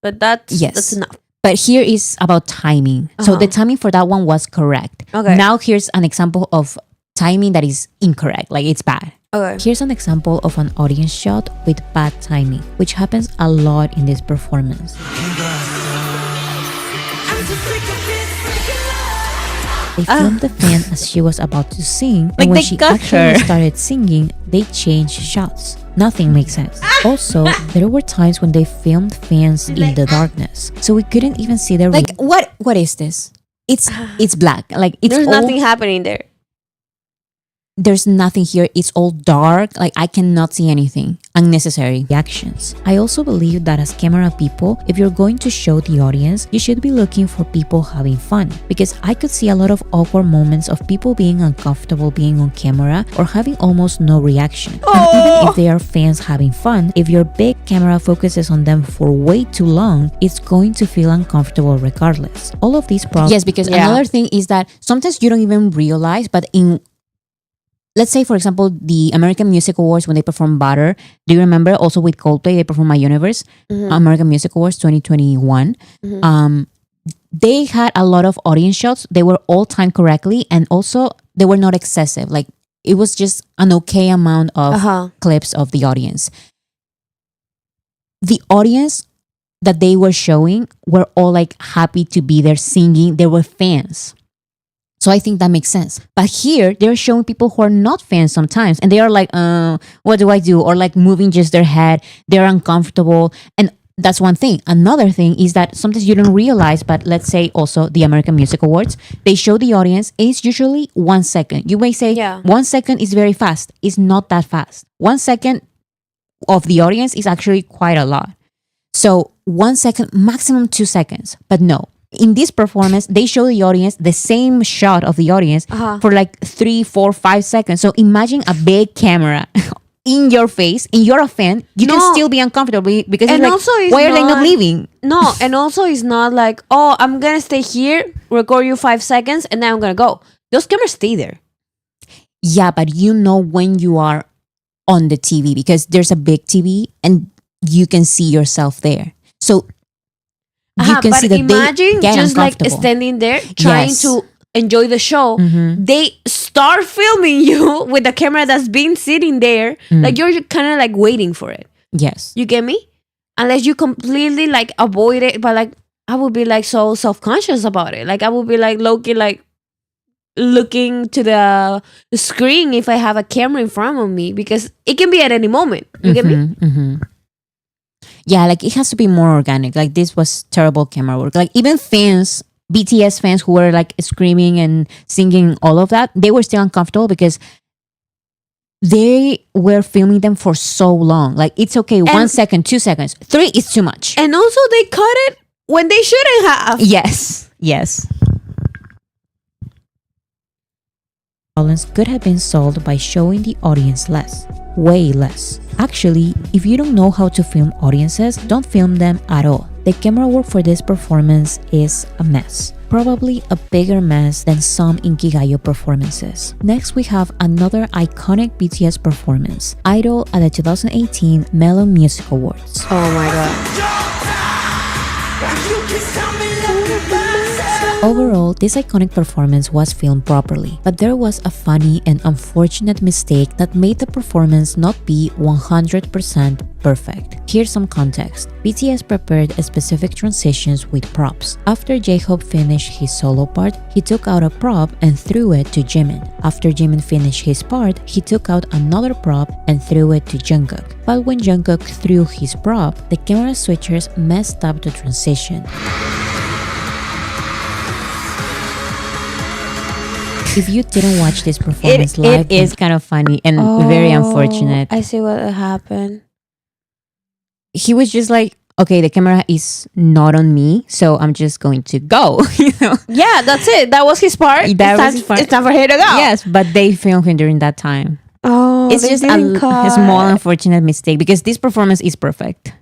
But that's enough. But here is about timing. So the timing for that one was correct. Okay. Now here's an example of timing that is incorrect, like it's bad. Okay. Here's an example of an audience shot with bad timing, which happens a lot in this performance. They filmed the fan as she was about to sing, Like and when they she got actually her. started singing, they changed shots. Nothing makes sense. Also, there were times when they filmed fans in the darkness, so we couldn't even see their Like, what is this? It's black. Like it's There's all, nothing happening there. There's nothing here. It's all dark. Like I cannot see anything. Unnecessary reactions. I also believe that as camera people, if you're going to show the audience, you should be looking for people having fun. Because I could see a lot of awkward moments of people being uncomfortable being on camera or having almost no reaction. And even if they are fans having fun, if your big camera focuses on them for way too long, it's going to feel uncomfortable regardless. All of these problems. Yes, because another thing is that sometimes you don't even realize, but let's say, for example, the American Music Awards, when they perform Butter, do you remember also with Coldplay, they performed My Universe, American Music Awards 2021. They had a lot of audience shots. They were all timed correctly, and also they were not excessive. Like it was just an okay amount of clips of the audience. The audience that they were showing were all like happy to be there singing. They were fans. So I think that makes sense. But here, they're showing people who are not fans sometimes. And they are like, what do I do? Or like moving just their head. They're uncomfortable. And that's one thing. Another thing is that sometimes you don't realize, but let's say also the American Music Awards, they show the audience. It's usually 1 second. You may say 1 second is very fast. It's not that fast. 1 second of the audience is actually quite a lot. So 1 second, maximum 2 seconds. But no. In this performance, they show the audience the same shot of the audience for like 3, 4, 5 seconds. So imagine a big camera in your face, and you're a fan. You can still be uncomfortable because And it's like, also it's why are they not leaving? No, and also it's not like, oh, I'm gonna stay here, record you 5 seconds, and then I'm gonna go. Those cameras stay there. Yeah, but you know when you are on the TV because there's a big TV and you can see yourself there. So you can but see that imagine they get just like uncomfortable. standing there trying to enjoy the show. They start filming you with the camera that's been sitting there. Like you're kind of like waiting for it. Yes. You get me? Unless you completely like avoid it, but like I would be like so self-conscious about it. Like I would be like low-key like looking to the screen if I have a camera in front of me because it can be at any moment. You get me? Yeah, like it has to be more organic. Like this was terrible camera work. Like even fans, BTS fans who were like screaming and singing all of that, they were still uncomfortable because they were filming them for so long. Like it's okay, 1 second, 2 seconds, 3 is too much. And also they cut it when they shouldn't have. Yes. Problems could have been solved by showing the audience less. Way less. Actually, if you don't know how to film audiences, don't film them at all. The camera work for this performance is a mess. Probably a bigger mess than some Inkigayo performances. Next, we have another iconic BTS performance, Idol at the 2018 Melon Music Awards. Oh my god. Overall, this iconic performance was filmed properly, but there was a funny and unfortunate mistake that made the performance not be 100% perfect. Here's some context. BTS prepared specific transitions with props. After J-Hope finished his solo part, he took out a prop and threw it to Jimin. After Jimin finished his part, he took out another prop and threw it to Jungkook. But when Jungkook threw his prop, the camera switchers messed up the transition. If you didn't watch this performance live, it is kind of funny and very unfortunate. I see what happened. He was just like, okay, the camera is not on me, so I'm just going to go. You know? Yeah, that's it. That was his part. It's time for him to go. Yes, but they filmed him during that time. Oh, it's just a small unfortunate mistake because this performance is perfect.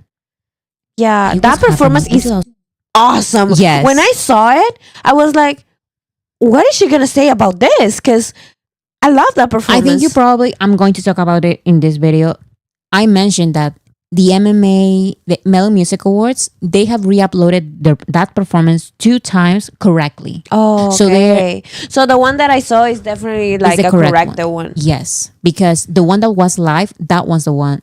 Yeah, that performance is awesome. Yes. When I saw it, I was like, what is she gonna say about this? Because I love that performance. I think I'm going to talk about it in this video. I mentioned that the Mellow Music Awards, they have re-uploaded that performance 2 times correctly. Oh, okay. So the one that I saw is definitely like a correct one. Yes, because the one that was live, that was the one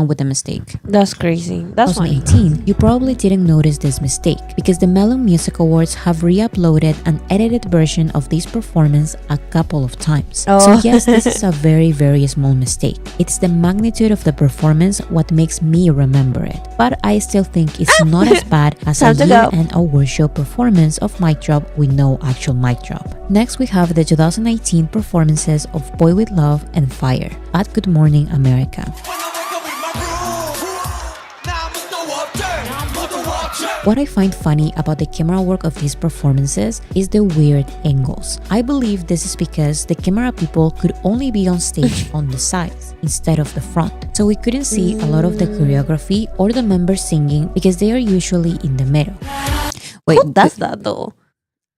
with the mistake. That's crazy. That's 2018. You probably didn't notice this mistake because the Mellow Music Awards have re-uploaded an edited version of this performance a couple of times. Oh. So yes, this is a very, very small mistake. It's the magnitude of the performance what makes me remember it. But I still think it's not as bad as a year-end award show performance of mic drop with no actual mic drop. Next, we have the 2019 performances of Boy With Love and Fire at Good Morning America. What I find funny about the camera work of these performances is the weird angles. I believe this is because the camera people could only be on stage on the sides instead of the front. So we couldn't see a lot of the choreography or the members singing because they are usually in the middle. Wait, who does that though?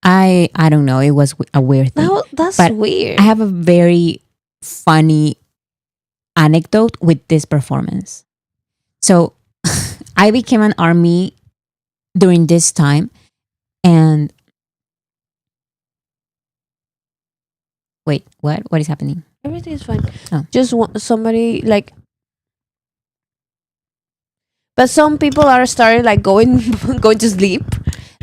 I don't know. It was a weird thing. That's but weird. I have a very funny anecdote with this performance. So I became an ARMY during this time, and wait, what is happening? Everything is fine. Oh. Just somebody like, but some people are starting like going to sleep.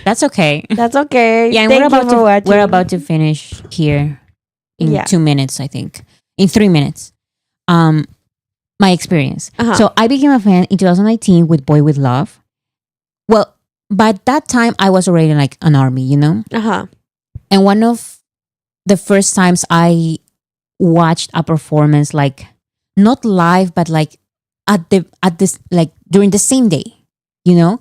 That's okay. That's okay. Yeah, and we're about to finish here in 2 minutes, I think. In 3 minutes. My experience. So I became a fan in 2019 with Boy With Love. Well, by that time I was already like an ARMY, you know? And one of the first times I watched a performance, like not live, but like at this like during the same day, you know?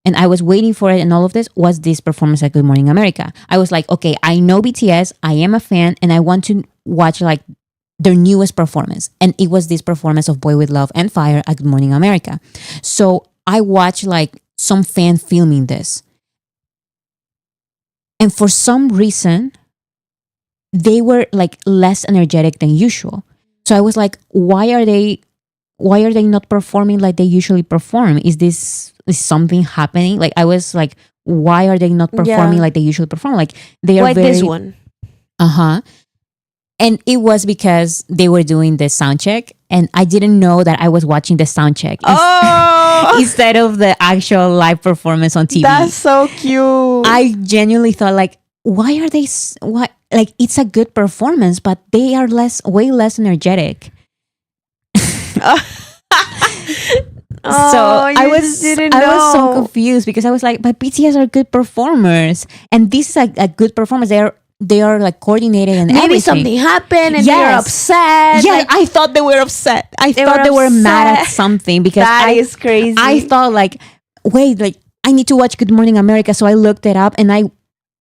And I was waiting for it, and all of this was this performance at Good Morning America. I was like, okay, I know BTS, I am a fan, and I want to watch like their newest performance. And it was this performance of Boy With Love and Fire at Good Morning America. So I watched like some fan filming this. And for some reason, they were like less energetic than usual. So I was like, why are they not performing like they usually perform? Is something happening? Like I was like, why are they not performing like they usually perform? Like they are this one. And it was because they were doing the sound check, and I didn't know that I was watching the sound check instead of the actual live performance on TV. That's so cute. I genuinely thought like, why are they? Like it's a good performance, but they are way less energetic. I was so confused because I was like, but BTS are good performers, and this is a good performance. They are like coordinated and maybe everything. something happened and they're upset. Yeah, like, I thought they were upset. I thought they were mad at something because that is crazy. I thought like, wait, like I need to watch Good Morning America, so I looked it up and nothing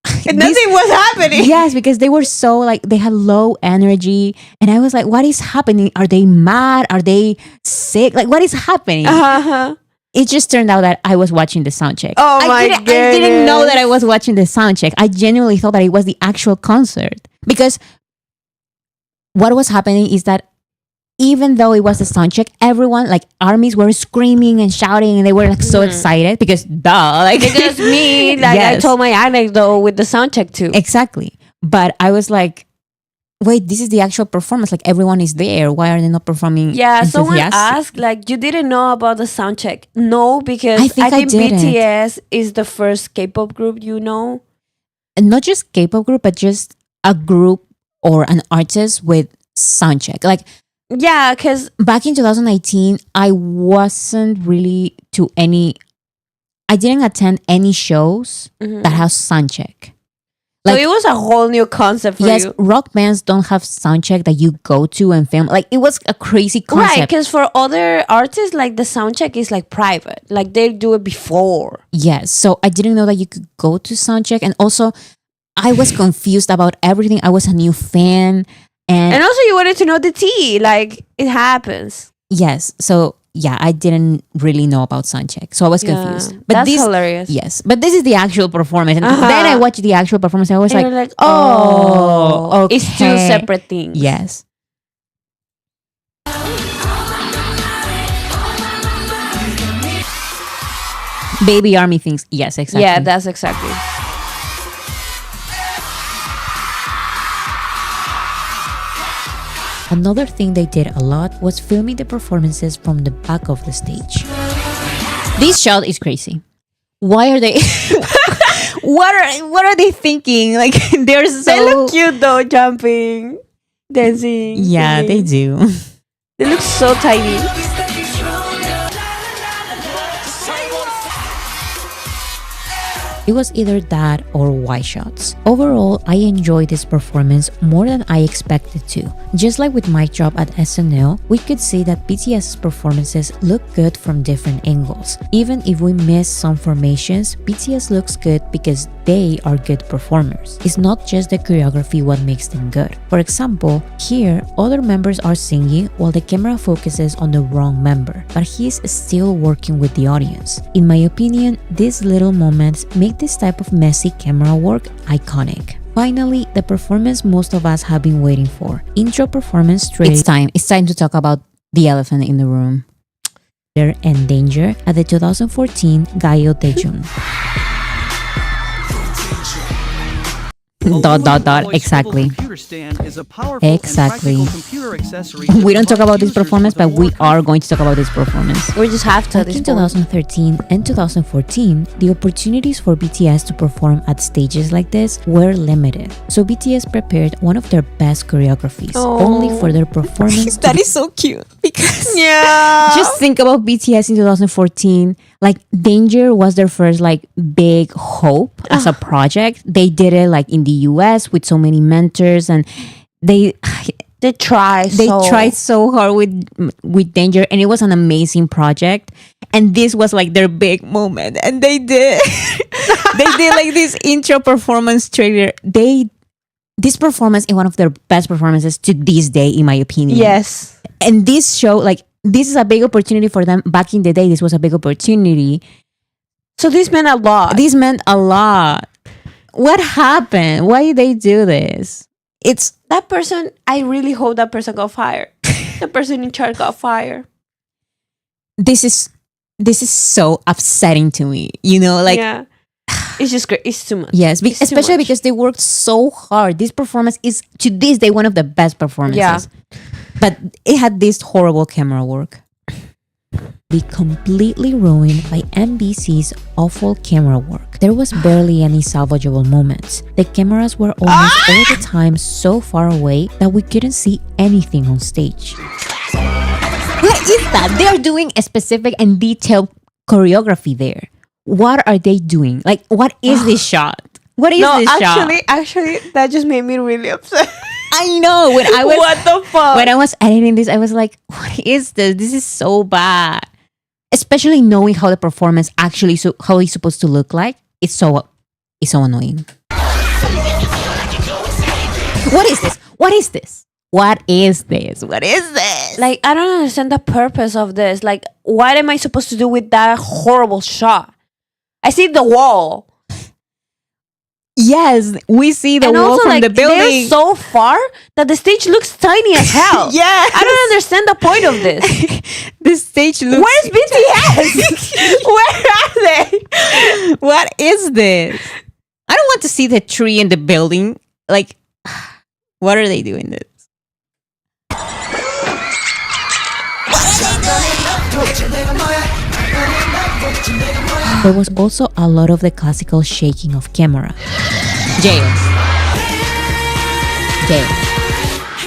was happening. Yes, because they were so like they had low energy, and I was like, what is happening? Are they mad? Are they sick? Like what is happening? It just turned out that I was watching the sound check. Oh my goodness. I didn't know that I was watching the sound check. I genuinely thought that it was the actual concert. Because what was happening is that even though it was a sound check, everyone, like armies, were screaming and shouting, and they were like so excited because like Because me, like I Yes. told my anecdote with the sound check too. exactly. But I was like, wait, this is the actual performance. Like everyone is there. Why are they not performing? Yeah, someone enthusiastic? asked, like, you didn't know about the sound check. No, because I think I didn't. BTS is the first K-pop group, you know? And not just K-pop group, but just a group or an artist with sound check. Like Yeah, because back in 2019, I wasn't really to any. I didn't attend any shows that have sound check. so Like, it was a whole new concept for yes, you. rock bands don't have sound check that you go to and film. Like it was a crazy Right, concept. because for other artists, like the sound check is like private. Like they do it before. Yes, so I didn't know that you could go to sound check, and also I was confused about everything. I was a new fan, And also you wanted to know the tea. Like it happens. yes, so yeah, I didn't really know about sound check, so I was confused. But That's this, hilarious. yes, but this is the actual performance, and then I watched the actual performance, and I was And like, you're like, oh, okay. It's two separate things. Yes. Baby army things. Yes, exactly. Yeah, that's exactly. Another thing they did a lot was filming the performances from the back of the stage. This shot is crazy. Why are they? what are they thinking? Like they're so. They look cute though, jumping, dancing. Yeah, they singing. do. They look so tiny. It was either that or wide shots. Overall, I enjoyed this performance more than I expected to. Just like with my job at SNL, we could see that BTS's performances look good from different angles. Even if we miss some formations, BTS looks good because they are good performers. It's not just the choreography what makes them good. For example, here, other members are singing while the camera focuses on the wrong member, but he's still working with the audience. In my opinion, these little moments make this type of messy camera work iconic. Finally, the performance most of us have been waiting for. Intro performance straight. It's time to talk about the elephant in the room. And Danger at the 2014 Gayo Daejun. Exactly. Exactly. We don't talk about this performance, but we are going to talk about this performance. We just have to. Back in 2013 and 2014, the opportunities for BTS to perform at stages like this were limited. So BTS prepared one of their best choreographies, only for their performance. That is so cute because just think about BTS in 2014. Like Danger was their first like big hope as a project. They did it like in the US with so many mentors, and they tried so hard with Danger, and it was an amazing project. And this was like their big moment, and they did like this intro performance trailer. This performance is one of their best performances to this day, in my opinion. Yes. And this show, like, this is a big opportunity for them. Back in the day, this was a big opportunity. So this meant a lot. This meant a lot. What happened? Why did they do this? It's that person. I really hope that person got fired. The person in charge got fired. This is so upsetting to me. You know, like, yeah. It's just great. It's too much. Yes, especially because they worked so hard. This performance is, to this day, one of the best performances. Yeah. But it had this horrible camera work. Be completely ruined by MBC's awful camera work. There was barely any salvageable moments. The cameras were almost all the time so far away that we couldn't see anything on stage. What is that? They're doing a specific and detailed choreography there. What are they doing? Like, what is this shot? What is this shot? Actually, that just made me really upset. I know. When I was what the fuck? When I was editing this, I was like, what is this? This is so bad. Especially knowing how the performance actually, how it's supposed to look like. It's so annoying. What is this? What is this? What is this? What is this? Like, I don't understand the purpose of this. Like, what am I supposed to do with that horrible shot? I see the wall. Yes, we see the And wall also, from like, the building. they're so far that the stage looks tiny as hell. Yes. I don't understand the point of this. The stage looks. Where's BTS? Where are they? What is this? I don't want to see the tree in the building. Like, what are they doing this? There was also a lot of the classical shaking of camera. Jail.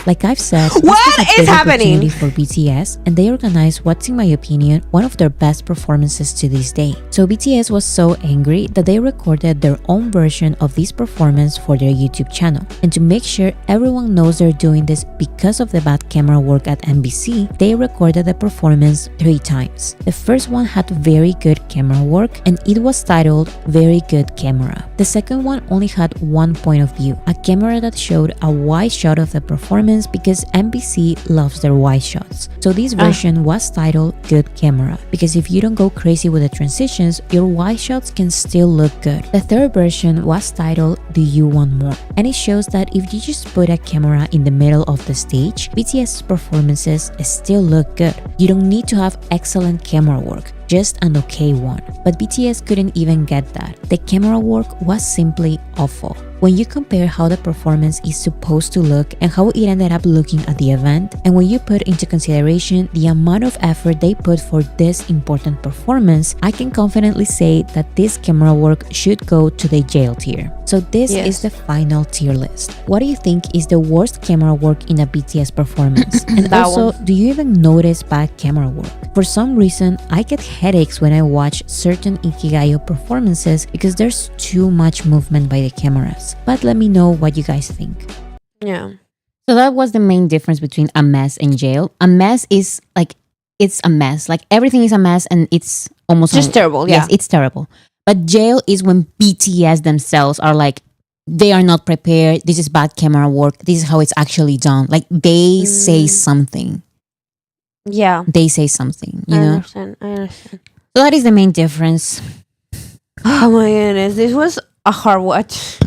Like I've said, this What was a is big happening? opportunity for BTS, and they organized what's, in my opinion, one of their best performances to this day. So BTS was so angry that they recorded their own version of this performance for their YouTube channel. And to make sure everyone knows they're doing this because of the bad camera work at MBC, they recorded the performance 3 times. The first one had very good camera work, and it was titled Very Good Camera. The second one only had one point of view, a camera that showed a wide shot of the performance because MBC loves their wide shots. So this version was titled Good Camera, because if you don't go crazy with the transitions, your wide shots can still look good. The third version was titled Do You Want More? And it shows that if you just put a camera in the middle of the stage, BTS's performances still look good. You don't need to have excellent camera work, just an okay one. But BTS couldn't even get that. The camera work was simply awful. When you compare how the performance is supposed to look and how it ended up looking at the event, and when you put into consideration the amount of effort they put for this important performance, I can confidently say that this camera work should go to the jail tier. So this is the final tier list. What do you think is the worst camera work in a BTS performance? And also, do you even notice bad camera work? For some reason, I get headaches when I watch certain Ikigayo performances because there's too much movement by the cameras. But let me know what you guys think. Yeah. So that was the main difference between a mess and jail. A mess is like, it's a mess. Like everything is a mess and it's almost just terrible. Yes, it's terrible. But jail is when BTS themselves are like, they are not prepared. This is bad camera work. This is how it's actually done. Like they say something. Yeah. They say something, you know? I understand. So that is the main difference. Oh my goodness. This was a hard watch.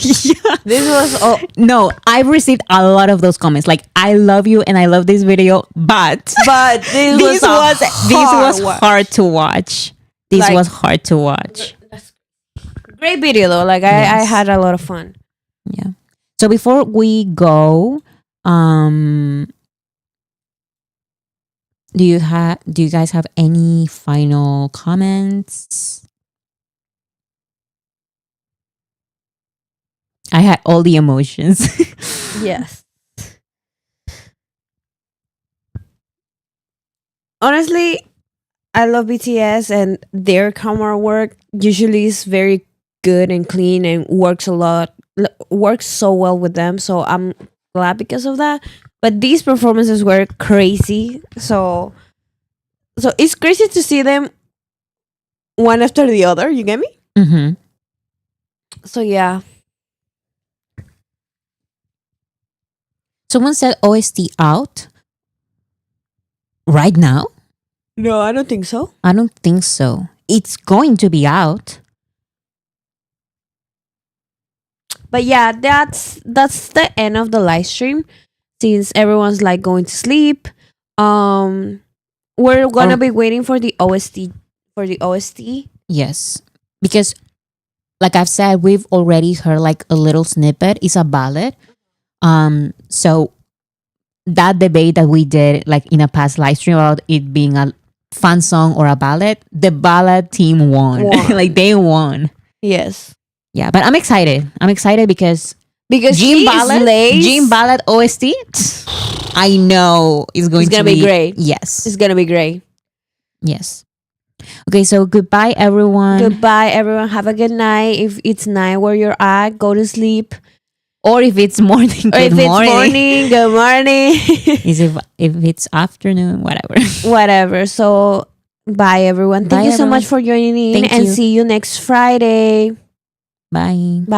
Yeah. This was no, I've received a lot of those comments like I love you and I love this video, but this was hard to watch. This was hard to watch. Great video though. Like I had a lot of fun. Yeah. So before we go, do you guys have any final comments? I had all the emotions. Yes. Honestly, I love BTS and their camera work usually is very good and clean and works so well with them. So I'm glad because of that. But these performances were crazy. So it's crazy to see them one after the other. You get me? Mm-hmm. So yeah. Someone said OST out right now? No, I don't think so. I don't think so. It's going to be out. But yeah, that's the end of the live stream. Since everyone's like going to sleep, we're gonna be waiting for the OST. Yes, because like I've said, we've already heard like a little snippet. It's a ballad. So that debate that we did like in a past live stream about it being a fun song or a ballad, the ballad team won. Like they won. Yes. Yeah, but I'm excited. Because Jean Ballad OST, I know it's going to be great. Yes. It's gonna be great. Yes. Okay, so goodbye everyone. Goodbye everyone. Have a good night. If it's night where you're at, go to sleep. Or if it's morning, good morning. Good morning. If it's afternoon, whatever. Whatever. So bye everyone. Thank you so much for joining in, and see you next Friday. Bye. Bye.